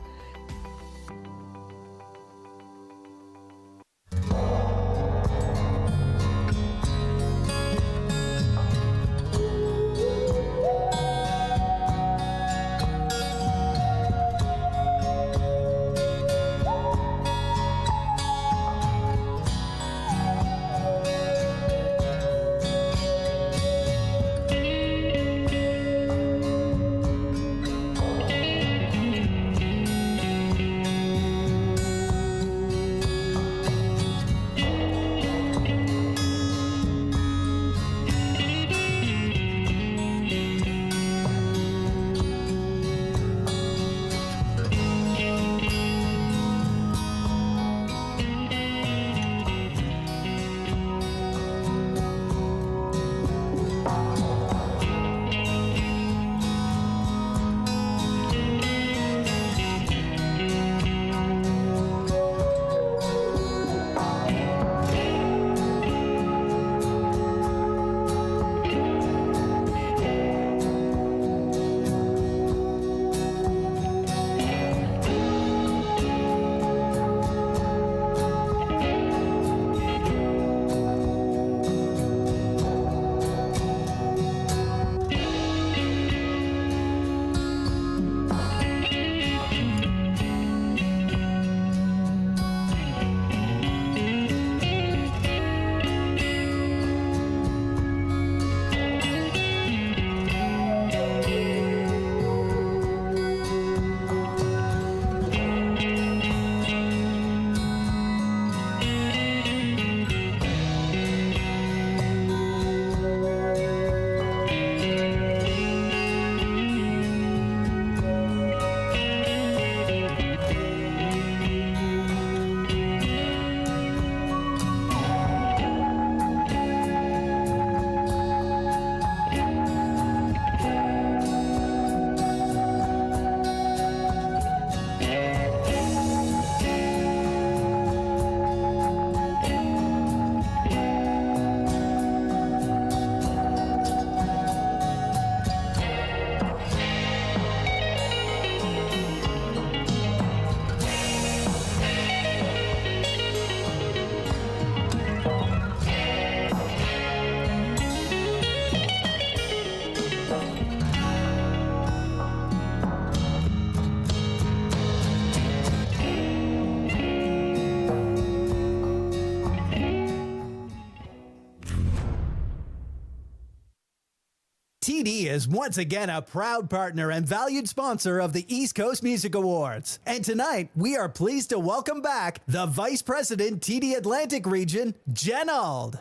[SPEAKER 15] TD is once again a proud partner and valued sponsor of the East Coast Music Awards. And tonight, we are pleased to welcome back the Vice President, TD Atlantic Region, Jen Auld.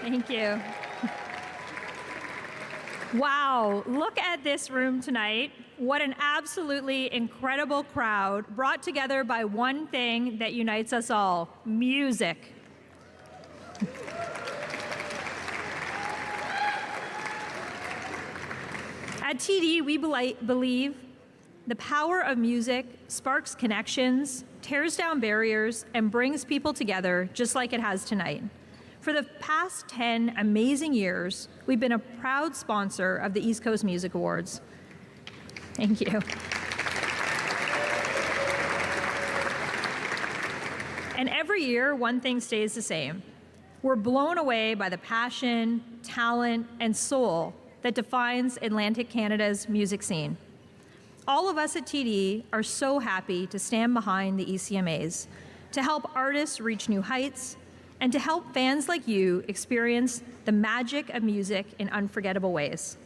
[SPEAKER 4] Thank you. Wow, look at this room tonight. What an absolutely incredible crowd brought together by one thing that unites us all: music. At TD, we believe the power of music sparks connections, tears down barriers, and brings people together just like it has tonight. For the past 10 amazing years, we've been a proud sponsor of the East Coast Music Awards. Thank you. And every year, one thing stays the same. We're blown away by the passion, talent, and soul that defines Atlantic Canada's music scene. All of us at TD are so happy to stand behind the ECMAs, to help artists reach new heights, and to help fans like you experience the magic of music in unforgettable ways.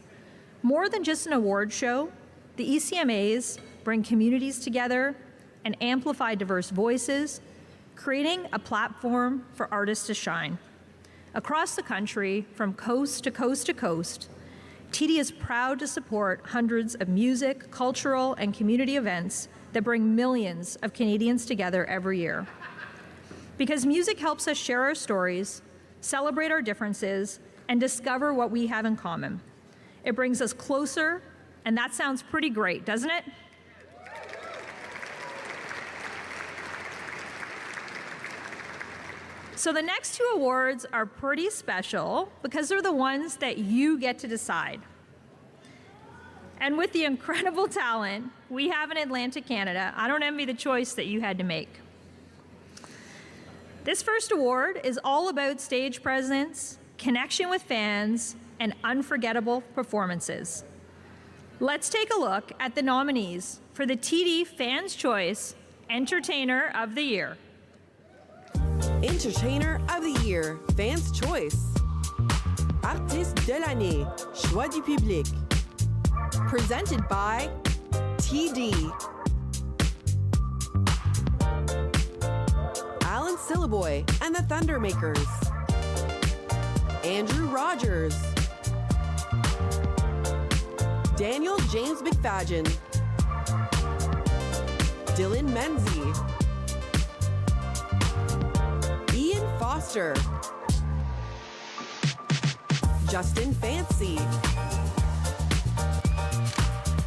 [SPEAKER 4] More than just an award show, the ECMAs bring communities together and amplify diverse voices, creating a platform for artists to shine. Across the country, from coast to coast to coast, TD is proud to support hundreds of music, cultural, and community events that bring millions of Canadians together every year. Because music helps us share our stories, celebrate our differences, and discover what we have in common. It brings us closer, and that sounds pretty great, doesn't it? So the next two awards are pretty special because they're the ones that you get to decide. And with the incredible talent we have in Atlantic Canada, I don't envy the choice that you had to make. This first award is all about stage presence, connection with fans, and unforgettable performances. Let's take a look at the nominees for the TD Fans' Choice Entertainer of the Year.
[SPEAKER 10] Entertainer of the Year, Fans' Choice. Artiste de l'année, Choix du public. Presented by TD. Alan Syllaboy and the Thundermakers. Andrew Rogers. Daniel James McFadgen. Dylan Menzie. Ian Foster. Justin Fancy.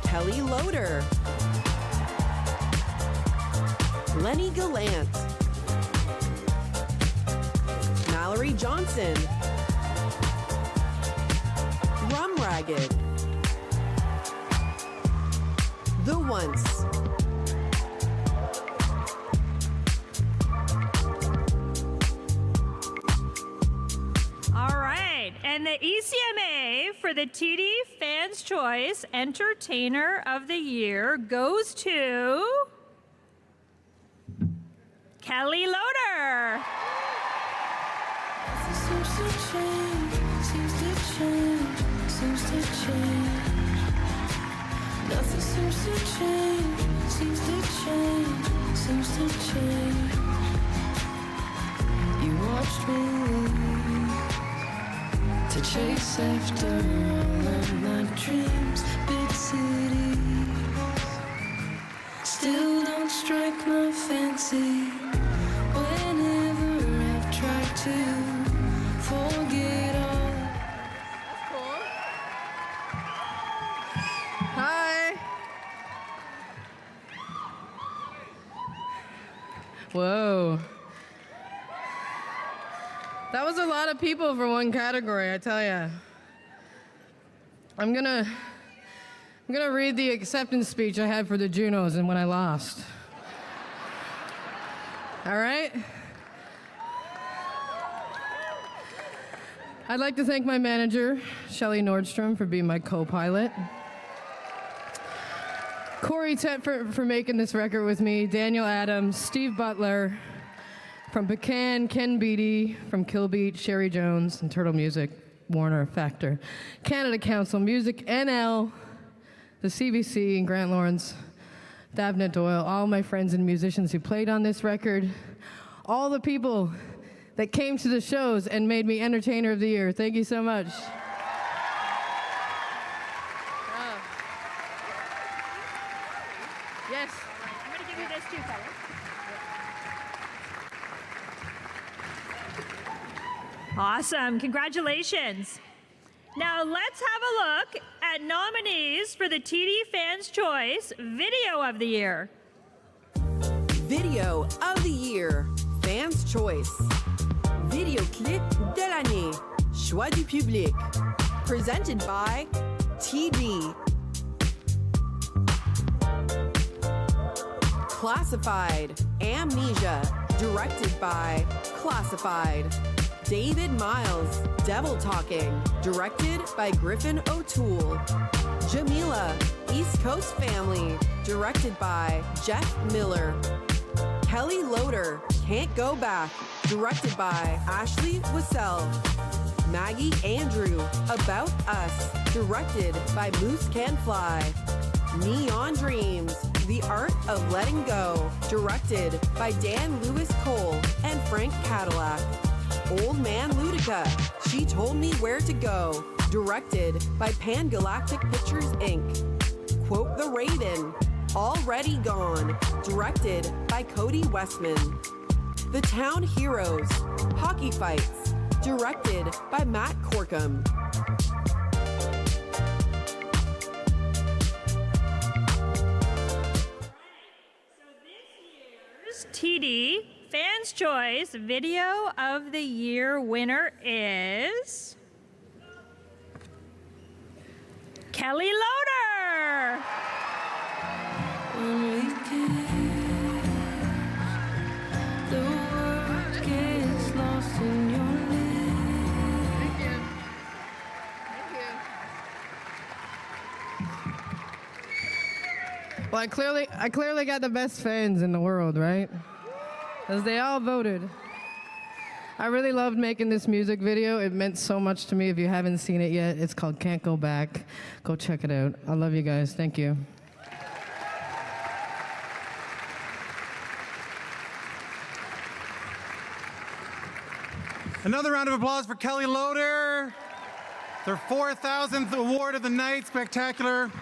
[SPEAKER 10] Kelly Loader. Lenny Gallant. Mallory Johnson. Rum Ragged. The Once.
[SPEAKER 4] All right, and the ECMA for the TD Fans' Choice Entertainer of the Year goes to Kelly Loader.
[SPEAKER 16] You watched me to chase after all of my dreams, big cities still don't strike my fancy. Whenever I've tried to forget all.
[SPEAKER 9] That's cool. Hi. Whoa. That was a lot of people for one category, I tell ya. I'm gonna read the acceptance speech I had for the Junos and when I lost. All right? I'd like to thank my manager, Shelley Nordstrom, for being my co-pilot. Corey Tett for making this record with me, Daniel Adams, Steve Butler, from Pecan, Ken Beatty, from Kill Beat, Sherry Jones, and Turtle Music. Warner Factor, Canada Council, Music NL, the CBC, and Grant Lawrence, Davnet Doyle, all my friends and musicians who played on this record, all the people that came to the shows and made me Entertainer of the Year. Thank you so much. Yes.
[SPEAKER 4] I'm going to give you this too, Kelly. Awesome. Congratulations. Now let's have a look at nominees for the TD Fans' Choice Video of the Year.
[SPEAKER 10] Video of the Year, Fans' Choice. Video Clip de l'année, Choix du Public. Presented by TD. Classified, Amnesia. Directed by Classified. David Miles, Devil Talking, directed by Griffin O'Toole. Jamila, East Coast Family, directed by Jeff Miller. Kelly Loader, Can't Go Back, directed by Ashley Wassell. Maggie Andrew, About Us, directed by Moose Can Fly. Neon Dreams, The Art of Letting Go, directed by Dan Lewis Cole and Frank Cadillac. Old Man Ludica, She Told Me Where to Go, directed by Pan Galactic Pictures Inc. Quote the Raven, Already Gone, directed by Cody Westman. The Town Heroes, Hockey Fights, directed by Matt Corkum.
[SPEAKER 4] TD Fans' Choice Video of the Year winner is Kelly Loader.
[SPEAKER 9] Well, I clearly got the best fans in the world, right? Because they all voted. I really loved making this music video. It meant so much to me. If you haven't seen it yet, it's called Can't Go Back. Go check it out. I love you guys. Thank you.
[SPEAKER 17] Another round of applause for Kelly Loader. Their 4,000th award of the night. Spectacular.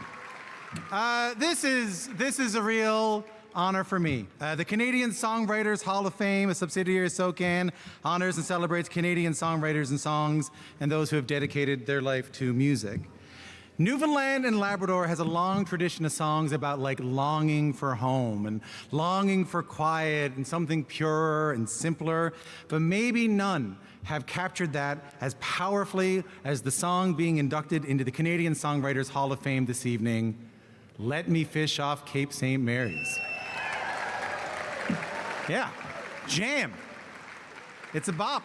[SPEAKER 17] This is a real honor for me. The Canadian Songwriters Hall of Fame, a subsidiary of SOCAN, honors and celebrates Canadian songwriters and songs and those who have dedicated their life to music. Newfoundland and Labrador has a long tradition of songs about like longing for home and longing for quiet and something purer and simpler, but maybe none have captured that as powerfully as the song being inducted into the Canadian Songwriters Hall of Fame this evening, Let Me Fish Off Cape St. Mary's. Yeah, jam. It's a bop.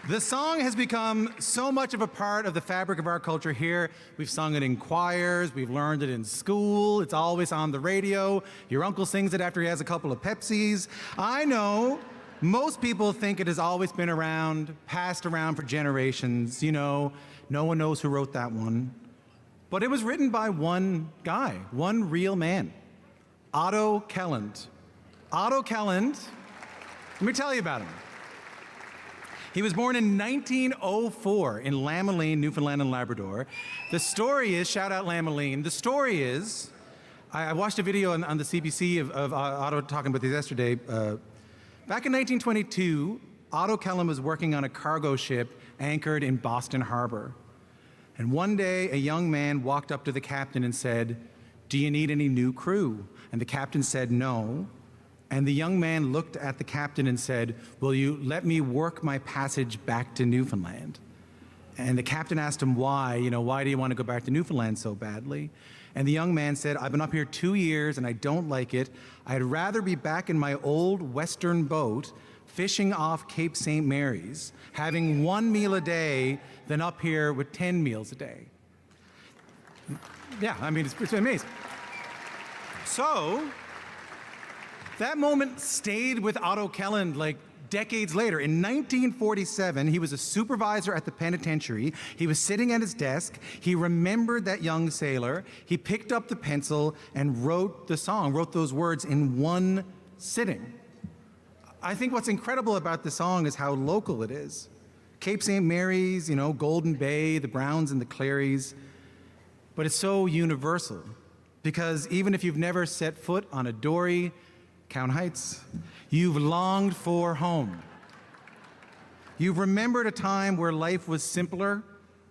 [SPEAKER 17] The song has become so much of a part of the fabric of our culture here. We've sung it in choirs, we've learned it in school, it's always on the radio. Your uncle sings it after he has a couple of Pepsis. I know most people think it has always been around, passed around for generations. You know, no one knows who wrote that one. But it was written by one guy, one real man, Otto Kelland. Otto Kelland, let me tell you about him. He was born in 1904 in Lameline, Newfoundland and Labrador. The story is, shout out Lameline, the story is, I watched a video on the CBC of Otto talking about this yesterday. Back in 1922, Otto Kelland was working on a cargo ship anchored in Boston Harbor. And one day, a young man walked up to the captain and said, "Do you need any new crew?" And the captain said, "No." And the young man looked at the captain and said, "Will you let me work my passage back to Newfoundland?" And the captain asked him why, why do you want to go back to Newfoundland so badly? And the young man said, "I've been up here 2 years and I don't like it. I'd rather be back in my old Western boat fishing off Cape St. Mary's, having 1 meal a day than up here with 10 meals a day." Yeah, I mean, it's amazing. So, that moment stayed with Otto Kelland like decades later. In 1947, he was a supervisor at the penitentiary. He was sitting at his desk. He remembered that young sailor. He picked up the pencil and wrote the song, wrote those words in one sitting. I think what's incredible about the song is how local it is. Cape St. Mary's, you know, Golden Bay, the Browns and the Clarys. But it's so universal because even if you've never set foot on a dory, Count Heights, you've longed for home. You've remembered a time where life was simpler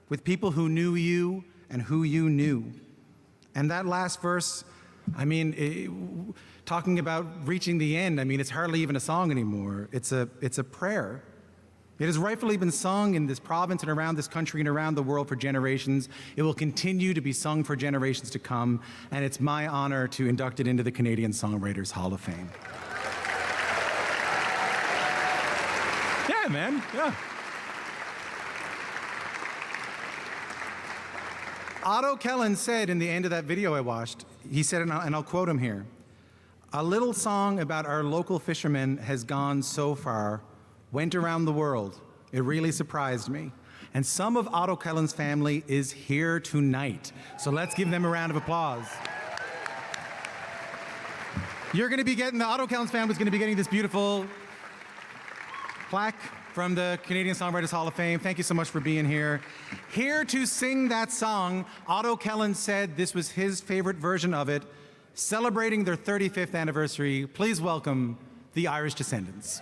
[SPEAKER 17] with people who knew you and who you knew. And that last verse, I mean, talking about reaching the end, I mean, it's hardly even a song anymore. It's a prayer. It has rightfully been sung in this province and around this country and around the world for generations. It will continue to be sung for generations to come, and it's my honor to induct it into the Canadian Songwriters Hall of Fame. Yeah, man, yeah. Otto Kellen said in the end of that video I watched, he said, and I'll quote him here, "A little song about our local fishermen has gone so far, went around the world. It really surprised me. And some of Otto Kellen's family is here tonight. So let's give them a round of applause." You're going to be getting, the Otto Kellen's family is going to be getting this beautiful plaque from the Canadian Songwriters Hall of Fame. Thank you so much for being here. Here to sing that song, Otto Kellen said this was his favorite version of it, celebrating their 35th anniversary. Please welcome the Irish Descendants.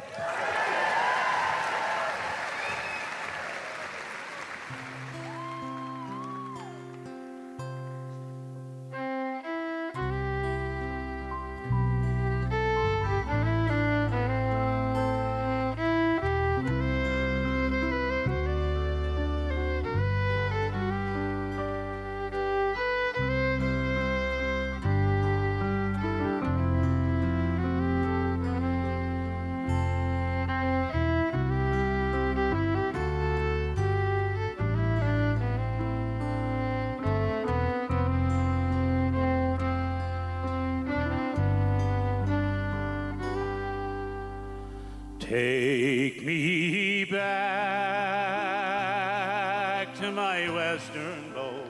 [SPEAKER 11] Take me back to my western boat.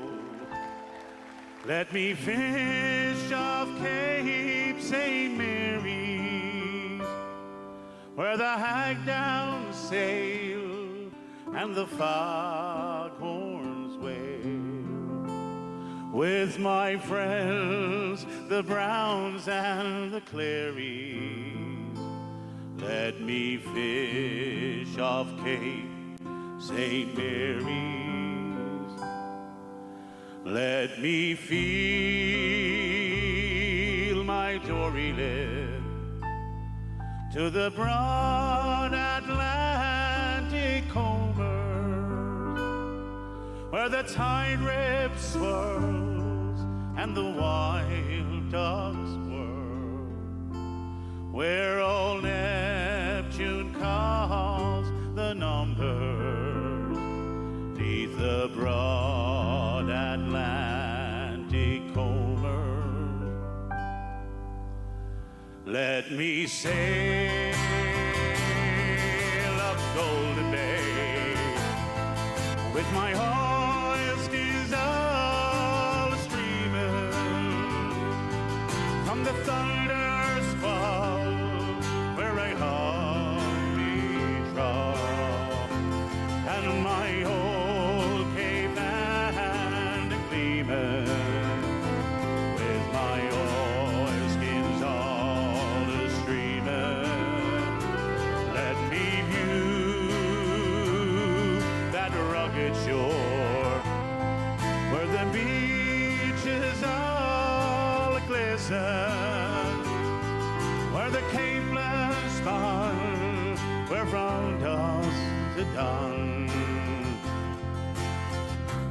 [SPEAKER 11] Let me fish off Cape St. Mary's, where the hagdowns sail and the foghorns wail. With my friends, the Browns and the Clarys, let me fish off Cape St. Mary's. Let me feel my dory led to the broad Atlantic combers, where the tide rip swirls and the wild ducks whirl, where all Neptune calls the numbers, neath the broad Atlantic combers. Let me sail up Golden Bay with my oilskins all streaming from the thunder squall where I hung me trough, and my old Cape and gleaming with my oilskins all a-streaming. Let me view that rugged shore where the beaches all glisten, where the capelands spun, where from dusk to dawn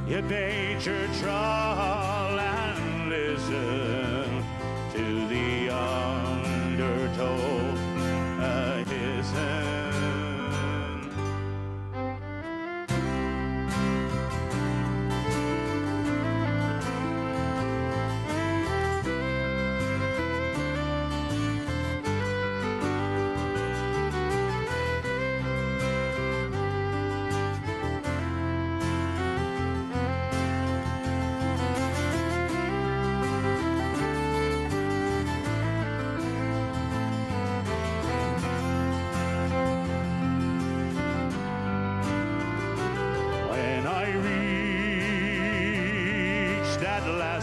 [SPEAKER 11] you bait your trawl and listen to the undertow a-hissing.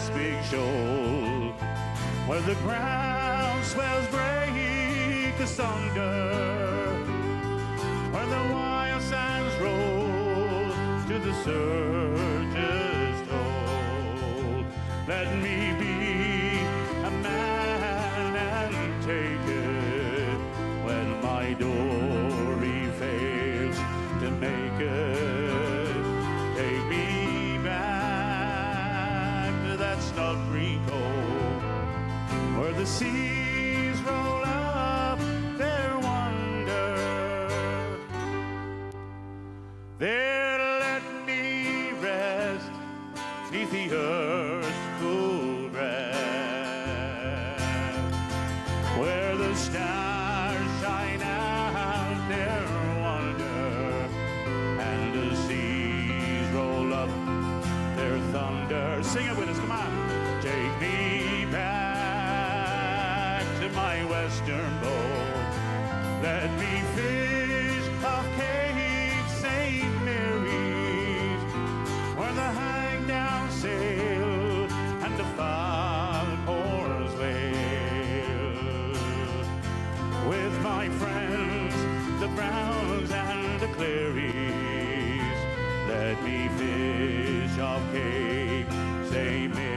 [SPEAKER 11] last big shoal, where the ground swells break asunder, where the wild sands roll to the surge's toll. Let me be a man and take it when my dory fails to make it. Take me back to that snug green cove where the seas roll up their wonder. There let me rest neath the earth's cool breast, where the stars shine out their wonder, and the seas roll up their thunder. Sing it with us, come on. Take me back to my western bowl. Let me fish off Cape St. Mary's, where the hang-down sail and the foghorns wail. With my friends, the Browns and the Clarys, let me fish off Cape St. Mary's.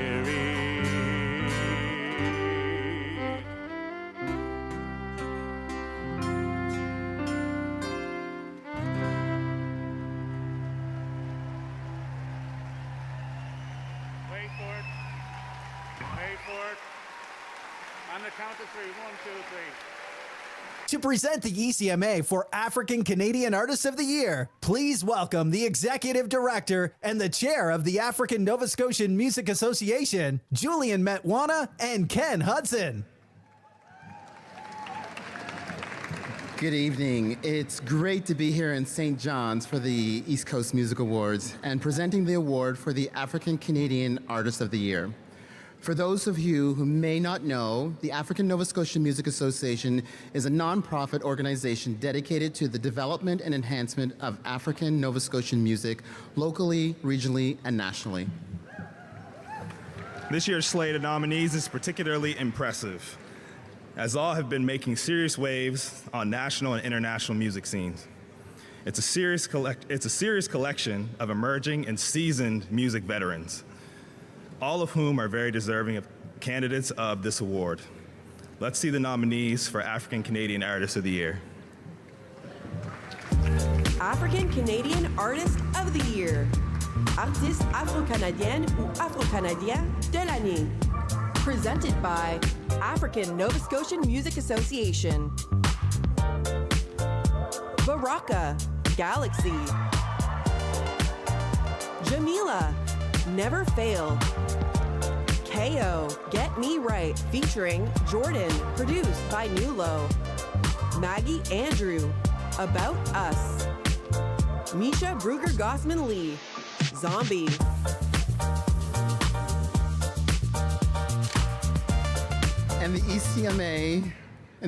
[SPEAKER 11] Wait for it. Wait for it. On the count of three. 1, 2, 3.
[SPEAKER 15] To present the ECMA for African Canadian Artist of the Year, please welcome the Executive Director and the Chair of the African Nova Scotian Music Association, Julian Metwana and Ken Hudson.
[SPEAKER 12] Good evening. It's great to be here in St. John's for the East Coast Music Awards and presenting the award for the African Canadian Artist of the Year. For those of you who may not know, the African Nova Scotian Music Association is a nonprofit organization dedicated to the development and enhancement of African Nova Scotian music locally, regionally, and nationally.
[SPEAKER 13] This year's slate of nominees is particularly impressive, as all have been making serious waves on national and international music scenes. It's a serious collection of emerging and seasoned music veterans, all of whom are very deserving of candidates of this award. Let's see the nominees for African Canadian Artist of the Year.
[SPEAKER 10] African Canadian Artist of the Year. Artiste afro-canadienne ou afro-canadien de l'année. Presented by African Nova Scotian Music Association. Baraka, Galaxy. Jamila, Never Fail. KO, Get Me Right, featuring Jordan, produced by Nulo. Maggie Andrew, About Us. Misha Brugger-Gossman Lee, Zombie.
[SPEAKER 12] And the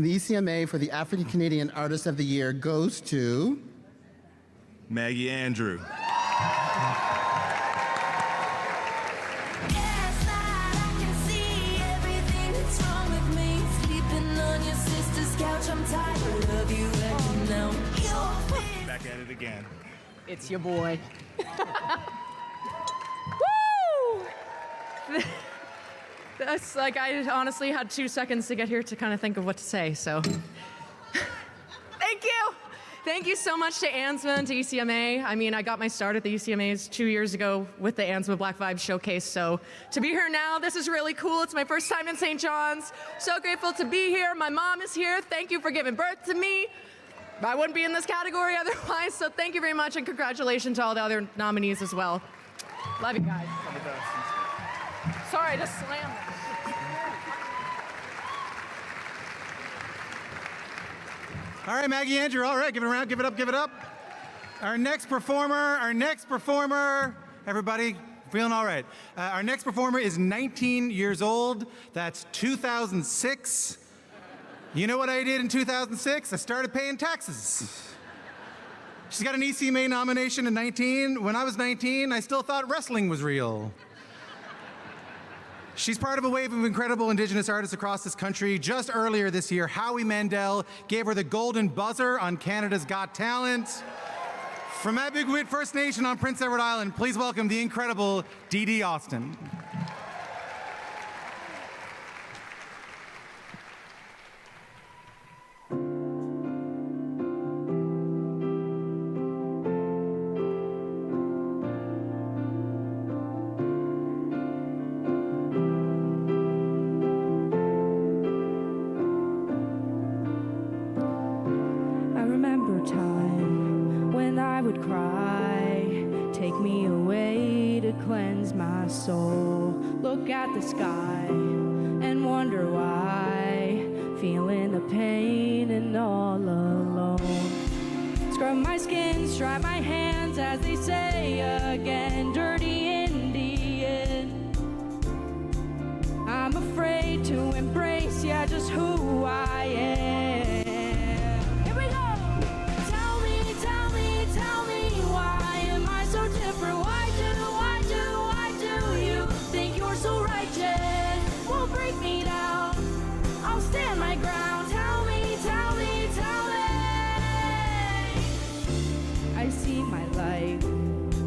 [SPEAKER 12] ECMA for the African Canadian Artist of the Year goes to
[SPEAKER 13] Maggie Andrew. Back at it again.
[SPEAKER 14] It's your boy.
[SPEAKER 9] Woo! That's like, I honestly had 2 seconds to get here to kind of think of what to say, so. Thank you! Thank you so much to ANSMA and to ECMA. I mean, I got my start at the ECMAs 2 years ago with the ANSMA Black Vibes Showcase, so to be here now, this is really cool. It's my first time in St. John's. So grateful to be here. My mom is here. Thank you for giving birth to me. I wouldn't be in this category otherwise, so thank you very much, and congratulations to all the other nominees as well. Love you guys. Sorry, I just slammed that.
[SPEAKER 17] All right, Maggie Andrew, all right, give it around, give it up, give it up. Our next performer, everybody, feeling all right. Our next performer is 19 years old. That's 2006. You know what I did in 2006? I started paying taxes. She's got an ECMA nomination at 19. When I was 19, I still thought wrestling was real. She's part of a wave of incredible Indigenous artists across this country. Just earlier this year, Howie Mandel gave her the golden buzzer on Canada's Got Talent. From Abiguit First Nation on Prince Edward Island, please welcome the incredible Dee Dee Austin.
[SPEAKER 16] Look at the sky and wonder why, feeling the pain and all alone. Scrub my skin, strap my hands as they say again, dirty Indian. I'm afraid to embrace, yeah, just who I am. Here we go! Tell me, why am I so different? Why do you think you're so righteous? Won't break me down, I'll stand my ground. Tell me. I see my life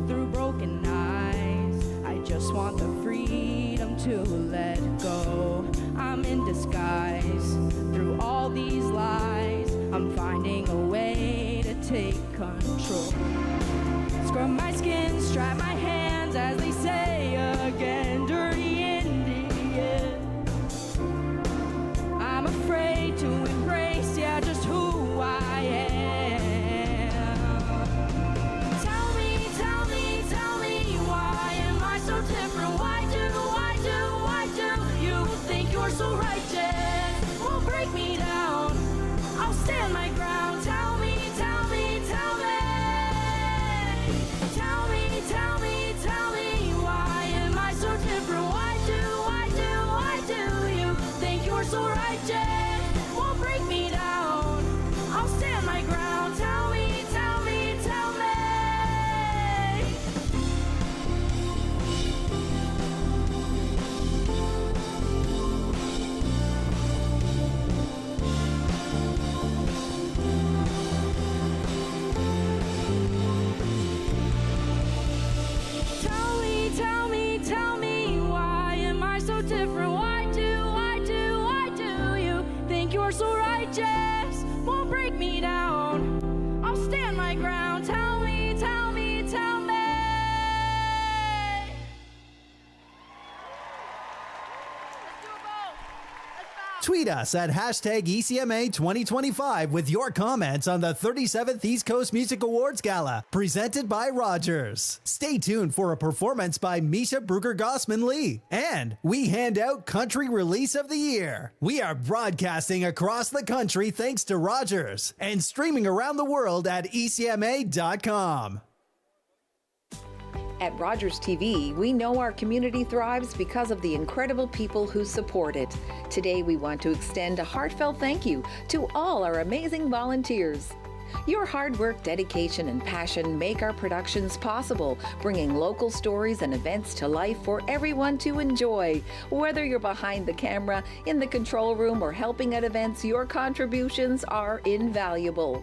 [SPEAKER 16] through broken eyes. I just want the freedom to let go. I'm in disguise through all these lies. I'm finding a way to take control. Scrub my skin, strap my hands as they say again, dirty Indian. I'm afraid to embrace, yeah, just who I am. Tell me, why am I so different? Why do you think you're so righteous? Won't break me down, I'll stand my ground. Tell me. Tell me, why am I so different? Why do you think you're so righteous? Won't break me down, I'll stand my ground. Tell me. Tell me, why am I so different? Why do you think you're so righteous? Won't break me down, I'll stand my ground. Tell me.
[SPEAKER 15] Tweet us at hashtag ECMA 2025 with your comments on the 37th East Coast Music Awards Gala, presented by Rogers. Stay tuned for a performance by Misha Bruger-Gossman-Lee. And we hand out Country Release of the Year. We are broadcasting across the country thanks to Rogers and streaming around the world at ECMA.com.
[SPEAKER 7] At Rogers TV, we know our community thrives because of the incredible people who support it. Today, we want to extend a heartfelt thank you to all our amazing volunteers. Your hard work, dedication, and passion make our productions possible, bringing local stories and events to life for everyone to enjoy. Whether you're behind the camera, in the control room, or helping at events, your contributions are invaluable.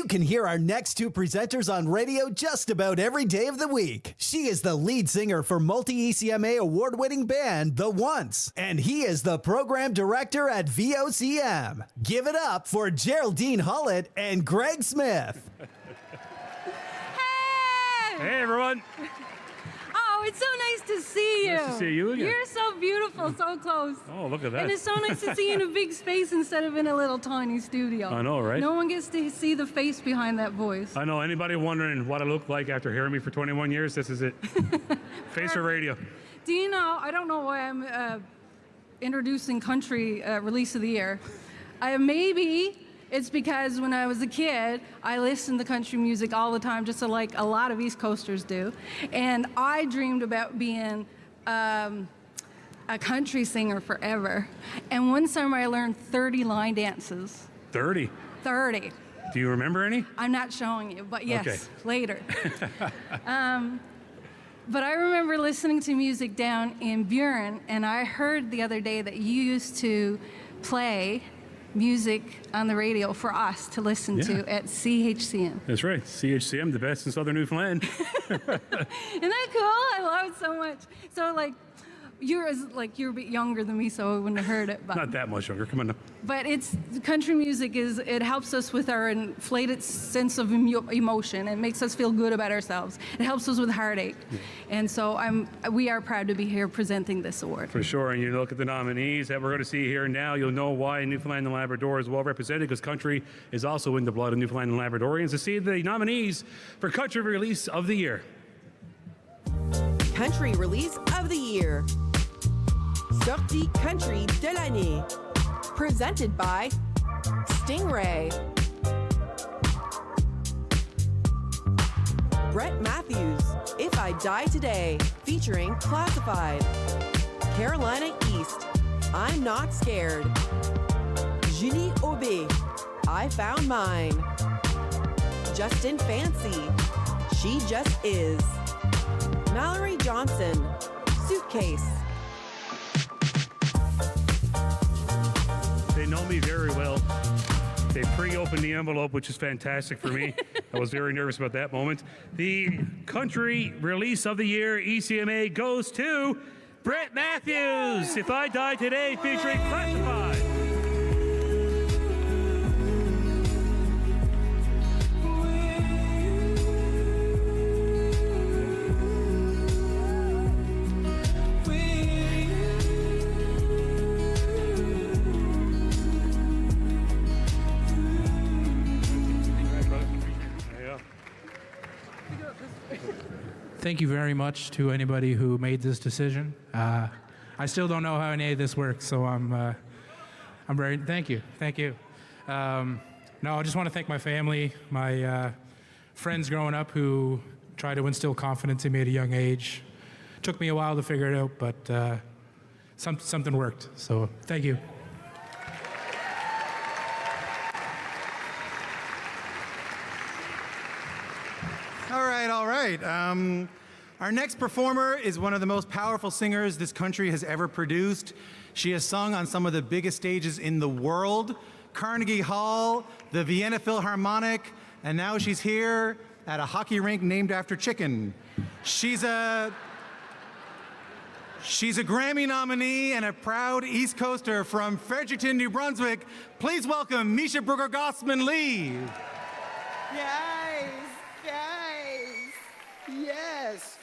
[SPEAKER 15] You can hear our next two presenters on radio just about every day of the week. She is the lead singer for multi-ECMA award-winning band The Once, and he is the program director at VOCM. Give it up for Geraldine Hollett and Greg Smith.
[SPEAKER 14] Hey, everyone.
[SPEAKER 16] Oh, it's so nice to see you.
[SPEAKER 14] Nice to see you again.
[SPEAKER 16] You're so beautiful, so close.
[SPEAKER 14] Oh, look at that.
[SPEAKER 16] And it's so nice to see you in a big space instead of in a little tiny studio.
[SPEAKER 14] I know, right?
[SPEAKER 16] No one gets to see the face behind that voice.
[SPEAKER 14] I know. Anybody wondering what I look like after hearing me for 21 years? This is it. Face for radio.
[SPEAKER 16] Do you know, I don't know why I'm introducing country release of the year. Maybe it's because when I was a kid, I listened to country music all the time, just like a lot of East Coasters do. And I dreamed about being a country singer forever. And one summer I learned 30 line dances.
[SPEAKER 14] 30.
[SPEAKER 16] 30.
[SPEAKER 14] Do you remember any?
[SPEAKER 16] I'm not showing you, but yes,
[SPEAKER 14] Okay.
[SPEAKER 16] later. But I remember listening to music down in Buren, and I heard the other day that you used to play music on the radio for us to listen to at CHCM.
[SPEAKER 14] That's right. CHCM, the best in Southern Newfoundland.
[SPEAKER 16] Isn't that cool? I love it so much. So you're a bit younger than me, so I wouldn't have heard it. But
[SPEAKER 14] Not that much younger. Come on now.
[SPEAKER 16] But country music it helps us with our inflated sense of emotion. It makes us feel good about ourselves. It helps us with heartache. And so we are proud to be here presenting this award.
[SPEAKER 14] For sure. And you look at the nominees that we're going to see here now, you'll know why Newfoundland and Labrador is well represented, because country is also in the blood of Newfoundland and Labradorians. To see the nominees for Country Release of the Year.
[SPEAKER 10] Country Release of the Year. Sortie Country de l'année. Presented by Stingray. Brett Matthews, If I Die Today, featuring Classified. Carolina East, I'm Not Scared. Julie Aubé, I Found Mine. Justin Fancy, She Just Is. Mallory Johnson, Suitcase.
[SPEAKER 14] They know me very well. They pre-opened the envelope, which is fantastic for me. I was very nervous about that moment. The Country Release of the Year, ECMA, goes to Brett Matthews, If I Die Today, featuring Classified.
[SPEAKER 6] Thank you very much to anybody who made this decision. I still don't know how any of this works, so I'm very, thank you. No, I just want to thank my family, my friends growing up who tried to instill confidence in me at a young age. Took me a while to figure it out, but something worked, so thank you.
[SPEAKER 17] All right. Our next performer is one of the most powerful singers this country has ever produced. She has sung on some of the biggest stages in the world, Carnegie Hall, the Vienna Philharmonic, and now she's here at a hockey rink named after chicken. She's a Grammy nominee and a proud East Coaster from Fredericton, New Brunswick. Please welcome Misha Brugger-Gossman-Lee.
[SPEAKER 22] Yes.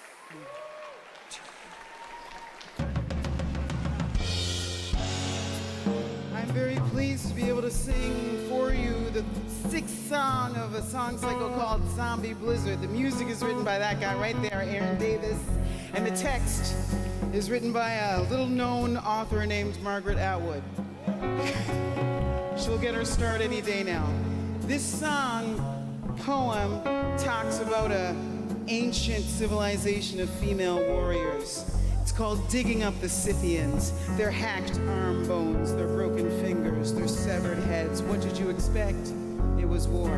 [SPEAKER 22] I'm very pleased to be able to sing for you the sixth song of a song cycle called Zombie Blizzard. The music is written by that guy right there, Aaron Davis, and the text is written by a little-known author named Margaret Atwood. She'll get her start any day now. This poem talks about an ancient civilization of female warriors. It's called Digging Up the Scythians. Their hacked arm bones, their broken fingers, their severed heads. What did you expect? It was war.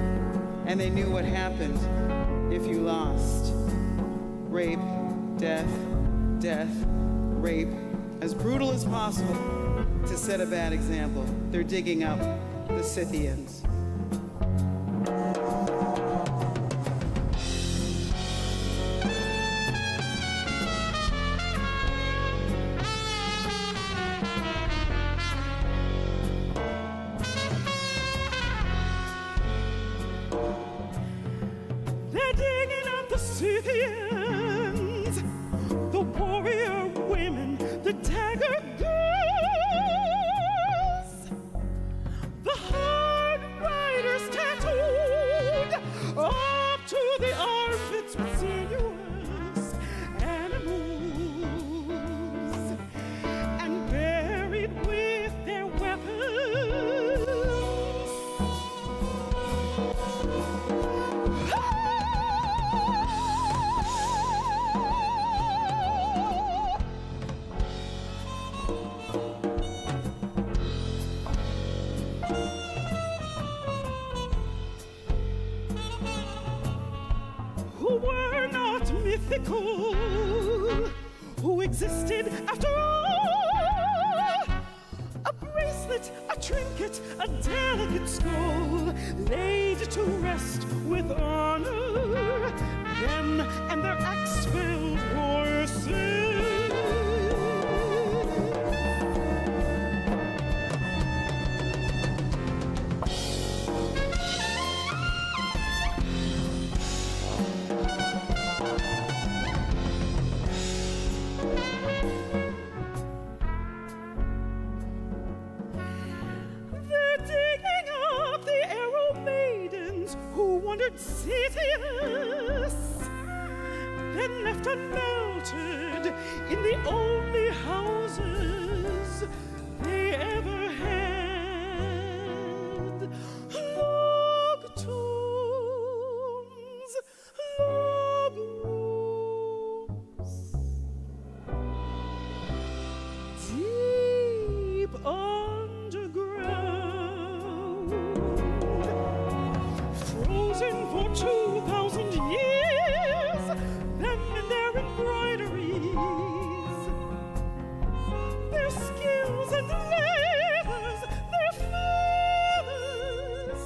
[SPEAKER 22] And they knew what happened if you lost. Rape, death, rape. As brutal as possible to set a bad example. They're digging up the Scythians.
[SPEAKER 5] mythical, who existed after all. A bracelet, a trinket, a delicate skull, laid to rest with honor, them and their axe-filled horses. Cities, then left unmelted in the only houses they ever had. Log tombs, log rooms, deep underground, frozen for 2,000 years, them and their embroideries, their skills and labors, their feathers.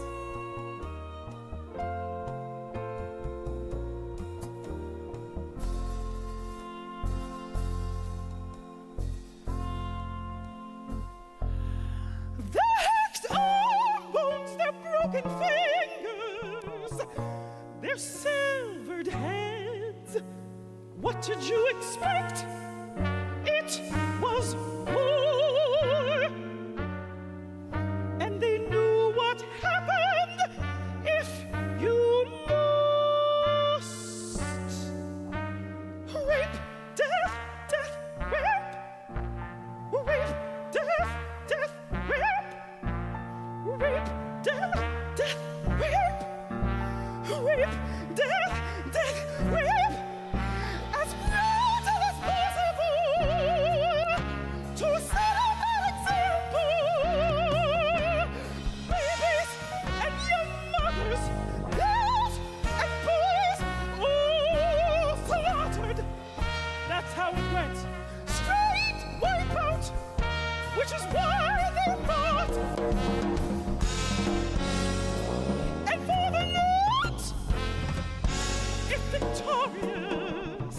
[SPEAKER 5] Their hacked arm bones, their broken fingers, their severed heads. What did you expect? It was war. And they knew what happened if you lost. Rape, death, death, rape. Rape, death, death, rape. Rape, death, death, rape. Rape, death, death, rape, as brutal as possible, to set up an example. Babies and young mothers, girls and boys, all slaughtered. That's how it went. Straight wipeout, which is why they fought. And for the North, if victorious,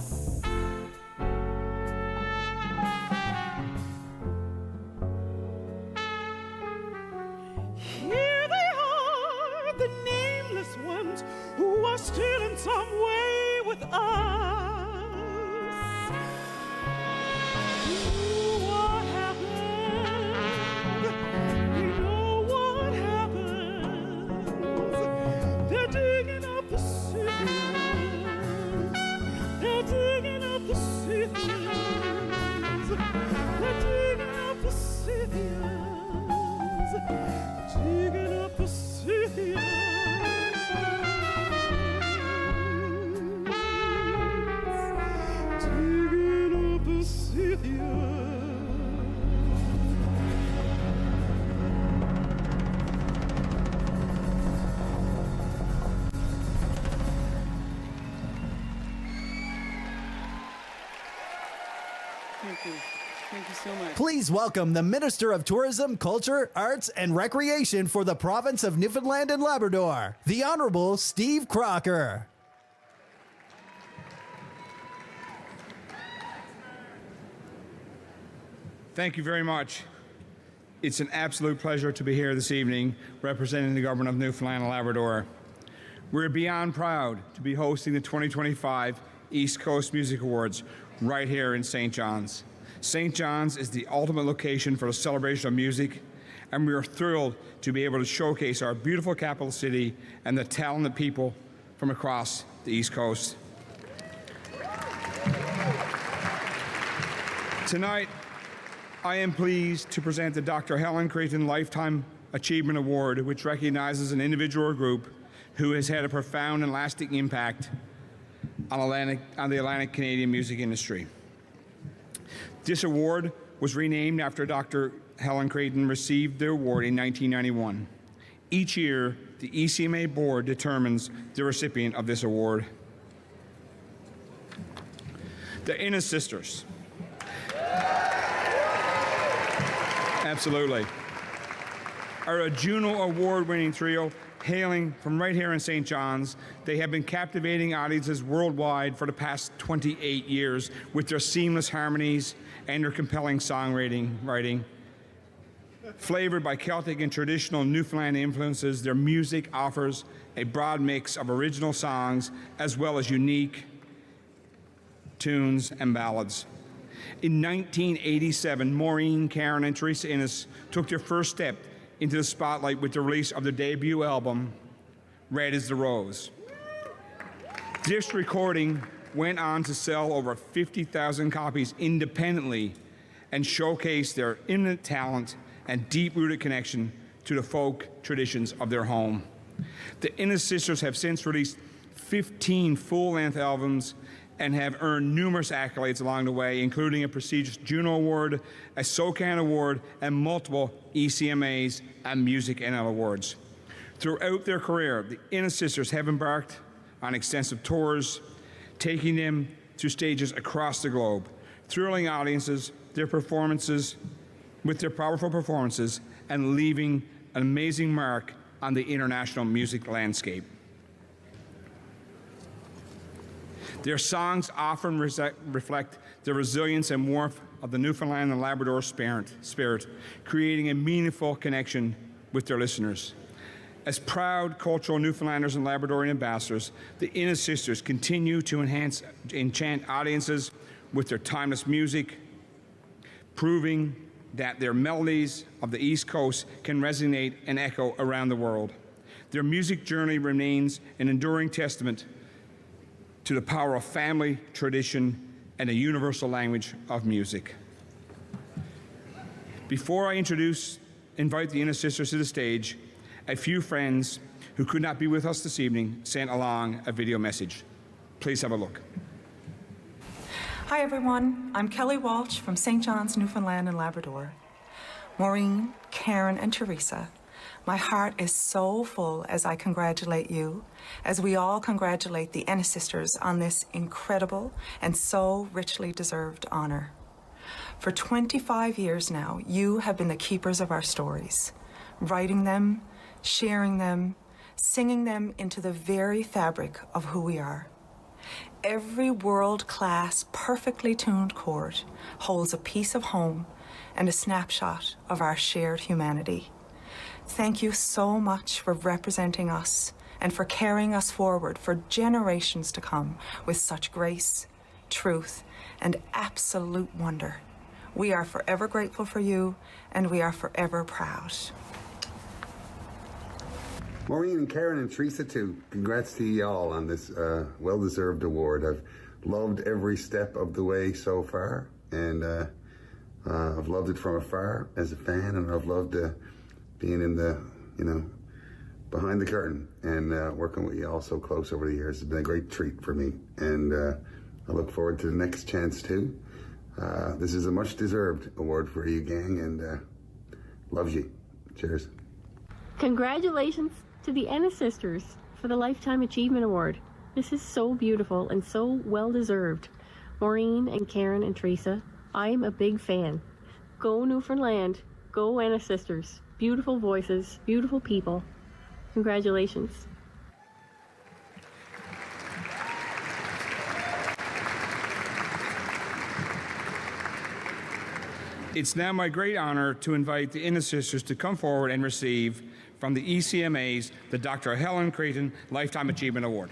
[SPEAKER 5] here they are, the nameless ones who are still in some way with us. You know what happened? You know what happens? They're digging up the Scythians. They're digging up the Scythians. They're digging up the Scythians. Digging up the Scythians. Digging up the Scythians.
[SPEAKER 22] Thank you. Thank you so much.
[SPEAKER 15] Please welcome the Minister of Tourism, Culture, Arts, and Recreation for the province of Newfoundland and Labrador, the Honorable Steve Crocker.
[SPEAKER 2] Thank you very much. It's an absolute pleasure to be here this evening representing the government of Newfoundland and Labrador. We're beyond proud to be hosting the 2025 East Coast Music Awards right here in St. John's. St. John's is the ultimate location for the celebration of music, and we are thrilled to be able to showcase our beautiful capital city and the talented people from across the East Coast. Tonight, I am pleased to present the Dr. Helen Creighton Lifetime Achievement Award, which recognizes an individual or group who has had a profound and lasting impact on the Atlantic Canadian music industry. This award was renamed after Dr. Helen Creighton received the award in 1991. Each year, the ECMA board determines the recipient of this award. The Innes Sisters. Absolutely. Are a Juno Award-winning trio hailing from right here in St. John's. They have been captivating audiences worldwide for the past 28 years with their seamless harmonies and their compelling songwriting. Flavored by Celtic and traditional Newfoundland influences, their music offers a broad mix of original songs as well as unique tunes and ballads. In 1987, Maureen, Karen, and Teresa Innes took their first step into the spotlight with the release of their debut album, Red is the Rose. This recording went on to sell over 50,000 copies independently and showcased their innate talent and deep-rooted connection to the folk traditions of their home. The Innes Sisters have since released 15 full-length albums and have earned numerous accolades along the way, including a prestigious Juno Award, a SOCAN Award, and multiple ECMAs and Music NL Awards. Throughout their career, the Innes Sisters have embarked on extensive tours, taking them to stages across the globe, thrilling audiences, with their powerful performances, and leaving an amazing mark on the international music landscape. Their songs often reflect the resilience and warmth of the Newfoundland and Labrador spirit, creating a meaningful connection with their listeners. As proud cultural Newfoundlanders and Labradorian ambassadors, the Innes Sisters continue to enchant audiences with their timeless music, proving that their melodies of the East Coast can resonate and echo around the world. Their music journey remains an enduring testament to the power of family, tradition, and a universal language of music. Before I invite the Innes Sisters to the stage, a few friends who could not be with us this evening sent along a video message. Please have a look.
[SPEAKER 8] Hi everyone, I'm Kelly Walsh from St. John's, Newfoundland and Labrador. Maureen, Karen, and Teresa, my heart is so full as I congratulate you, as we all congratulate the Innes Sisters on this incredible and so richly deserved honor. For 25 years now, you have been the keepers of our stories, writing them, sharing them, singing them into the very fabric of who we are. Every world-class, perfectly tuned chord holds a piece of home and a snapshot of our shared humanity. Thank you so much for representing us and for carrying us forward for generations to come with such grace, truth, and absolute wonder. We are forever grateful for you, and we are forever proud.
[SPEAKER 18] Maureen and Karen and Teresa too, congrats to you all on this well-deserved award. I've loved every step of the way so far, and I've loved it from afar as a fan, and I've loved being in the, behind the curtain and working with you all so close over the years. It's been a great treat for me, and I look forward to the next chance too. This is a much-deserved award for you, gang, and loves you. Cheers.
[SPEAKER 23] Congratulations to the Innes Sisters for the Lifetime Achievement Award. This is so beautiful and so well-deserved. Maureen and Karen and Teresa, I'm a big fan. Go Newfoundland, go Innes Sisters. Beautiful voices, beautiful people. Congratulations.
[SPEAKER 2] It's now my great honor to invite the Innes Sisters to come forward and receive from the ECMAs the Dr. Helen Creighton Lifetime Achievement Award.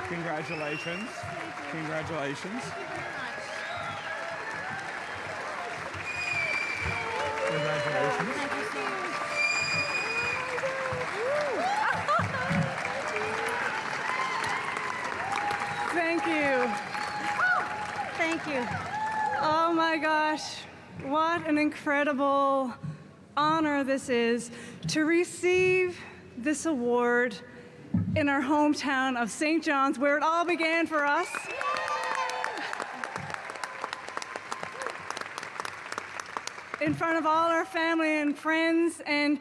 [SPEAKER 2] Congratulations. Congratulations. Congratulations.
[SPEAKER 1] Thank you. Thank you. Oh my gosh, what an incredible honor this is to receive this award in our hometown of St. John's, where it all began for us. In front of all our family and friends, and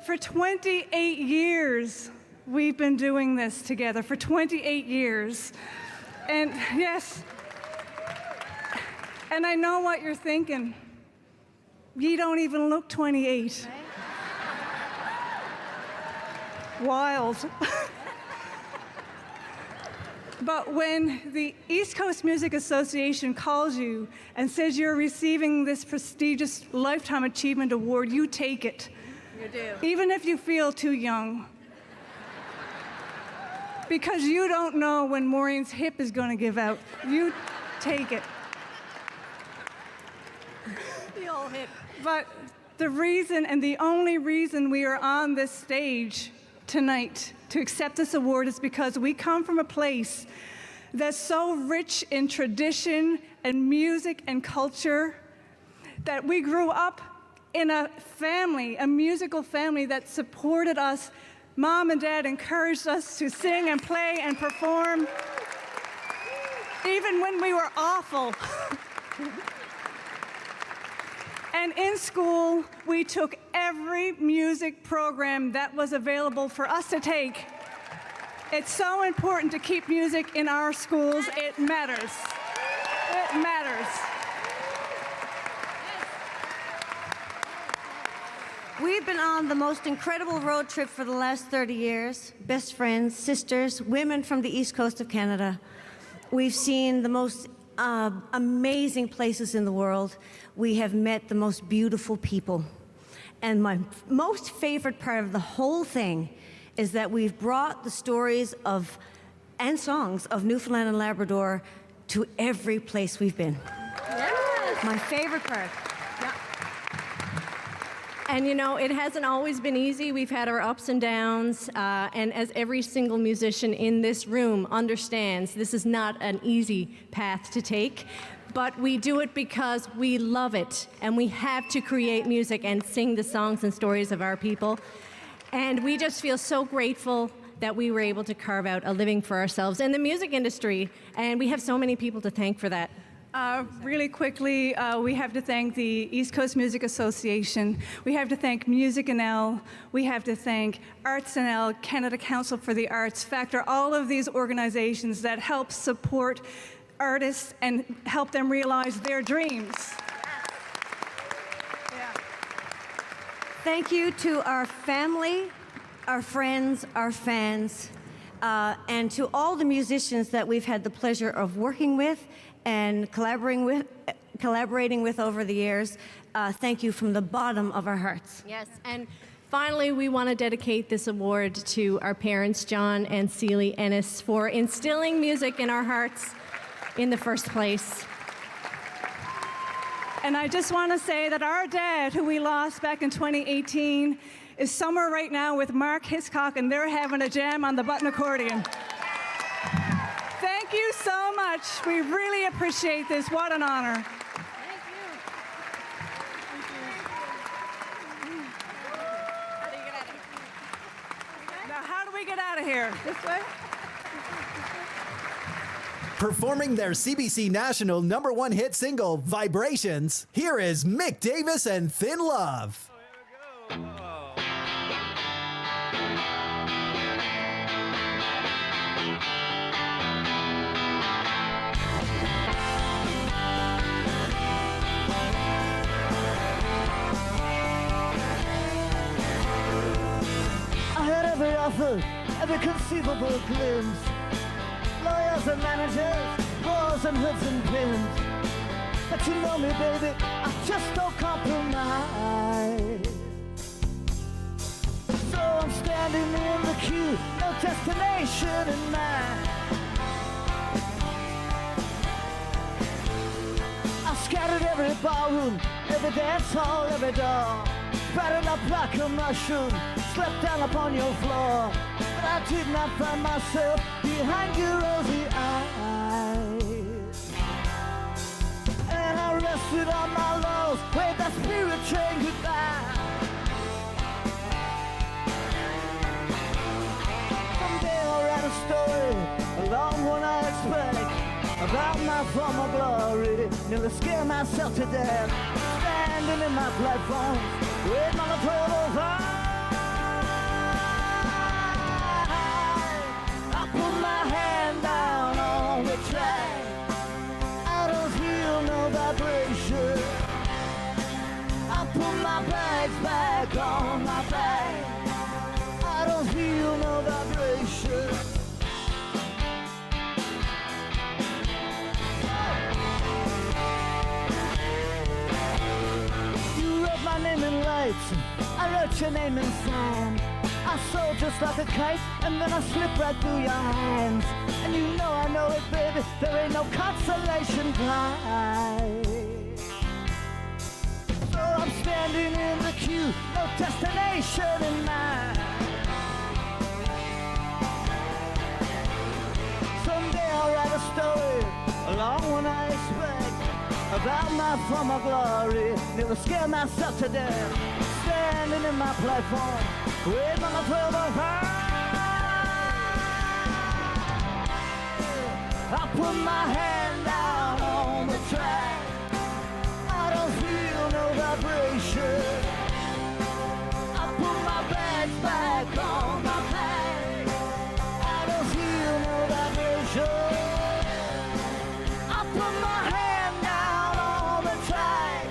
[SPEAKER 1] for 28 years, we've been doing this together, for 28 years. And yes, and I know what you're thinking. You don't even look 28. Wild. But when the East Coast Music Association calls you and says you're receiving this prestigious Lifetime Achievement Award, you take it.
[SPEAKER 9] You do.
[SPEAKER 1] Even if you feel too young. Because you don't know when Maureen's hip is going to give out. You take it.
[SPEAKER 9] The old hip.
[SPEAKER 1] But the reason, and the only reason we are on this stage tonight to accept this award is because we come from a place that's so rich in tradition and music and culture that we grew up in a family, a musical family that supported us. Mom and Dad encouraged us to sing and play and perform, even when we were awful. And in school, we took every music program that was available for us to take. It's so important to keep music in our schools. It matters. It matters.
[SPEAKER 19] We've been on the most incredible road trip for the last 30 years. Best friends, sisters, women from the East Coast of Canada. We've seen the most amazing places in the world. We have met the most beautiful people. And my most favorite part of the whole thing is that we've brought the stories of and songs of Newfoundland and Labrador to every place we've been.
[SPEAKER 20] Yes.
[SPEAKER 19] My favorite part.
[SPEAKER 20] And you know, it hasn't always been easy. We've had our ups and downs, and as every single musician in this room understands, this is not an easy path to take, but we do it because we love it, and we have to create music and sing the songs and stories of our people. And we just feel so grateful that we were able to carve out a living for ourselves in the music industry, and we have so many people to thank for that.
[SPEAKER 1] Really quickly, we have to thank the East Coast Music Association. We have to thank Music NL. We have to thank Arts NL, Canada Council for the Arts, Factor, all of these organizations that help support artists and help them realize their dreams.
[SPEAKER 19] Thank you to our family, our friends, our fans, and to all the musicians that we've had the pleasure of working with and collaborating with over the years. Thank you from the bottom of our hearts.
[SPEAKER 20] Yes, and finally, we want to dedicate this award to our parents, John and Celie Ennis, for instilling music in our hearts in the first place.
[SPEAKER 1] And I just want to say that our dad, who we lost back in 2018, is somewhere right now with Mark Hiscock, and they're having a jam on the button accordion. Thank you so much. We really appreciate this. What an honor. Now, how do we get out of here? This way?
[SPEAKER 15] Performing their CBC National #1 hit single, Vibrations, here is Mick Davis and Thin Love.
[SPEAKER 21] I had every offer, every conceivable glimpse. Lawyers and managers, wars and hoods and pins. But you know me, baby, I just don't compromise. So I'm standing in the queue, no destination in mind. I scattered every ballroom, every dance hall, every door. Sprouted up like a mushroom, slept down upon your floor. But I did not find myself behind your rosy eyes. And I rested on my laurels, played that spirit train goodbye. about my former glory. Nearly scared myself to death, standing in my platform, waiting on the total fire. I put my hand down on the track. I don't feel no vibration. I put my bags back on my back. I don't feel no vibration. You wrote my name in lights, I wrote your name in sand. I soared just like a kite, and then I slipped right through your hands. And you know it, baby, there ain't no consolation prize. So I'm standing in the queue, no destination in mind. Someday I'll write a story, a long one I expect, about my former glory. Nearly scare myself to death, standing in my platform, waiting on the 12 of fire. I put my hand down on the track. I don't feel no vibration. I put my bags back on my back. I don't feel no vibration. I put my hand down on the track.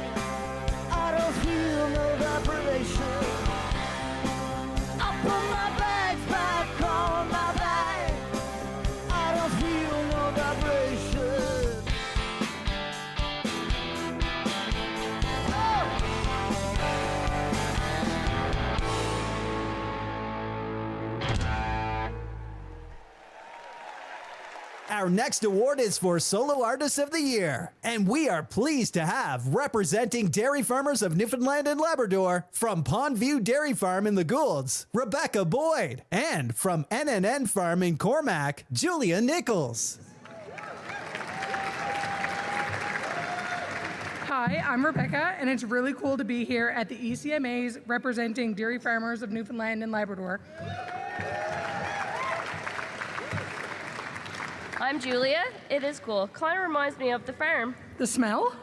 [SPEAKER 21] I don't feel no vibration. I put my bags back on my back. I don't feel no vibration.
[SPEAKER 15] Our next award is for Solo Artist of the Year, and we are pleased to have, representing dairy farmers of Newfoundland and Labrador, from Pondview Dairy Farm in the Goulds, Rebecca Boyd, and from NNN Farm in Cormac, Julia Nichols.
[SPEAKER 3] Hi, I'm Rebecca, and it's really cool to be here at the ECMAs representing dairy farmers of Newfoundland and Labrador.
[SPEAKER 4] I'm Julia. It is cool. Kind of reminds me of the farm.
[SPEAKER 3] The smell?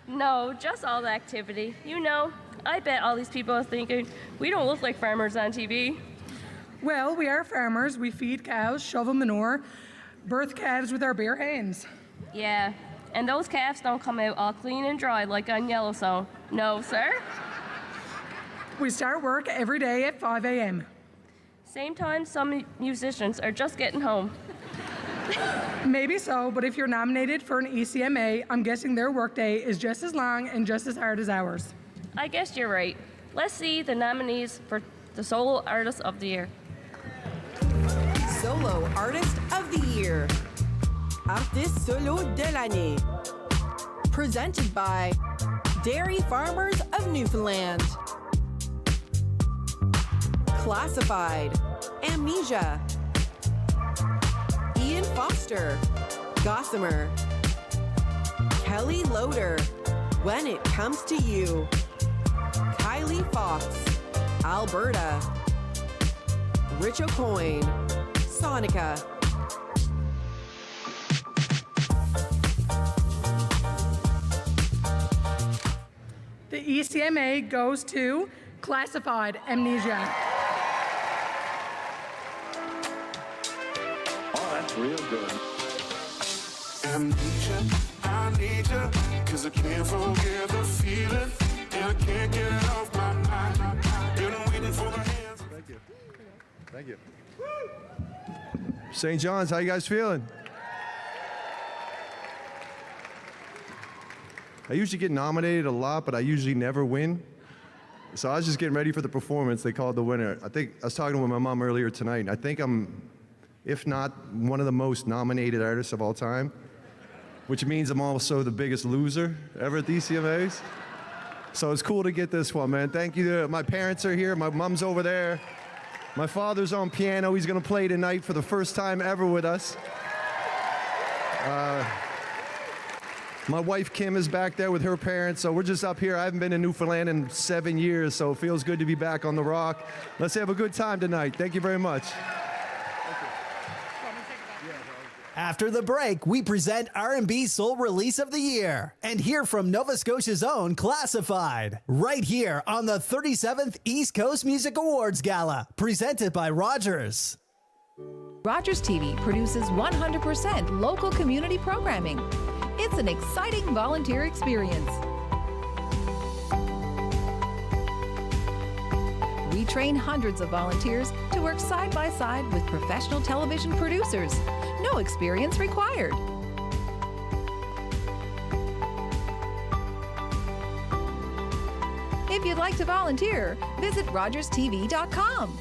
[SPEAKER 4] No, just all the activity. You know, I bet all these people are thinking, we don't look like farmers on TV.
[SPEAKER 3] Well, we are farmers. We feed cows, shovel manure, birth calves with our bare hands.
[SPEAKER 4] Yeah, and those calves don't come out all clean and dry like on Yellowstone. No, sir.
[SPEAKER 3] We start work every day at 5 a.m.
[SPEAKER 4] Same time some musicians are just getting home.
[SPEAKER 3] Maybe so, but if you're nominated for an ECMA, I'm guessing their workday is just as long and just as hard as ours.
[SPEAKER 4] I guess you're right. Let's see the nominees for the Solo Artist of the Year.
[SPEAKER 10] Solo Artist of the Year. Artiste Solo de l'année. Presented by Dairy Farmers of Newfoundland. Classified. Amnesia. Ian Foster, Gossamer. Kelly Loader, When It Comes to You. Kylie Fox, Alberta. Rich O'Coin, Sonica.
[SPEAKER 3] The ECMA goes to Classified Amnesia.
[SPEAKER 11] That's real good. Amnesia, I need you, cause I can't forget the feeling, and I can't get it off my mind. Been waiting for the hands.
[SPEAKER 24] Thank you. Thank you. St. John's, how you guys feeling? I usually get nominated a lot, but I usually never win. So I was just getting ready for the performance. They called the winner. I was talking with my mom earlier tonight, and I think I'm, if not one of the most nominated artists of all time, which means I'm also the biggest loser ever at the ECMAs. So it's cool to get this one, man. Thank you. My parents are here. My mom's over there. My father's on piano. He's going to play tonight for the first time ever with us. My wife, Kim, is back there with her parents, so we're just up here. I haven't been in Newfoundland in 7 years, so it feels good to be back on the rock. Let's have a good time tonight. Thank you very much.
[SPEAKER 15] After the break, we present R&B Soul Release of the Year and hear from Nova Scotia's own Classified, right here on the 37th East Coast Music Awards Gala, presented by Rogers.
[SPEAKER 7] Rogers TV produces 100% local community programming. It's an exciting volunteer experience. We train hundreds of volunteers to work side by side with professional television producers. No experience required. If you'd like to volunteer, visit rogerstv.com.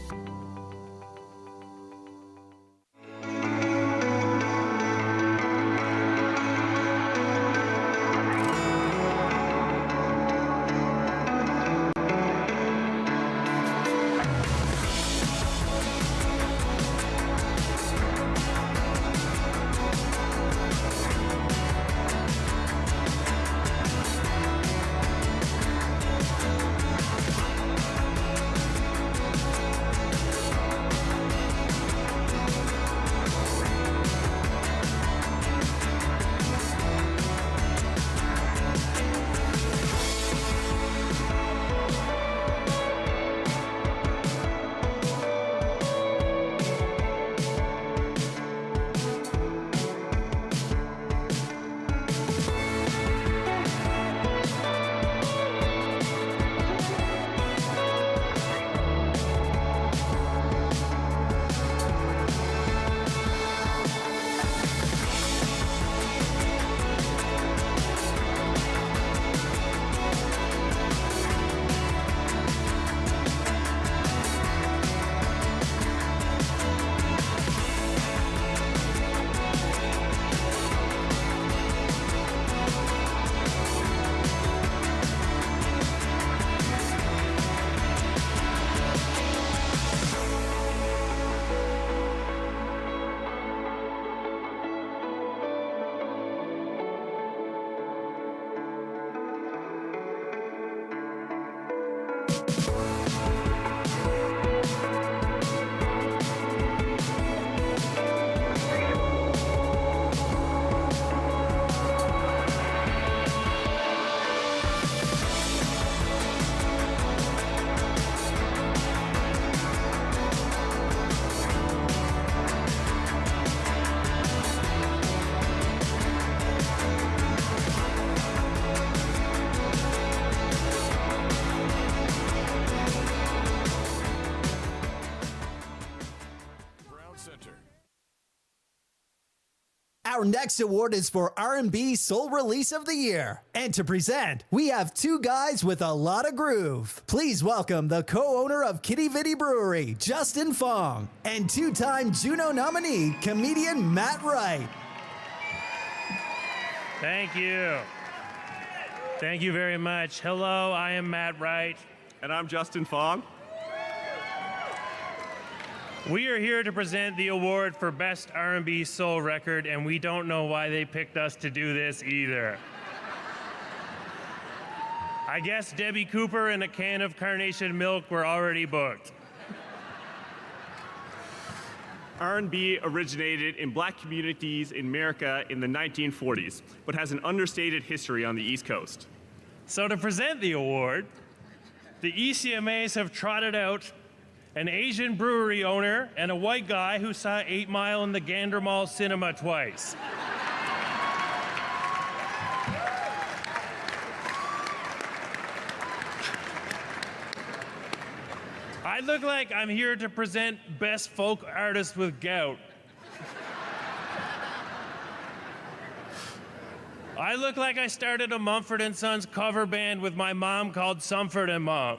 [SPEAKER 15] Our next award is for R&B Soul Release of the Year. And to present, we have two guys with a lot of groove. Please welcome the co-owner of Kitty Vitty Brewery, Justin Fong, and two-time Juno nominee, comedian Matt Wright.
[SPEAKER 12] Thank you. Thank you very much. Hello, I am Matt Wright.
[SPEAKER 13] And I'm Justin Fong.
[SPEAKER 12] We are here to present the award for Best R&B Soul Record, and we don't know why they picked us to do this either. I guess Debbie Cooper and a can of carnation milk were already booked.
[SPEAKER 13] R&B originated in black communities in America in the 1940s, but has an understated history on the East Coast.
[SPEAKER 12] So to present the award, the ECMAs have trotted out an Asian brewery owner and a white guy who saw 8 Mile in the Gander Mall cinema twice. I look like I'm here to present Best Folk Artist with Gout. I look like I started a Mumford & Sons cover band with my mom called Sumford and Mom.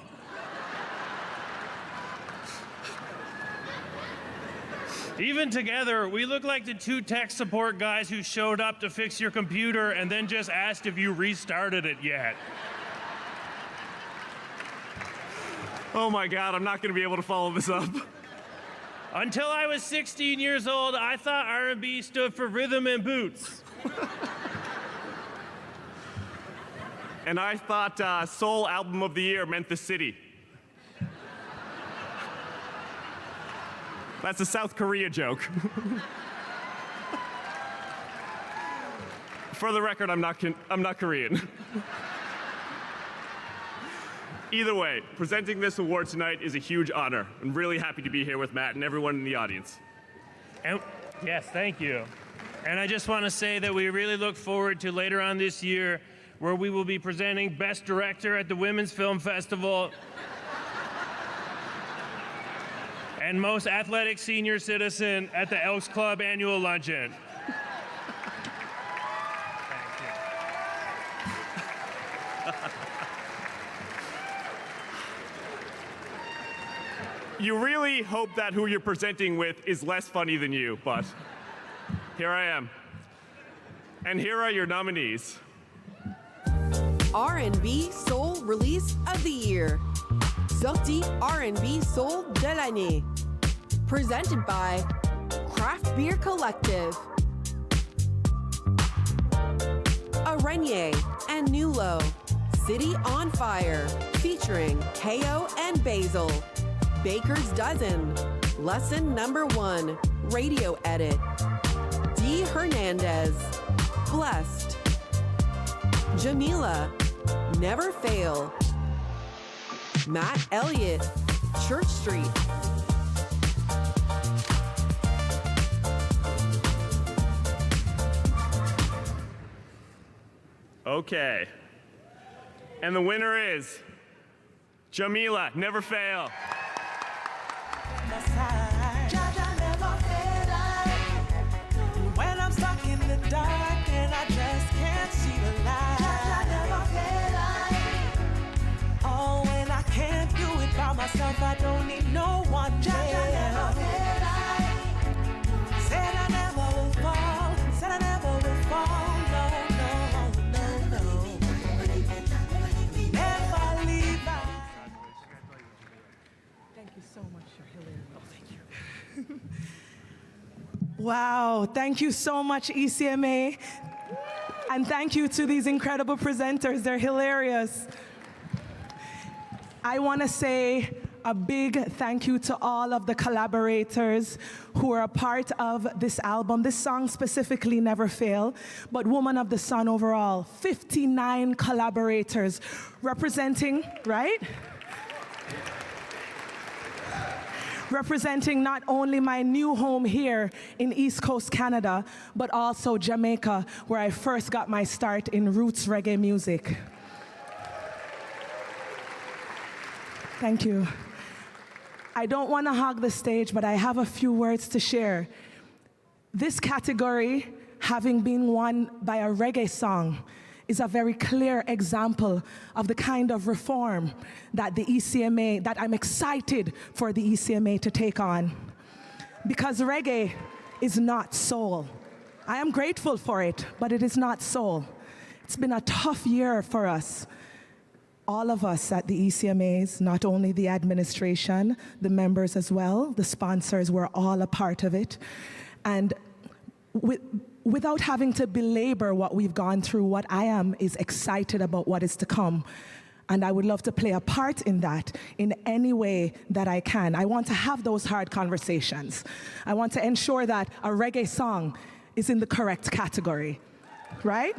[SPEAKER 12] Even together, we look like the two tech support guys who showed up to fix your computer and then just asked if you restarted it yet.
[SPEAKER 13] Oh my God, I'm not going to be able to follow this up.
[SPEAKER 12] Until I was 16 years old, I thought R&B stood for rhythm and boots.
[SPEAKER 13] And I thought Soul Album of the Year meant the city. That's a South Korea joke. For the record, I'm not Korean. Either way, presenting this award tonight is a huge honor. I'm really happy to be here with Matt and everyone in the audience.
[SPEAKER 12] And, yes, thank you. And I just want to say that we really look forward to later on this year where we will be presenting Best Director at the Women's Film Festival and Most Athletic Senior Citizen at the Elks Club Annual Luncheon.
[SPEAKER 13] You really hope that who you're presenting with is less funny than you, but here I am. And here are your nominees.
[SPEAKER 10] R&B Soul Release of the Year. Sortie R&B Soul de l'année. Presented by Craft Beer Collective. Arenier and Nulo. City on Fire. Featuring Heyo and Basil. Baker's Dozen. Lesson number 1. Radio edit. D. Hernandez. Blessed. Jamila. Never Fail. Matt Elliott. Church Street.
[SPEAKER 13] Okay. And the winner is Jamila, Never Fail.
[SPEAKER 5] When I'm stuck in the dark and I just can't see the light. Oh, when I can't do it by myself, I don't need no one there. Said I never will fall. Said I never will fall. No. Never leave. Thank you so much, Hillary. Oh, thank you. Wow, thank you so much, ECMA. And thank you to these incredible presenters. They're hilarious. I want to say a big thank you to all of the collaborators who are a part of this album. This song specifically, Never Fail, but Woman of the Sun overall. 59 collaborators representing, right? Representing not only my new home here in East Coast Canada, but also Jamaica, where I first got my start in roots reggae music. Thank you. I don't want to hog the stage, but I have a few words to share. This category, having been won by a reggae song, is a very clear example of the kind of reform that the ECMA, that I'm excited for the ECMA to take on. Because reggae is not soul. I am grateful for it, but it is not soul. It's been a tough year for us. All of us at the ECMAs, not only the administration, the members as well, the sponsors, were all a part of it. And without having to belabor what we've gone through, what I am is excited about what is to come. And I would love to play a part in that in any way that I can. I want to have those hard conversations. I want to ensure that a reggae song is in the correct category, right?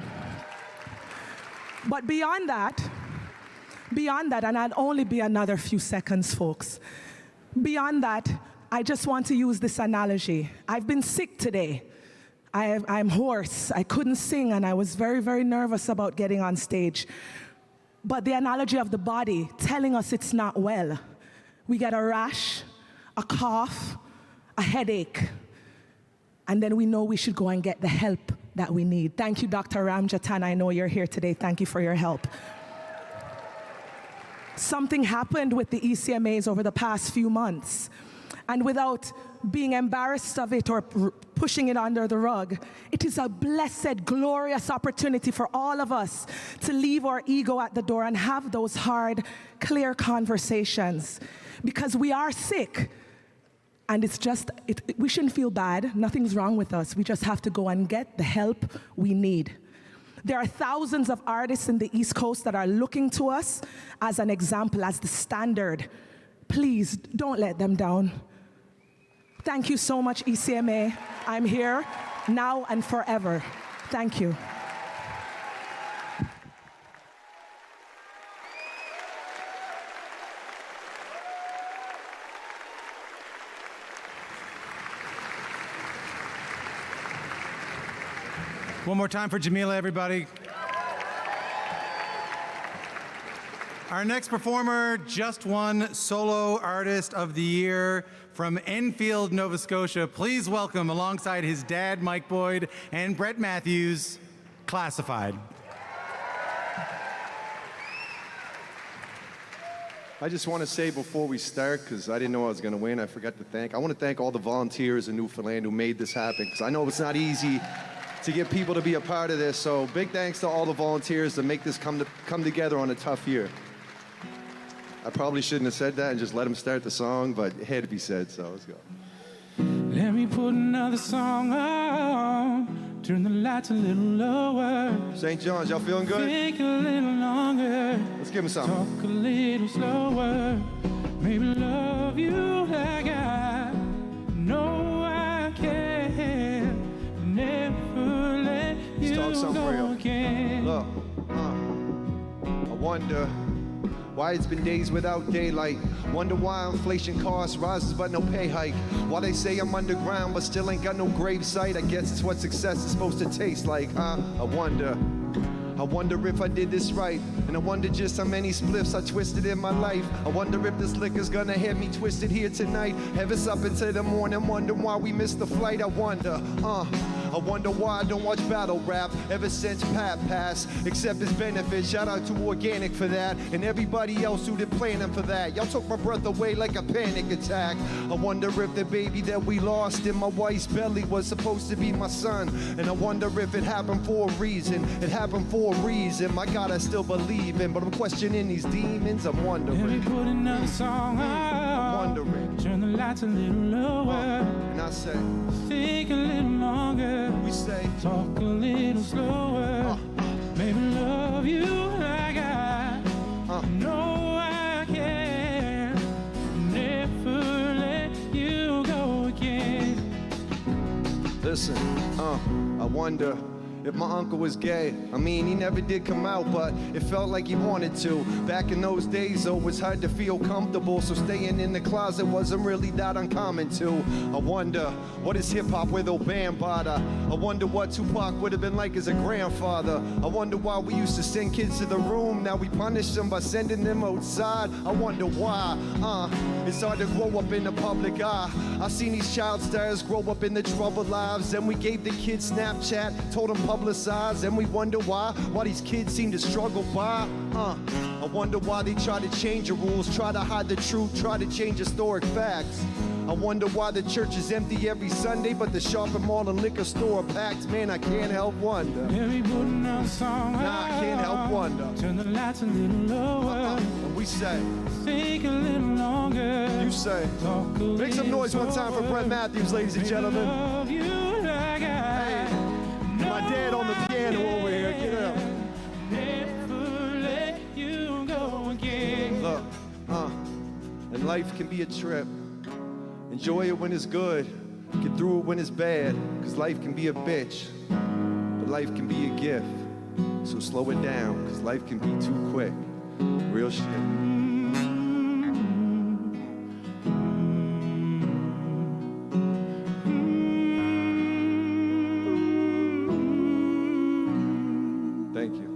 [SPEAKER 5] But beyond that, and I'll only be another few seconds, folks. Beyond that, I just want to use this analogy. I've been sick today. I'm hoarse. I couldn't sing, and I was very, very nervous about getting on stage. But the analogy of the body telling us it's not well. We get a rash, a cough, a headache, and then we know we should go and get the help that we need. Thank you, Dr. Ramjatan. I know you're here today. Thank you for your help. Something happened with the ECMAs over the past few months. And without being embarrassed of it or pushing it under the rug, it is a blessed, glorious opportunity for all of us to leave our ego at the door and have those hard, clear conversations. Because we are sick. And it's just, we shouldn't feel bad. Nothing's wrong with us. We just have to go and get the help we need. There are thousands of artists in the East Coast that are looking to us as an example, as the standard. Please, don't let them down. Thank you so much, ECMA. I'm here now and forever. Thank you.
[SPEAKER 6] One more time for Jamila, everybody. Our next performer just won Solo Artist of the Year from Enfield, Nova Scotia. Please welcome, alongside his dad, Mike Boyd, and Brett Matthews, Classified.
[SPEAKER 24] I just want to say before we start, because I didn't know I was going to win, I forgot to thank. I want to thank all the volunteers in Newfoundland who made this happen, because I know it's not easy to get people to be a part of this. So big thanks to all the volunteers that make this come together on a tough year. I probably shouldn't have said that and just let him start the song, but it had to be said, so let's go.
[SPEAKER 14] Let me put another song on. Turn the lights a little lower.
[SPEAKER 24] St. John's, y'all feeling good?
[SPEAKER 14] Think a little longer.
[SPEAKER 24] Let's give him some.
[SPEAKER 14] Talk a little slower. Maybe love you like I know I can. Never let you go again.
[SPEAKER 24] Look, I wonder why it's been days without daylight. Wonder why inflation costs rises but no pay hike. Why they say I'm underground but still ain't got no grave site. I guess it's what success is supposed to taste like, huh? I wonder if I did this right. And I wonder just how many spliffs I twisted in my life. I wonder if this liquor's gonna have me twisted here tonight. Have us up until the morning, wonder why we missed the flight. I wonder why I don't watch battle rap ever since Pat passed. Except his benefits, shout out to Organic for that. And everybody else who did planning for that. Y'all took my breath away like a panic attack. I wonder if the baby that we lost in my wife's belly was supposed to be my son. And I wonder if it happened for a reason. It happened for a reason. My God, I still believe in. But I'm questioning these demons, I'm wondering.
[SPEAKER 14] Let me put another song on. Turn the lights a little lower.
[SPEAKER 24] And I say,
[SPEAKER 14] think a little longer.
[SPEAKER 24] We say,
[SPEAKER 14] talk a little slower. Maybe love you like I know I can. Never let you go again.
[SPEAKER 24] Listen, I wonder if my uncle was gay. I mean, he never did come out, but it felt like he wanted to. Back in those days, though, it was hard to feel comfortable, so staying in the closet wasn't really that uncommon, too. I wonder, what is hip-hop without Bambaataa? I wonder what Tupac would have been like as a grandfather. I wonder why we used to send kids to the room, now we punish them by sending them outside. I wonder why, it's hard to grow up in the public eye. I seen these child stars grow up in the troubled lives, and we gave the kids Snapchat, told them publicize, and we wonder why these kids seem to struggle by. I wonder why they try to change the rules, try to hide the truth, try to change historic facts. I wonder why the church is empty every Sunday, but the shopping mall and liquor store are packed. Man, I can't help wonder.
[SPEAKER 14] Let me put another song on.
[SPEAKER 24] Nah, I can't help wonder.
[SPEAKER 14] Turn the lights a little lower.
[SPEAKER 24] And we say,
[SPEAKER 14] think a little longer.
[SPEAKER 24] You say, make some noise one time for Brett Matthews, ladies and gentlemen.
[SPEAKER 14] Love you like I
[SPEAKER 24] my dad on the piano over here, get up.
[SPEAKER 14] Never let you go again.
[SPEAKER 24] Look, and life can be a trip. Enjoy it when it's good, get through it when it's bad, cause life can be a bitch, but life can be a gift. So slow it down, cause life can be too quick. Real shit. Thank you.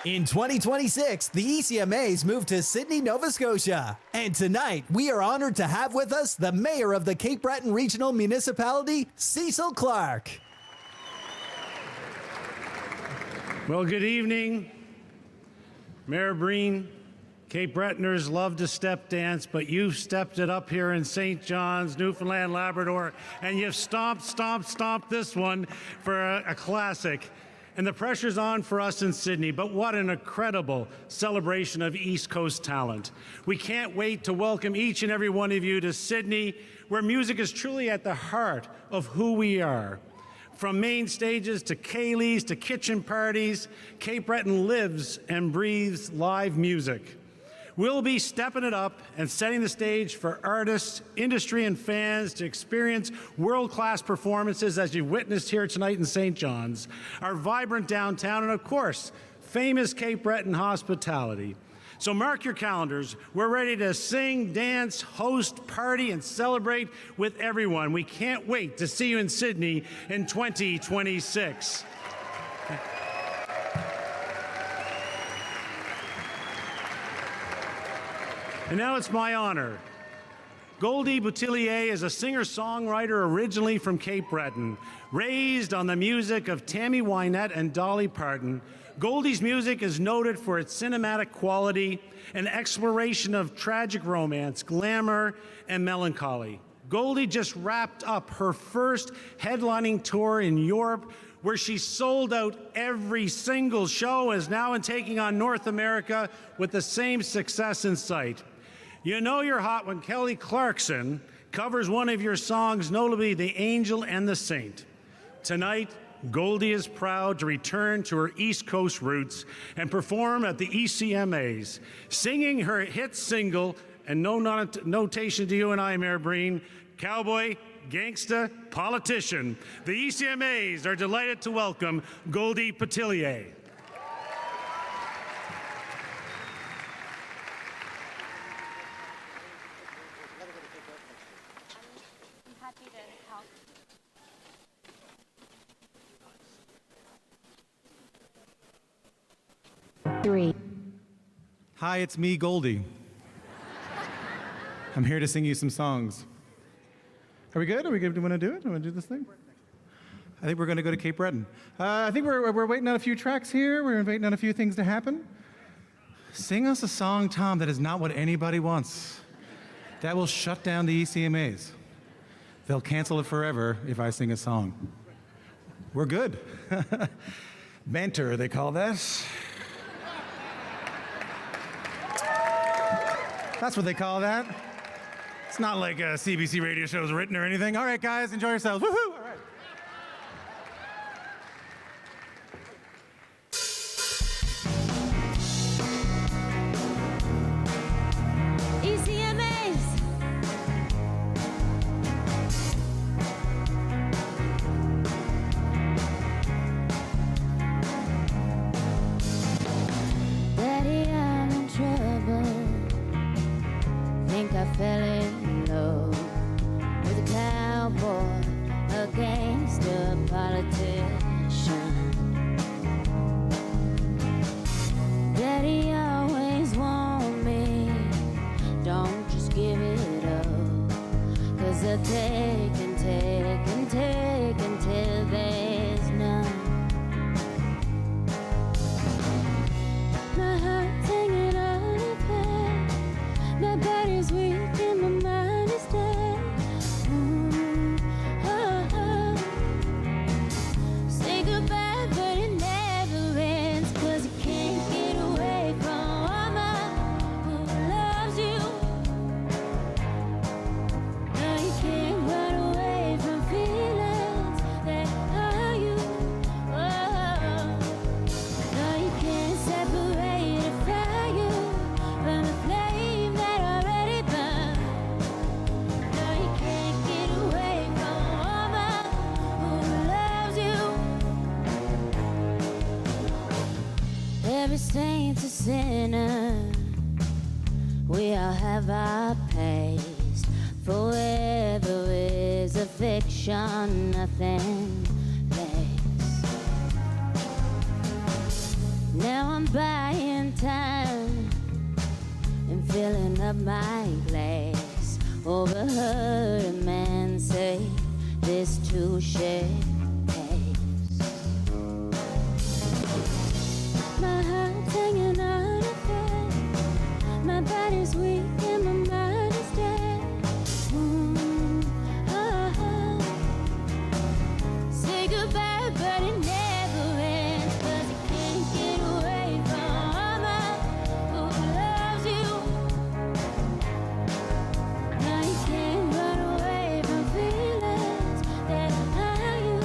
[SPEAKER 15] In 2026, the ECMAs moved to Sydney, Nova Scotia. And tonight, we are honored to have with us the Mayor of the Cape Breton Regional Municipality, Cecil Clark.
[SPEAKER 16] Well, good evening. Mayor Breen, Cape Bretoners love to step dance, but you've stepped it up here in St. John's, Newfoundland, Labrador, and you've stomped this one for a classic. And the pressure's on for us in Sydney, but what an incredible celebration of East Coast talent. We can't wait to welcome each and every one of you to Sydney, where music is truly at the heart of who we are. From main stages to Kayleys to kitchen parties, Cape Breton lives and breathes live music. We'll be stepping it up and setting the stage for artists, industry, and fans to experience world-class performances as you've witnessed here tonight in St. John's, our vibrant downtown, and of course, famous Cape Breton hospitality. So mark your calendars. We're ready to sing, dance, host, party, and celebrate with everyone. We can't wait to see you in Sydney in 2026. And now it's my honor. Goldie Boutillier is a singer-songwriter originally from Cape Breton. Raised on the music of Tammy Wynette and Dolly Parton, Goldie's music is noted for its cinematic quality and exploration of tragic romance, glamour, and melancholy. Goldie just wrapped up her first headlining tour in Europe, where she sold out every single show, and is now taking on North America with the same success in sight. You know you're hot when Kelly Clarkson covers one of your songs, notably The Angel and the Saint. Tonight, Goldie is proud to return to her East Coast roots and perform at the ECMAs, singing her hit single, and no notation to you and I, Mayor Breen, Cowboy, Gangsta, Politician. The ECMAs are delighted to welcome Goldie Boutillier.
[SPEAKER 6] Hi, it's me, Goldie. I'm here to sing you some songs. Are we good? Are we good? Do you want to do it? Do you want to do this thing? I think we're going to go to Cape Breton. I think we're waiting on a few tracks here. We're waiting on a few things to happen. Sing us a song, Tom, that is not what anybody wants. That will shut down the ECMAs. They'll cancel it forever if I sing a song. We're good. Banter, they call that. That's what they call that. It's not like a CBC radio show is written or anything. All right, guys, enjoy yourselves. Woohoo! All right.
[SPEAKER 8] ECMAs. Daddy, I'm in trouble. Think I fell in love with a cowboy, a gangster, politician. Daddy always warned me, don't just give it up, 'cause they'll take and take and take until there's none. My heart's hanging on a thread, my body's weak and my mind is dead. Say goodbye, but it never ends, 'cause you can't get away from a woman who loves you. No, you can't run away from feelings that are you. No, you can't separate a fire from a flame that already burned. No, you can't get away from a woman who loves you. Every saint's a sinner. We all have our place. Forever is a fiction, nothing lasts. Now I'm buying time and filling up my glass. Overheard a man say this too shall pass. My heart's hanging on a thread, my body's weak and my mind is dead. Say goodbye, but it never ends, 'cause you can't get away from a woman who loves you. No, you can't run away from feelings that are you.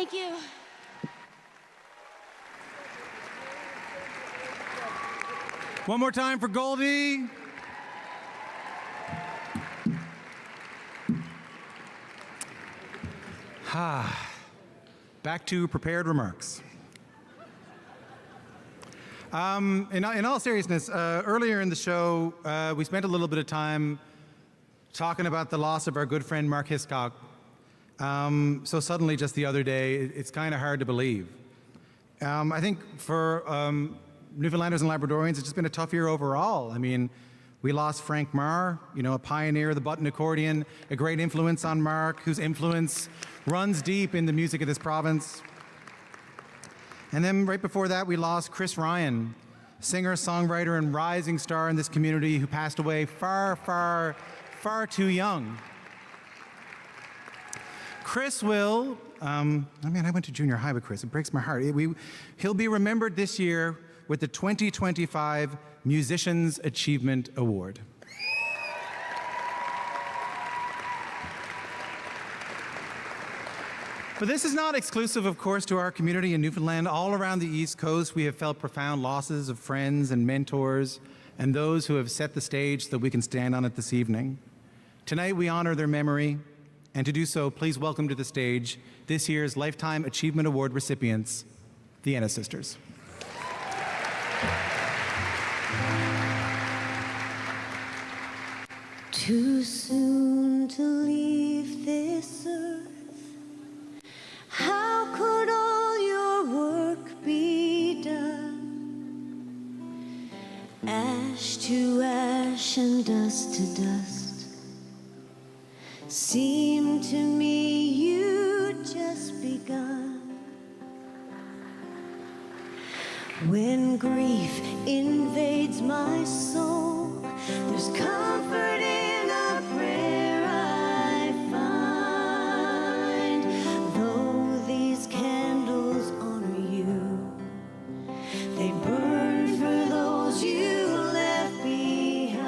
[SPEAKER 8] Thank you.
[SPEAKER 6] One more time for Goldie. Back to prepared remarks. In all seriousness, earlier in the show, we spent a little bit of time talking about the loss of our good friend Mark Hiscock. So suddenly, just the other day, it's kind of hard to believe. I think for Newfoundlanders and Labradorians, it's just been a tough year overall. I mean, we lost Frank Marr, a pioneer of the button accordion, a great influence on Mark, whose influence runs deep in the music of this province. And then right before that, we lost Chris Ryan, singer, songwriter, and rising star in this community who passed away far, far, far too young. Chris will, I went to junior high with Chris. It breaks my heart. He'll be remembered this year with the 2025 Musicians Achievement Award. But this is not exclusive, of course, to our community in Newfoundland. All around the East Coast, we have felt profound losses of friends and mentors and those who have set the stage so that we can stand on it this evening. Tonight, we honor their memory, and to do so, please welcome to the stage this year's Lifetime Achievement Award recipients, the Ennis Sisters.
[SPEAKER 8] Too soon to leave this earth. How could all your work be done? Ash to ash and dust to dust. Seemed to me you'd just begun. When grief invades my soul, there's comfort in a prayer I find. Though these candles honor you, they burn for those you left behind.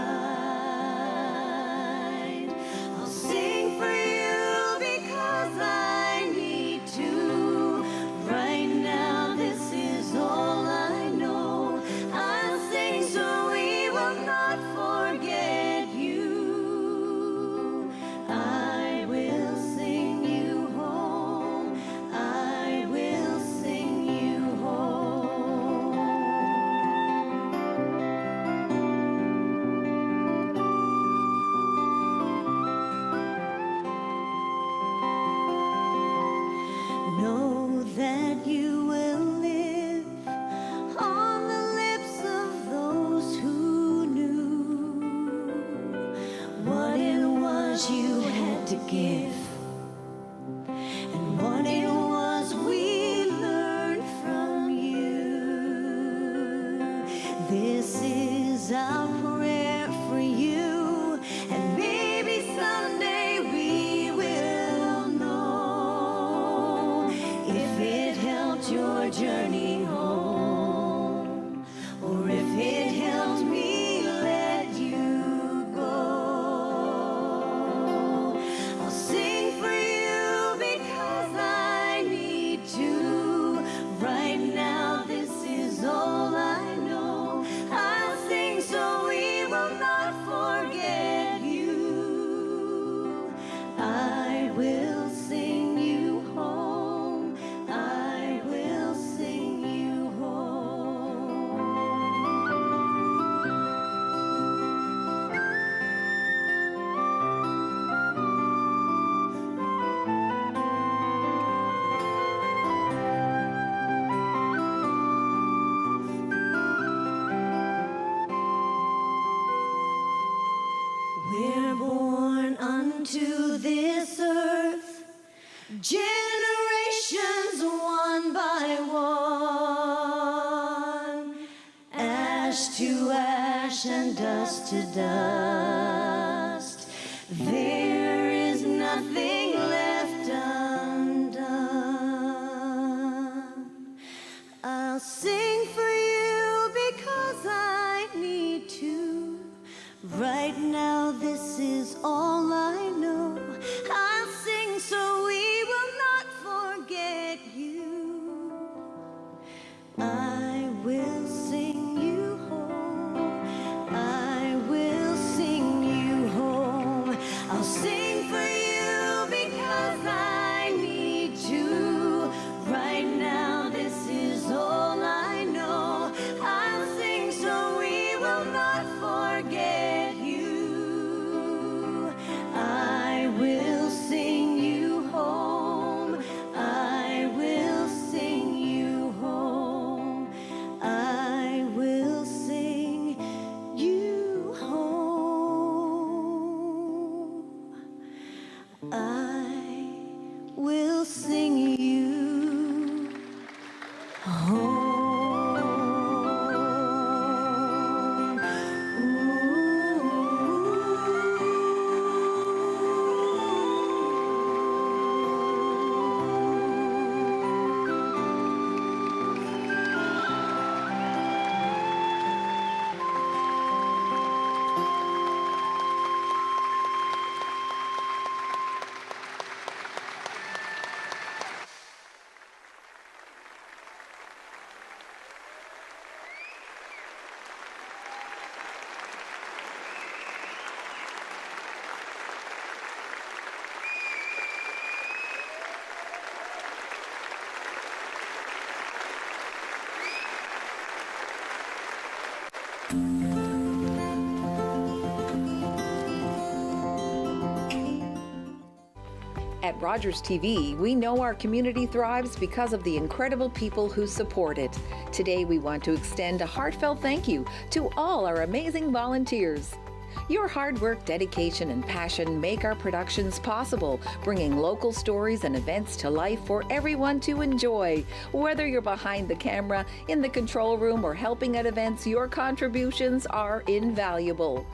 [SPEAKER 8] I'll sing for you because I need to. Right now, this is all I know. I'll sing so we will not forget you. I will sing you home. I will sing you home. Know that you will live on the lips of those who knew what it was you had to give and what it was we learned from you. This is our prayer for you, and maybe someday we will know if it helped your journey home, or if it helped me let you go. I'll sing for you because I need to. Right now, this is all I know. I'll sing so we will not forget you. I will sing you home. I will sing you home. We're born unto this earth, generations one by one, ash to ash and dust to dust. There is nothing left undone. I'll sing for you because I need to. Right now, this is all I know. I'll sing so we will not forget
[SPEAKER 7] At Rogers TV, we know our community thrives because of the incredible people who support it. Today, we want to extend a heartfelt thank you to all our amazing volunteers. Your hard work, dedication, and passion make our productions possible, bringing local stories and events to life for everyone to enjoy. Whether you're behind the camera, in the control room, or helping at events, your contributions are invaluable.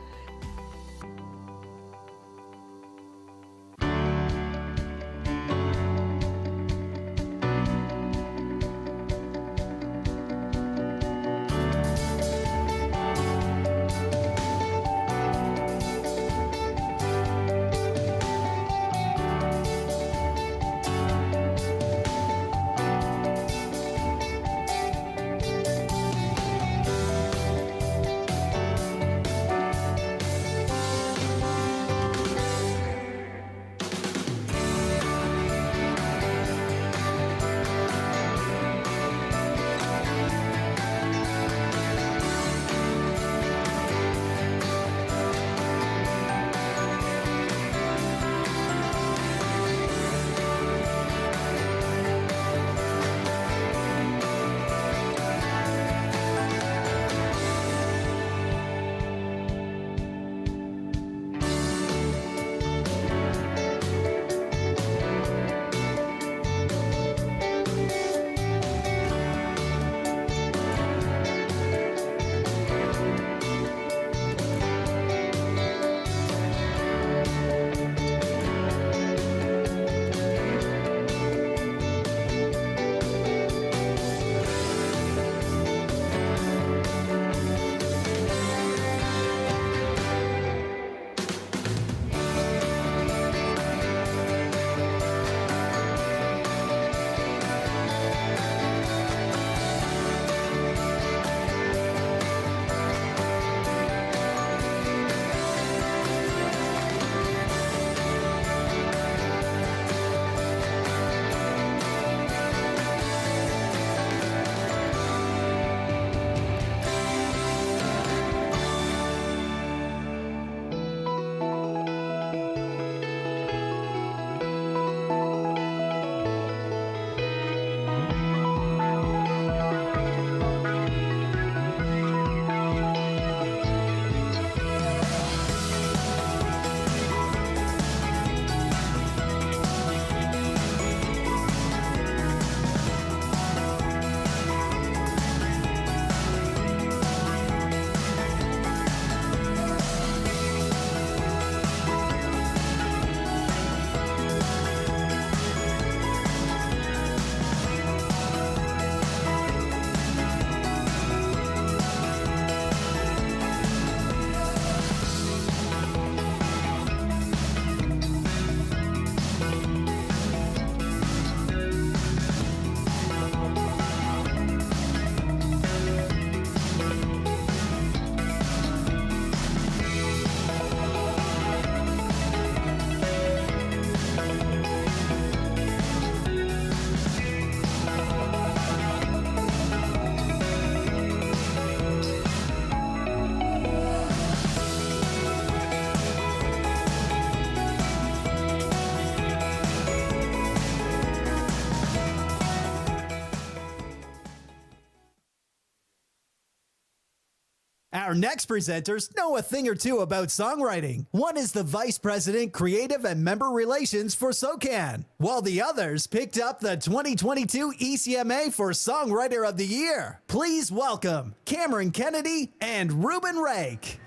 [SPEAKER 15] Our next presenters know a thing or two about songwriting. One is the Vice President, Creative and Member Relations for SOCAN, while the others picked up the 2022 ECMA for Songwriter of the Year. Please welcome Cameron Kennedy and Ruben Rake.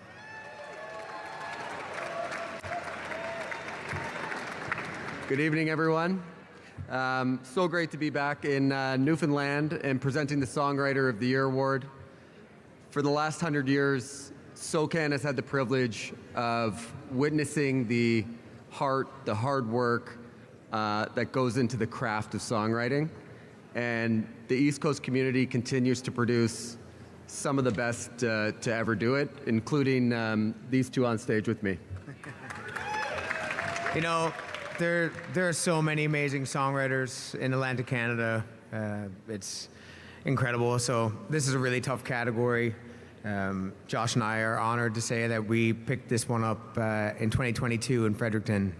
[SPEAKER 17] Good evening, everyone. So great to be back in Newfoundland and presenting the Songwriter of the Year award. For the last 100 years, SOCAN has had the privilege of witnessing the heart, the hard work that goes into the craft of songwriting. And the East Coast community continues to produce some of the best to ever do it, including these two on stage with me.
[SPEAKER 18] You know, there are so many amazing songwriters in Atlantic Canada. It's incredible. So this is a really tough category. Josh and I are honored to say that we picked this one up in 2022 in Fredericton.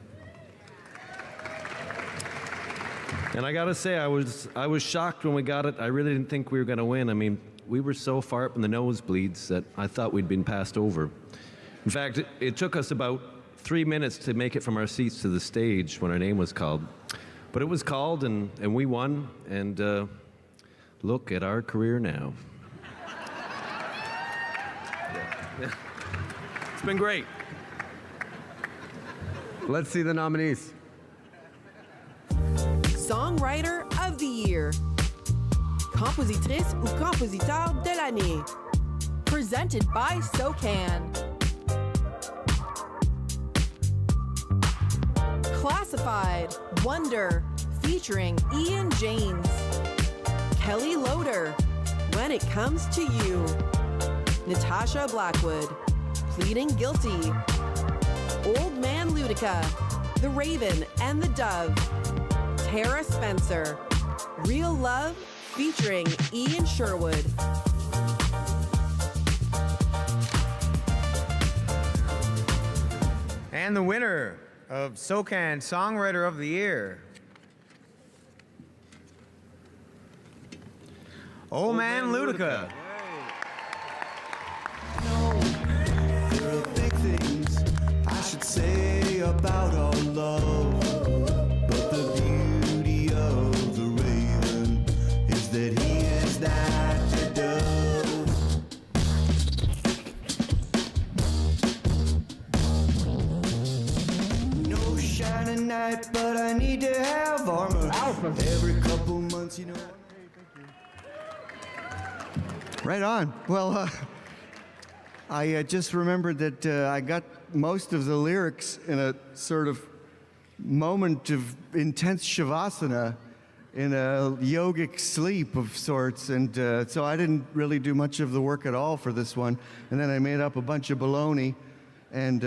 [SPEAKER 2] And I gotta say, I was shocked when we got it. I really didn't think we were gonna win. I mean, we were so far up in the nosebleeds that I thought we'd been passed over. In fact, it took us about 3 minutes to make it from our seats to the stage when our name was called. But it was called, and we won, and look at our career now. Yeah. It's been great.
[SPEAKER 17] Let's see the nominees.
[SPEAKER 10] Songwriter of the Year. Compositrice ou compositeur de l'année. Presented by SOCAN. Classified Wonder featuring Ian James. Kelly Loader, When It Comes to You. Natasha Blackwood, Pleading Guilty. Old Man Ludica, The Raven and the Dove. Tara Spencer, Real Love featuring Ian Sherwood.
[SPEAKER 18] And the winner of SOCAN Songwriter of the Year, Old Man Ludica.
[SPEAKER 5] There are big things I should say about our love, but the beauty of the raven is that he is not the dove. No shining night, but I need to have armor. Every couple months, you know.
[SPEAKER 9] Right on. Well, I just remembered that I got most of the lyrics in a sort of moment of intense shavasana, in a yogic sleep of sorts, and so I didn't really do much of the work at all for this one. And then I made up a bunch of baloney and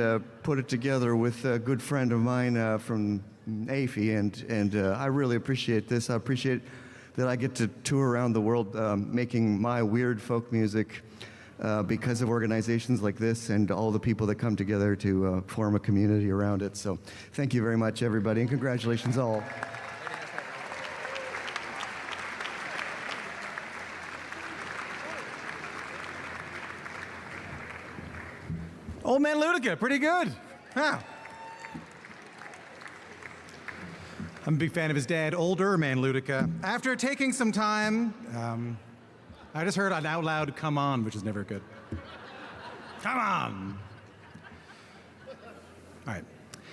[SPEAKER 9] put it together with a good friend of mine from AFI, and I really appreciate this. I appreciate that I get to tour around the world making my weird folk music because of organizations like this and all the people that come together to form a community around it. So thank you very much, everybody, and congratulations all.
[SPEAKER 6] Old Man Ludica, pretty good. Huh. I'm a big fan of his dad, Older Man Ludica. After taking some time, I just heard an out loud "come on," which is never good. Come on. All right.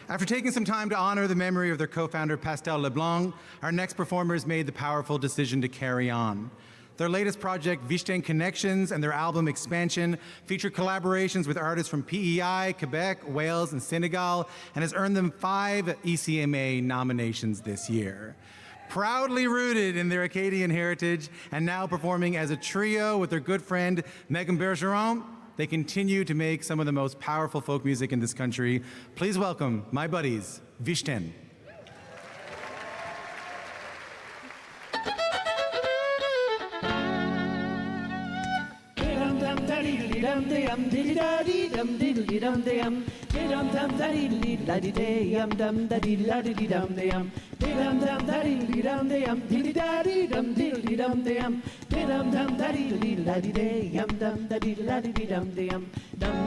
[SPEAKER 6] After taking some time to honor the memory of their co-founder, Pastel LeBlanc, our next performers made the powerful decision to carry on. Their latest project, Vichten Connections, and their album Expansion feature collaborations with artists from PEI, Quebec, Wales, and Senegal, and has earned them 5 ECMA nominations this year. Proudly rooted in their Acadian heritage and now performing as a trio with their good friend Megan Bergeron, they continue to make some of the most powerful folk music in this country. Please welcome my buddies, Vichten.
[SPEAKER 21] Dum dum diddy daddy dum diddly dum dum dum dum daddy daddy day dum daddy daddy dum dum dum daddy dum dum diddy daddy dum diddly dum dum daddy daddy day dum daddy daddy dum dum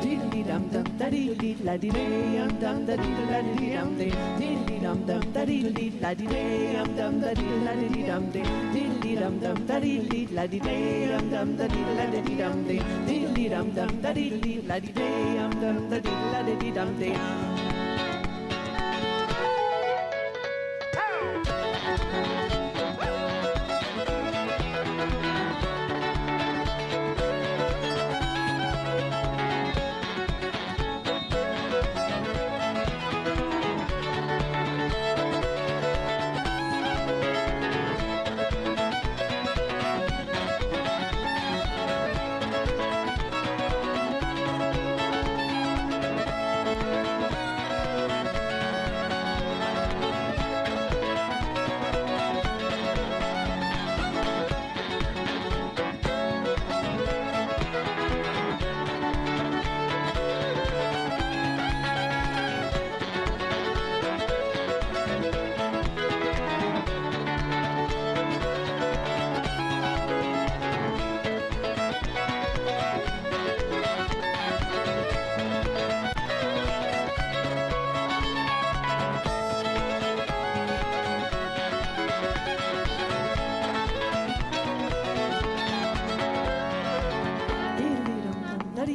[SPEAKER 21] diddly dum daddy daddy day dum daddy daddy dum diddly dum daddy daddy day dum daddy daddy dum diddly dum daddy daddy day dum daddy daddy dum diddly dum daddy daddy day dum daddy daddy dum dum.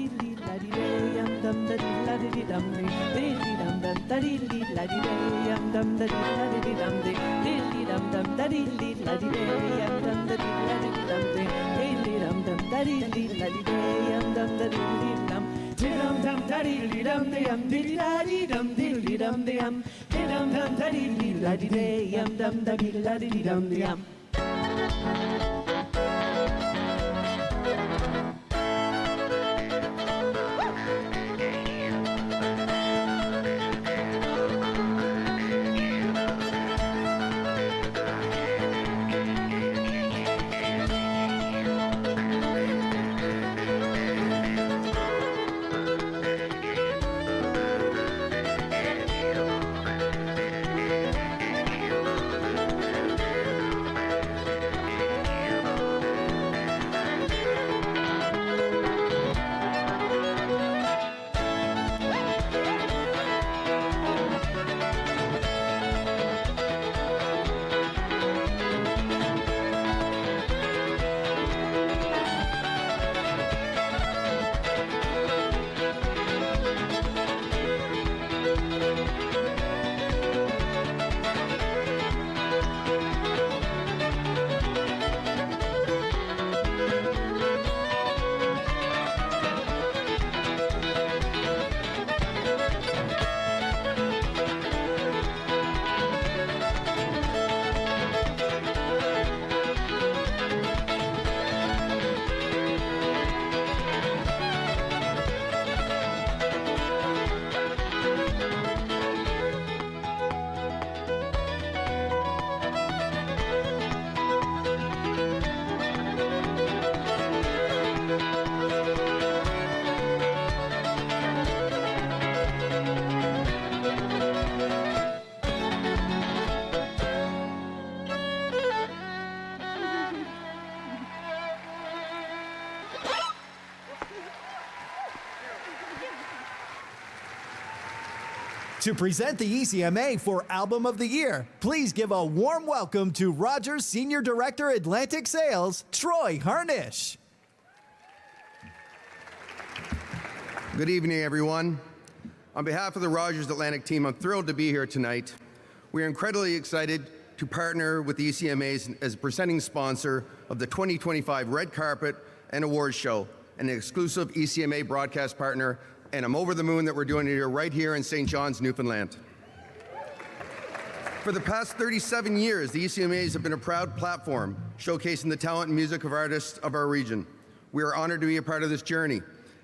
[SPEAKER 21] dee dee la dee day dum da dee la dee dee dum dee dum dum da dee dee la dee day dum da dee la dee dee dum dee dum dum da dee dee la dee day dum da dee la dee dee dum dee dum dum da dee dee la dee day dum da dee dee dum dum dum da dee dee dum dee da dee dum dee dum dum dum da dee dee la dee day dum da dee la dee dee dum.
[SPEAKER 15] To present the ECMA for Album of the Year, please give a warm welcome to Rogers Senior Director Atlantic Sales, Troy Harnish.
[SPEAKER 19] Good evening, everyone. On behalf of the Rogers Atlantic team, I'm thrilled to be here tonight. We are incredibly excited to partner with the ECMA as a presenting sponsor of the 2025 Red Carpet and Awards Show, and an exclusive ECMA broadcast partner, and I'm over the moon that we're doing it here right here in St. John's, Newfoundland. For the past 37 years, the ECMAs have been a proud platform showcasing the talent and music of artists of our region. We are honored to be a part of this journey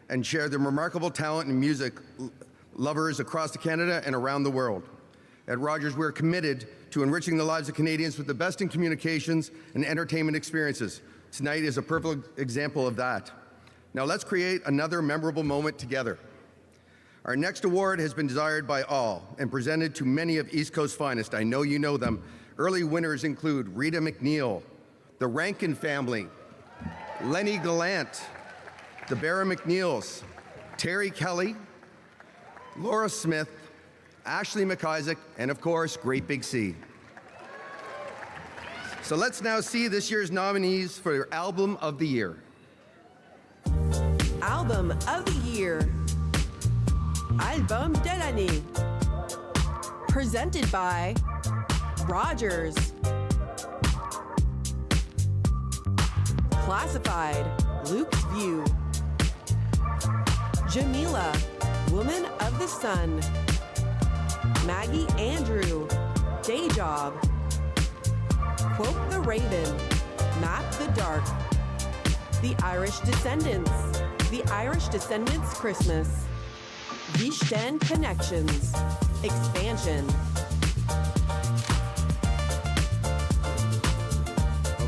[SPEAKER 19] and share the remarkable talent and music lovers across Canada and around the world. At Rogers, we're committed to enriching the lives of Canadians with the best in communications and entertainment experiences. Tonight is a perfect example of that. Now let's create another memorable moment together. Our next award has been desired by all and presented to many of East Coast's finest. I know you know them. Early winners include Rita McNeil, the Rankin family, Lenny Gallant, the Barra McNeils, Terry Kelly, Laura Smith, Ashley McIsaac, and of course, Great Big C. So let's now see this year's nominees for Album of the Year.
[SPEAKER 10] Album of the Year. Album de l'année. Presented by Rogers. Classified, Luke's View. Jamila, Woman of the Sun. Maggie Andrew, Day Job. Quote the Raven, Map the Dark. The Irish Descendants, The Irish Descendants Christmas. Vishten Connections, Expansion.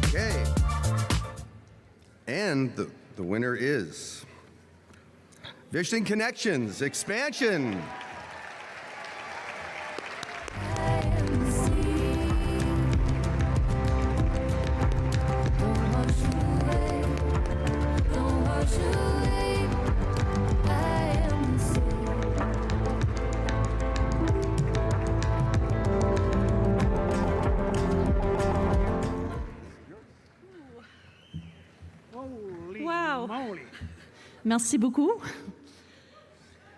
[SPEAKER 19] Okay. And the winner is Vishten Connections, Expansion.
[SPEAKER 1] Merci beaucoup.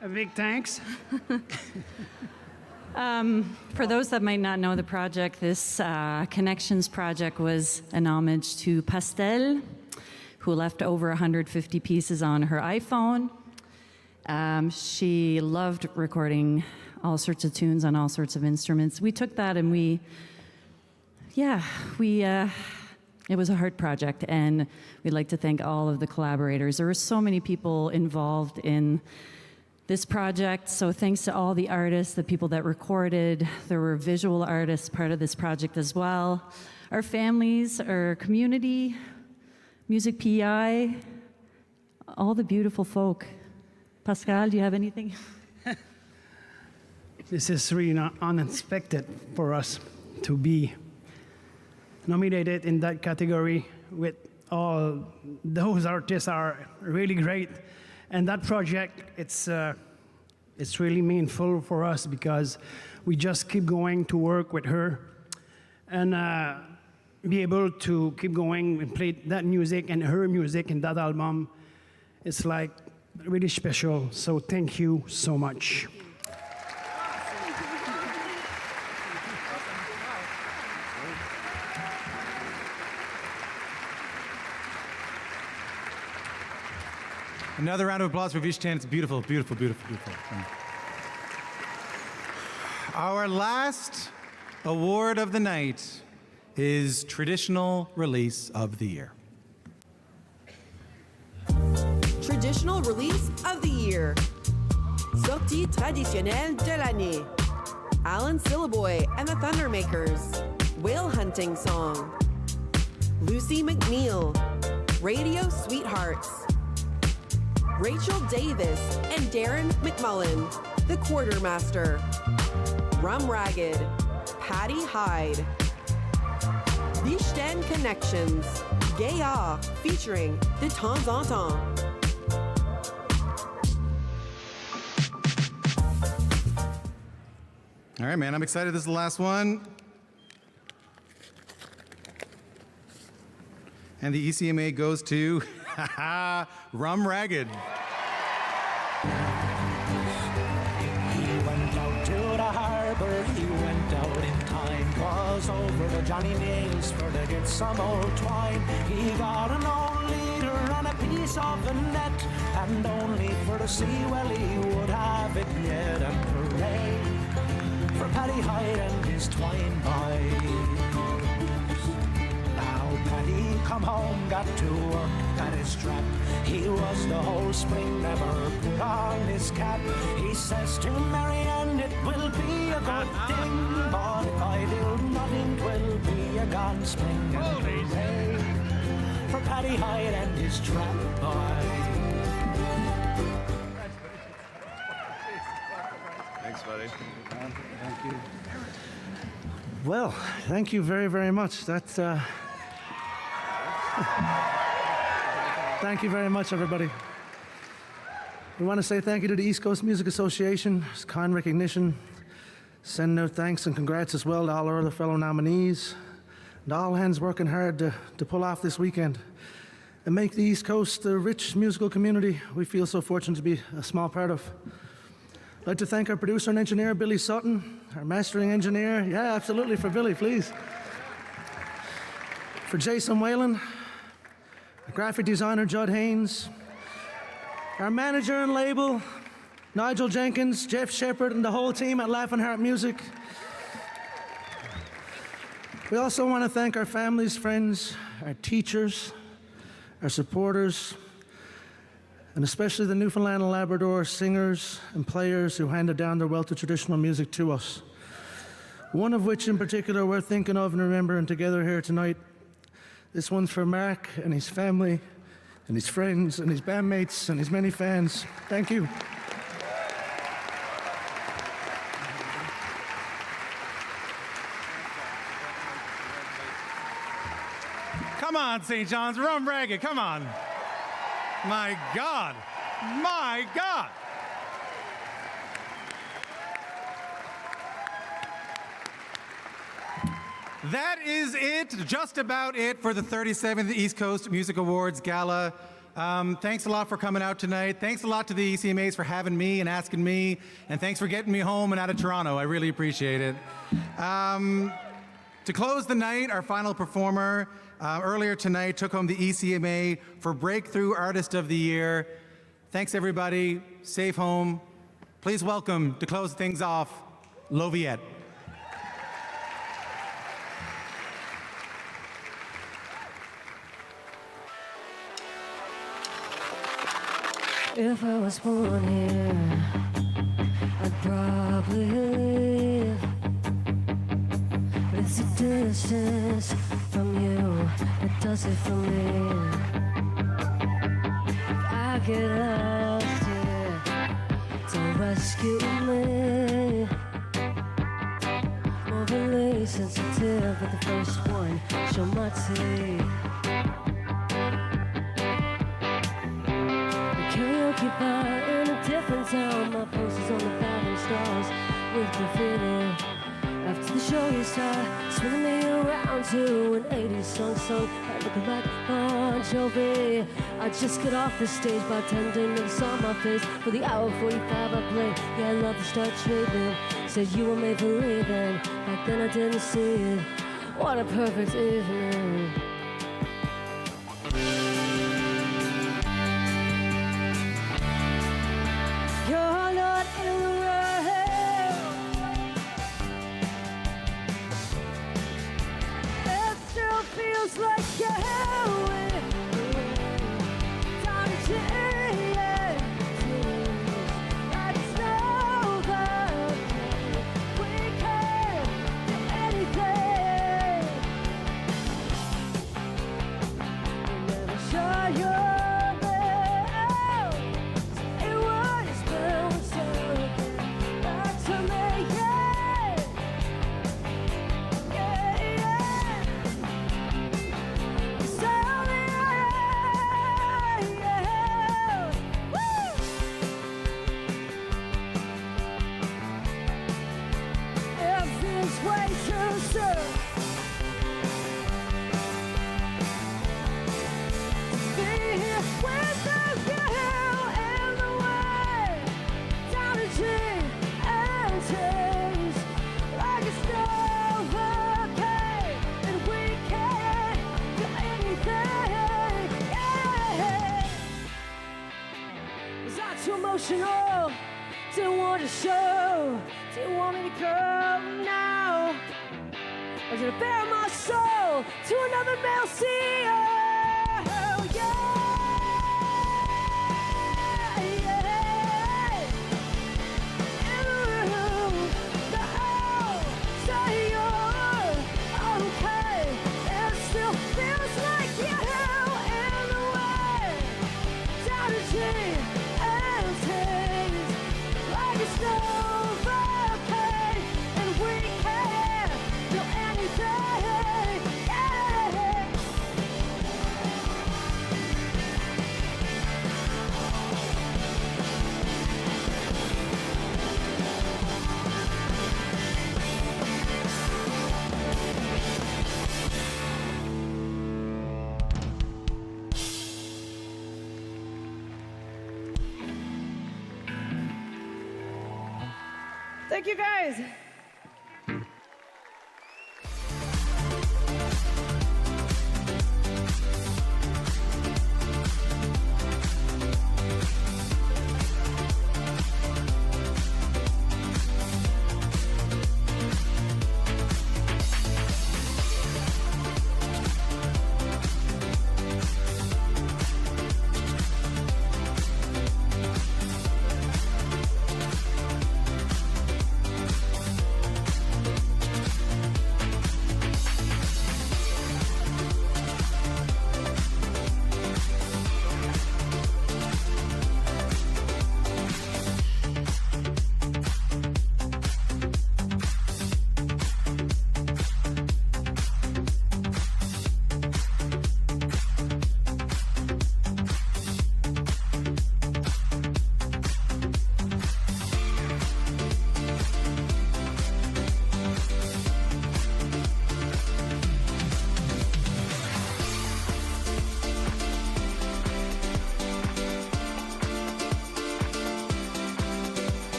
[SPEAKER 16] A big thanks.
[SPEAKER 1] For those that might not know the project, this Connections project was an homage to Pastel, who left over 150 pieces on her iPhone. She loved recording all sorts of tunes on all sorts of instruments. We took that and it was a hard project, and we'd like to thank all of the collaborators. There were so many people involved in this project, so thanks to all the artists, the people that recorded. There were visual artists part of this project as well. Our families, our community, Music PI, all the beautiful folk. Pascal, do you have anything?
[SPEAKER 16] This is really unexpected for us to be nominated in that category with all those artists are really great. And that project, it's really meaningful for us because we just keep going to work with her and be able to keep going and play that music and her music in that album. It's like really special. So thank you so much.
[SPEAKER 6] Another round of applause for Vishtan. It's beautiful, beautiful, beautiful, beautiful. Our last award of the night is Traditional Release of the Year.
[SPEAKER 10] Traditional Release of the Year. Sortie traditionnelle de l'année. Alan Syllaboy and the Thundermakers. Whale Hunting Song. Lucy McNeil. Radio Sweethearts. Rachel Davis and Darren McMullen, The Quartermaster. Rum Ragged, Patty Hyde. Vishtan Connections, Gala featuring De Temps en Temps.
[SPEAKER 6] All right, man, I'm excited. This is the last one. And the ECMA goes to Rum Ragged.
[SPEAKER 21] He went out to the harbor, he went out in time. 'Twas over to Johnny Nails for to get some old twine. He got an old leader and a piece of the net, and only for to see, well, he would have it yet. And hooray for Paddy Hyde and his twine vines. Paddy come home, got to work at his trap. He was the whole spring, never put on his cap. He says to Marianne, it will be a good thing, but if I do nothing, 'twill be a gone spring. And hooray for Paddy Hyde and his trap boy.
[SPEAKER 20] Thanks, buddy.
[SPEAKER 16] Thank you. Well, thank you very, very much. That's thank you very much, everybody. We want to say thank you to the East Coast Music Association. It's kind recognition. Send out thanks and congrats as well to all our other fellow nominees and all hands working hard to pull off this weekend and make the East Coast a rich musical community we feel so fortunate to be a small part of. I'd like to thank our producer and engineer, Billy Sutton, our mastering engineer. Yeah, absolutely, for Billy, please. For Jason Whalen, our graphic designer, Judd Haynes, our manager and label, Nigel Jenkins, Jeff Shepard, and the whole team at Laughing Heart Music. We also want to thank our families, friends, our teachers, our supporters, and especially the Newfoundland and Labrador singers and players who handed down their wealth of traditional music to us. One of which in particular we're thinking of and remembering together here tonight. This one's for Mark and his family and his friends and his bandmates and his many fans. Thank you.
[SPEAKER 6] Come on, St. John's, Rum Ragged, come on. My God, my God. That is it, just about it for the 37th East Coast Music Awards Gala. Thanks a lot for coming out tonight. Thanks a lot to the ECMAs for having me and asking me. And thanks for getting me home and out of Toronto. I really appreciate it. To close the night, our final performer earlier tonight took home the ECMA for Breakthrough Artist of the Year. Thanks, everybody. Safe home. Please welcome, to close things off, Loviette.
[SPEAKER 8] If I was born here, I'd probably live. But it's the distance from you that does it for me. If I get lost here, don't rescue me. Overly sensitive, but the first one, show my teeth. Karaoke in a different town. My posters on the bathroom stars with graffiti. After the show you start spinning me around to an 80s song looking like Bon Jovi. I just got off the stage, bartending never saw my face. For the hour 45 I played, yeah I love to start trading. Said you were made for leaving, back then I didn't see it. What a perfect evening. You're not in the rain. It still feels like you're down to change. Like it's over. We can't do anything. Never sure you're. Emotional, didn't want to show, didn't want me to go now. I was gonna bare my soul to another male CEO. Thank you guys.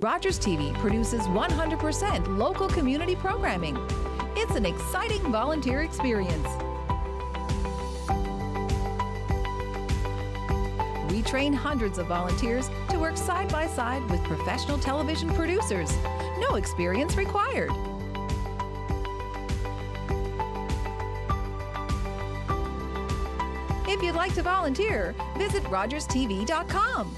[SPEAKER 7] Rogers TV produces 100% local community programming. It's an exciting volunteer experience. We train hundreds of volunteers to work side by side with professional television producers. No experience required. If you'd like to volunteer, visit rogerstv.com.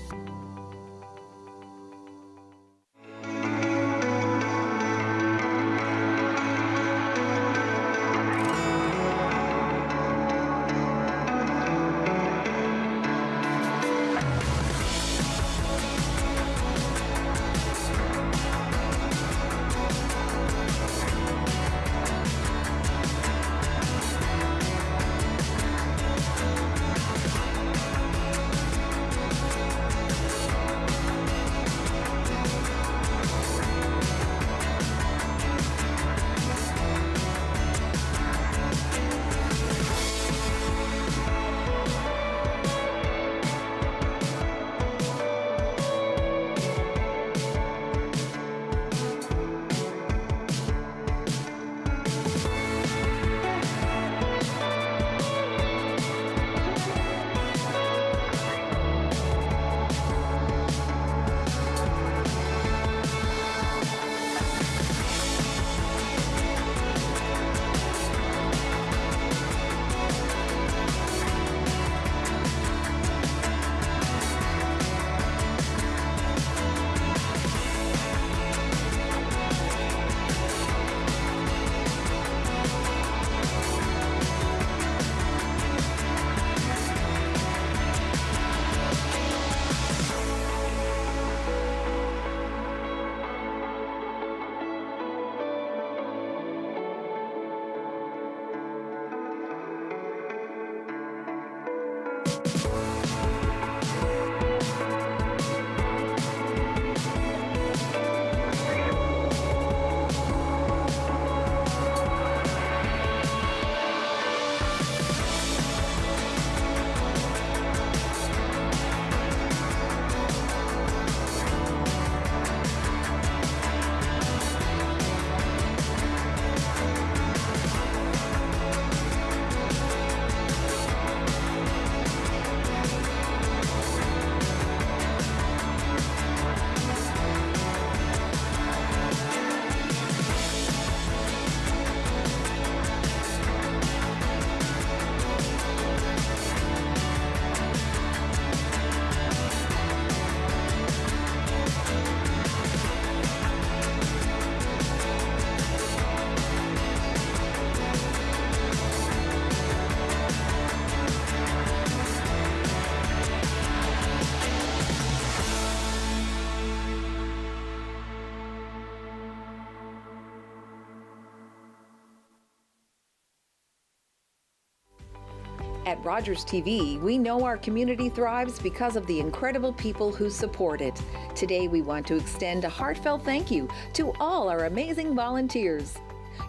[SPEAKER 7] At Rogers TV, we know our community thrives because of the incredible people who support it. Today, we want to extend a heartfelt thank you to all our amazing volunteers.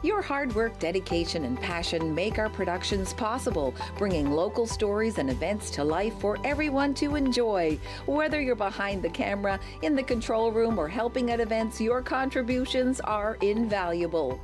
[SPEAKER 7] Your hard work, dedication, and passion make our productions possible, bringing local stories and events to life for everyone to enjoy. Whether you're behind the camera, in the control room, or helping at events, your contributions are invaluable.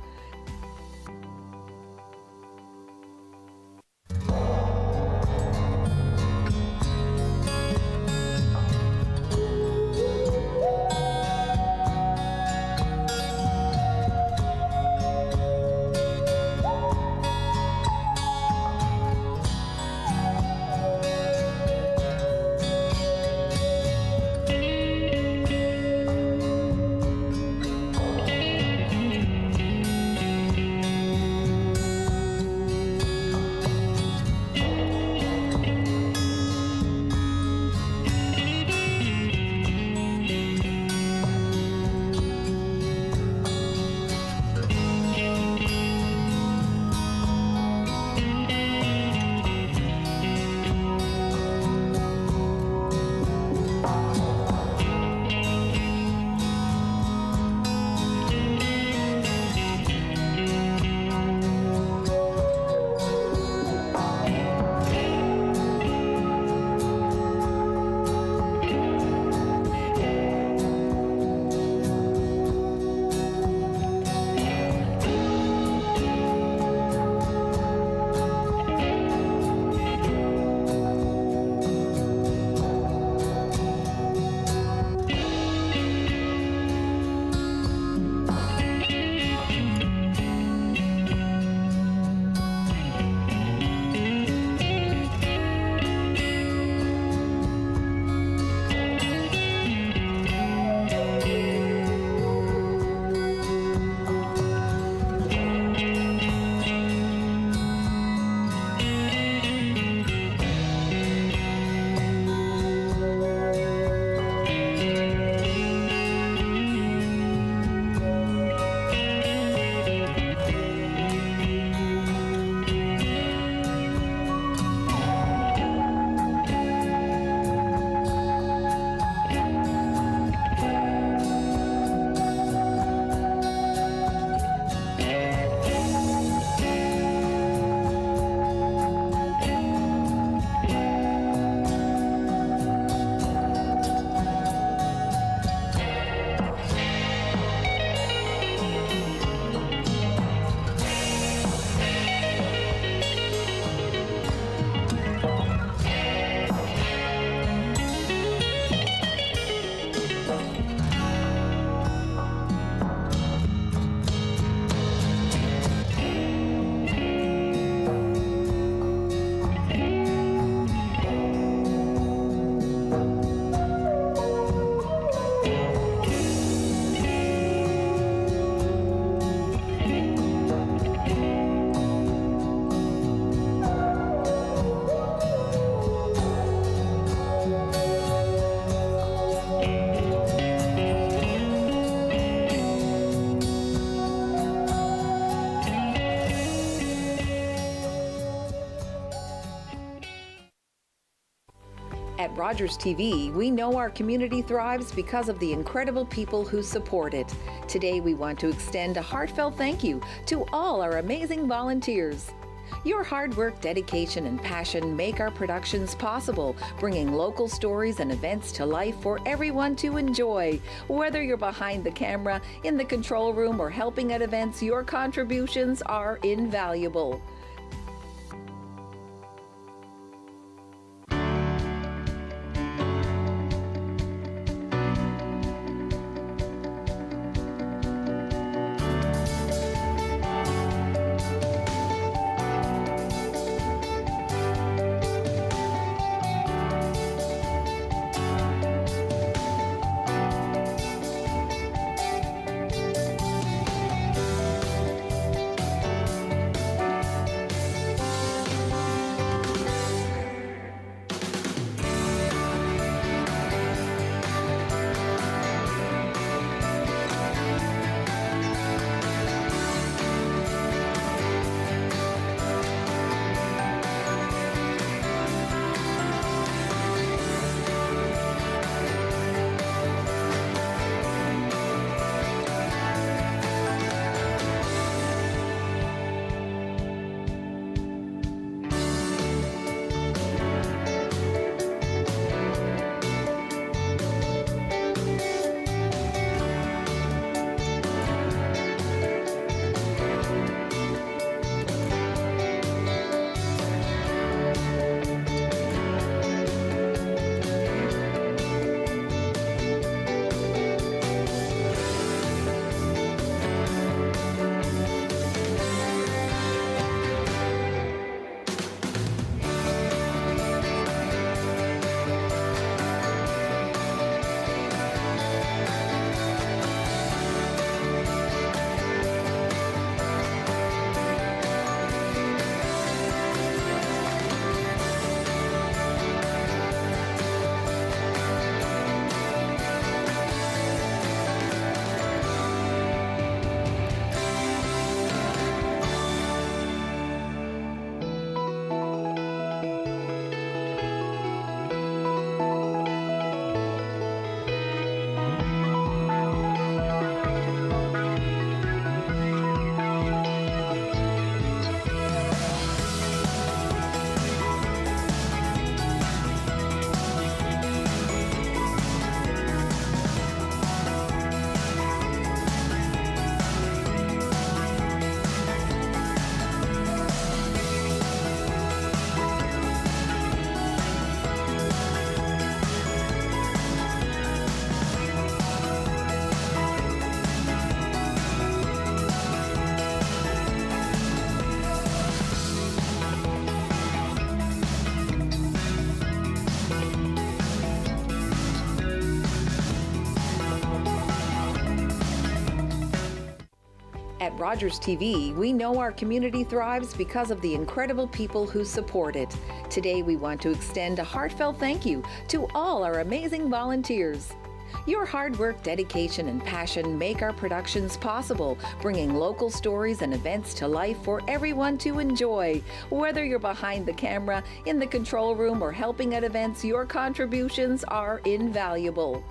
[SPEAKER 7] Rogers TV, we know our community thrives because of the incredible people who support it. Today, we want to extend a heartfelt thank you to all our amazing volunteers. Your hard work, dedication, and passion make our productions possible, bringing local stories and events to life for everyone to enjoy. Whether you're behind the camera, in the control room, or helping at events, your contributions are invaluable. At Rogers TV, we know our community thrives because of the incredible people who support it. Today, we want to extend a heartfelt thank you to all our amazing volunteers. Your hard work, dedication, and passion make our productions possible, bringing local stories and events to life for everyone to enjoy. Whether you're behind the camera, in the control room, or helping at events, your contributions are invaluable.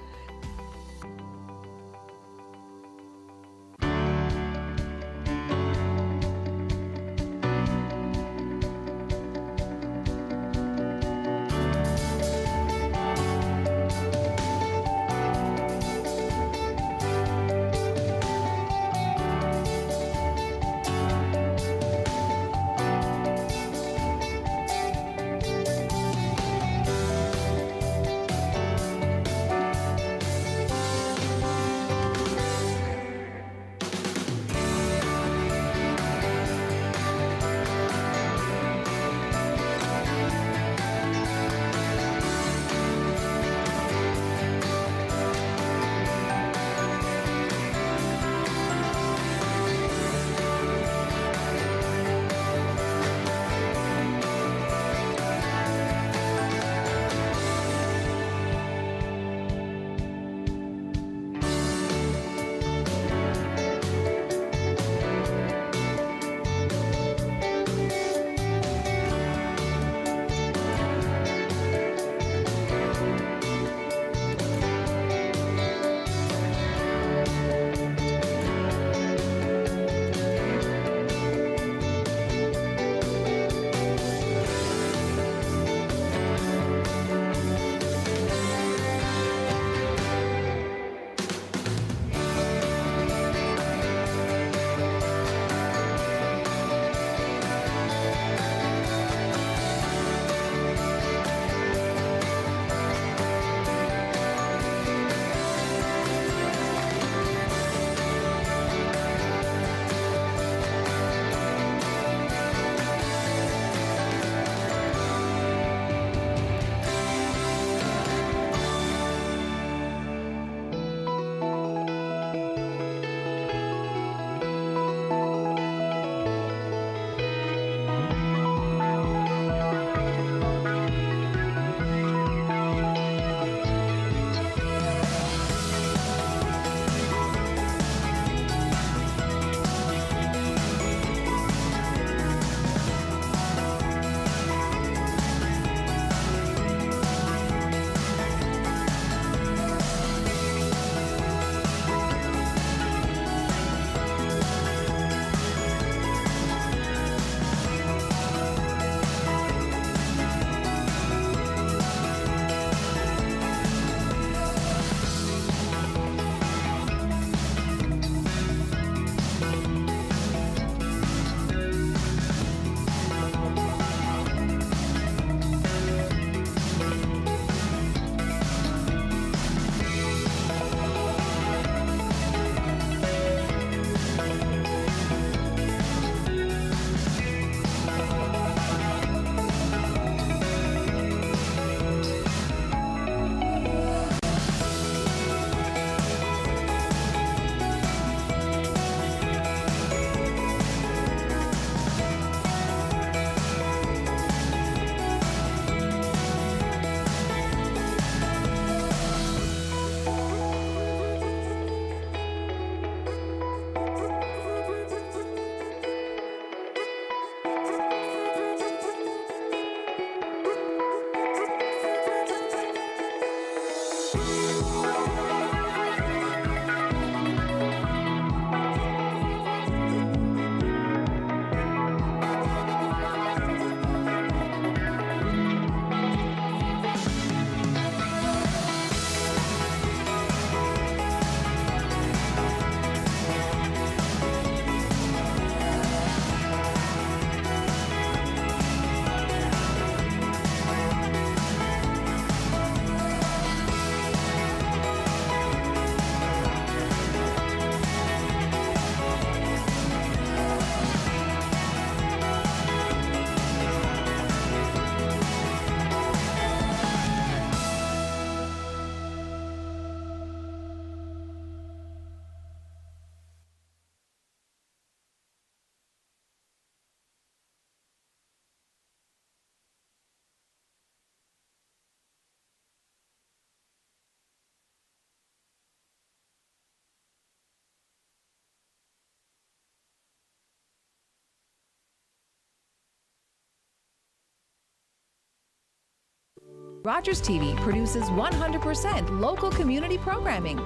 [SPEAKER 7] Rogers TV produces 100% local community programming.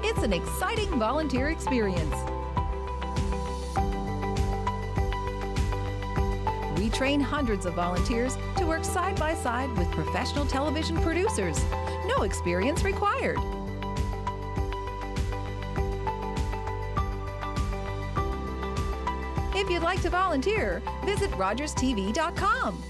[SPEAKER 7] It's an exciting volunteer experience. We train hundreds of volunteers to work side by side with professional television producers. No experience required. If you'd like to volunteer, visit rogerstv.com.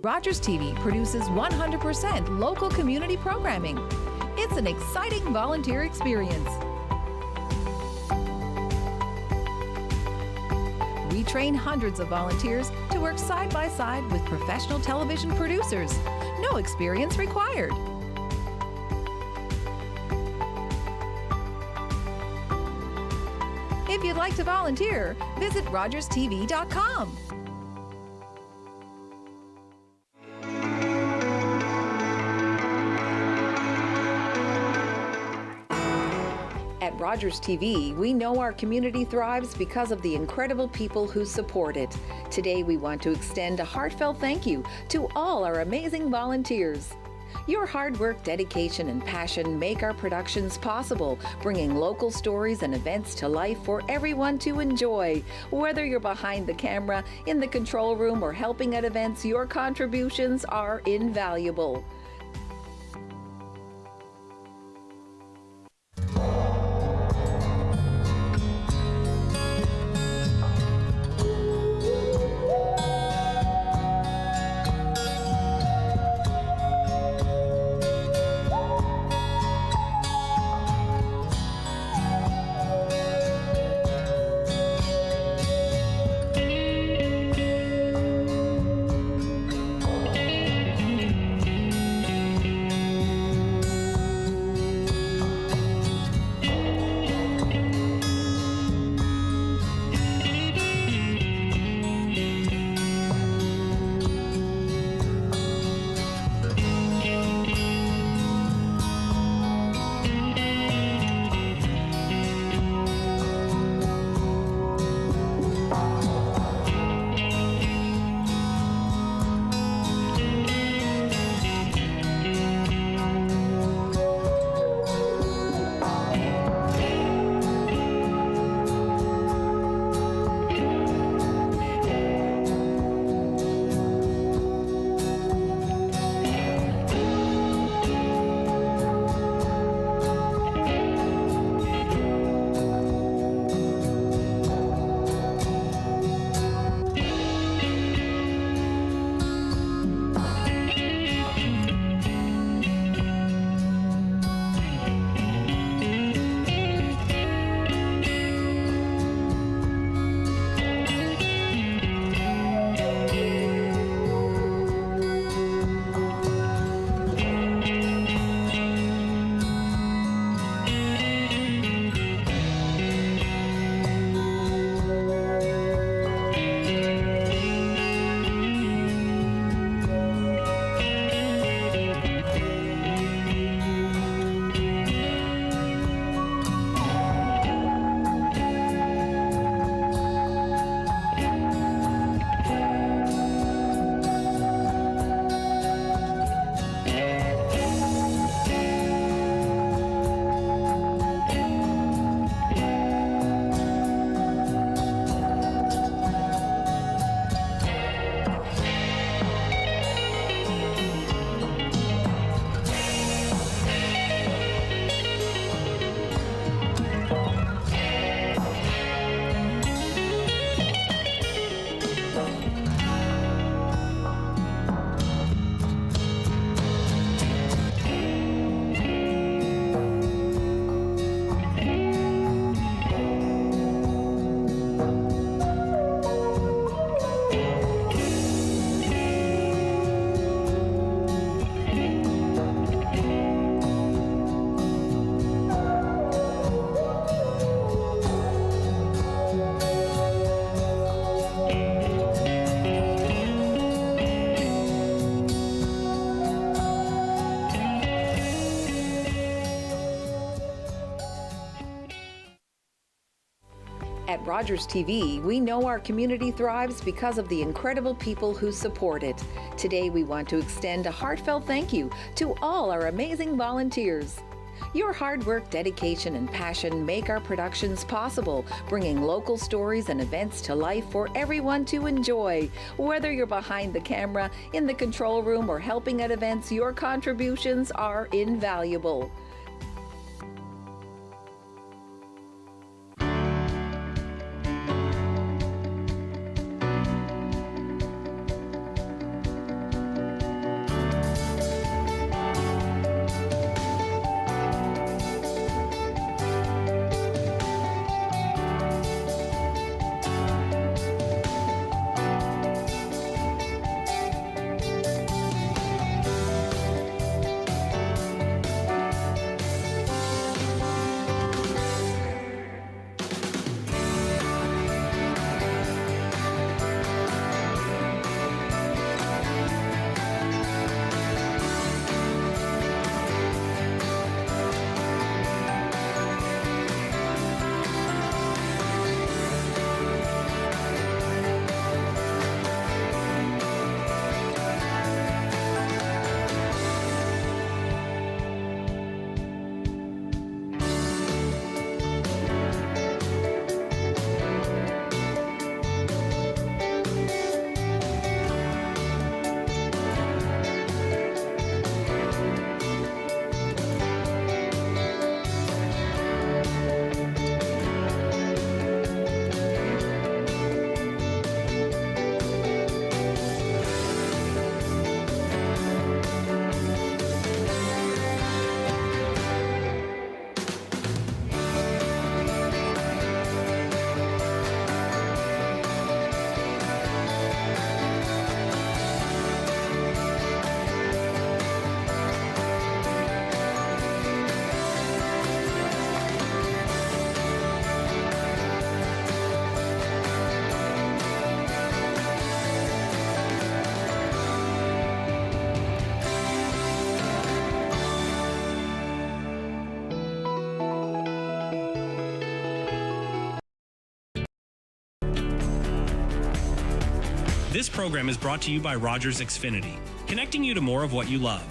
[SPEAKER 7] Rogers TV produces 100% local community programming. It's an exciting volunteer experience. We train hundreds of volunteers to work side by side with professional television producers. No experience required. If you'd like to volunteer, visit rogerstv.com. At Rogers TV, we know our community thrives because of the incredible people who support it. Today, we want to extend a heartfelt thank you to all our amazing volunteers. Your hard work, dedication, and passion make our productions possible, bringing local stories and events to life for everyone to enjoy. Whether you're behind the camera, in the control room, or helping at events, your contributions are invaluable. Rogers TV, we know our community thrives because of the incredible people who support it. Today, we want to extend a heartfelt thank you to all our amazing volunteers. Your hard work, dedication, and passion make our productions possible, bringing local stories and events to life for everyone to enjoy. Whether you're behind the camera, in the control room, or helping at events, your contributions are invaluable.
[SPEAKER 4] This program is brought to you by Rogers Xfinity, connecting you to more of what you love.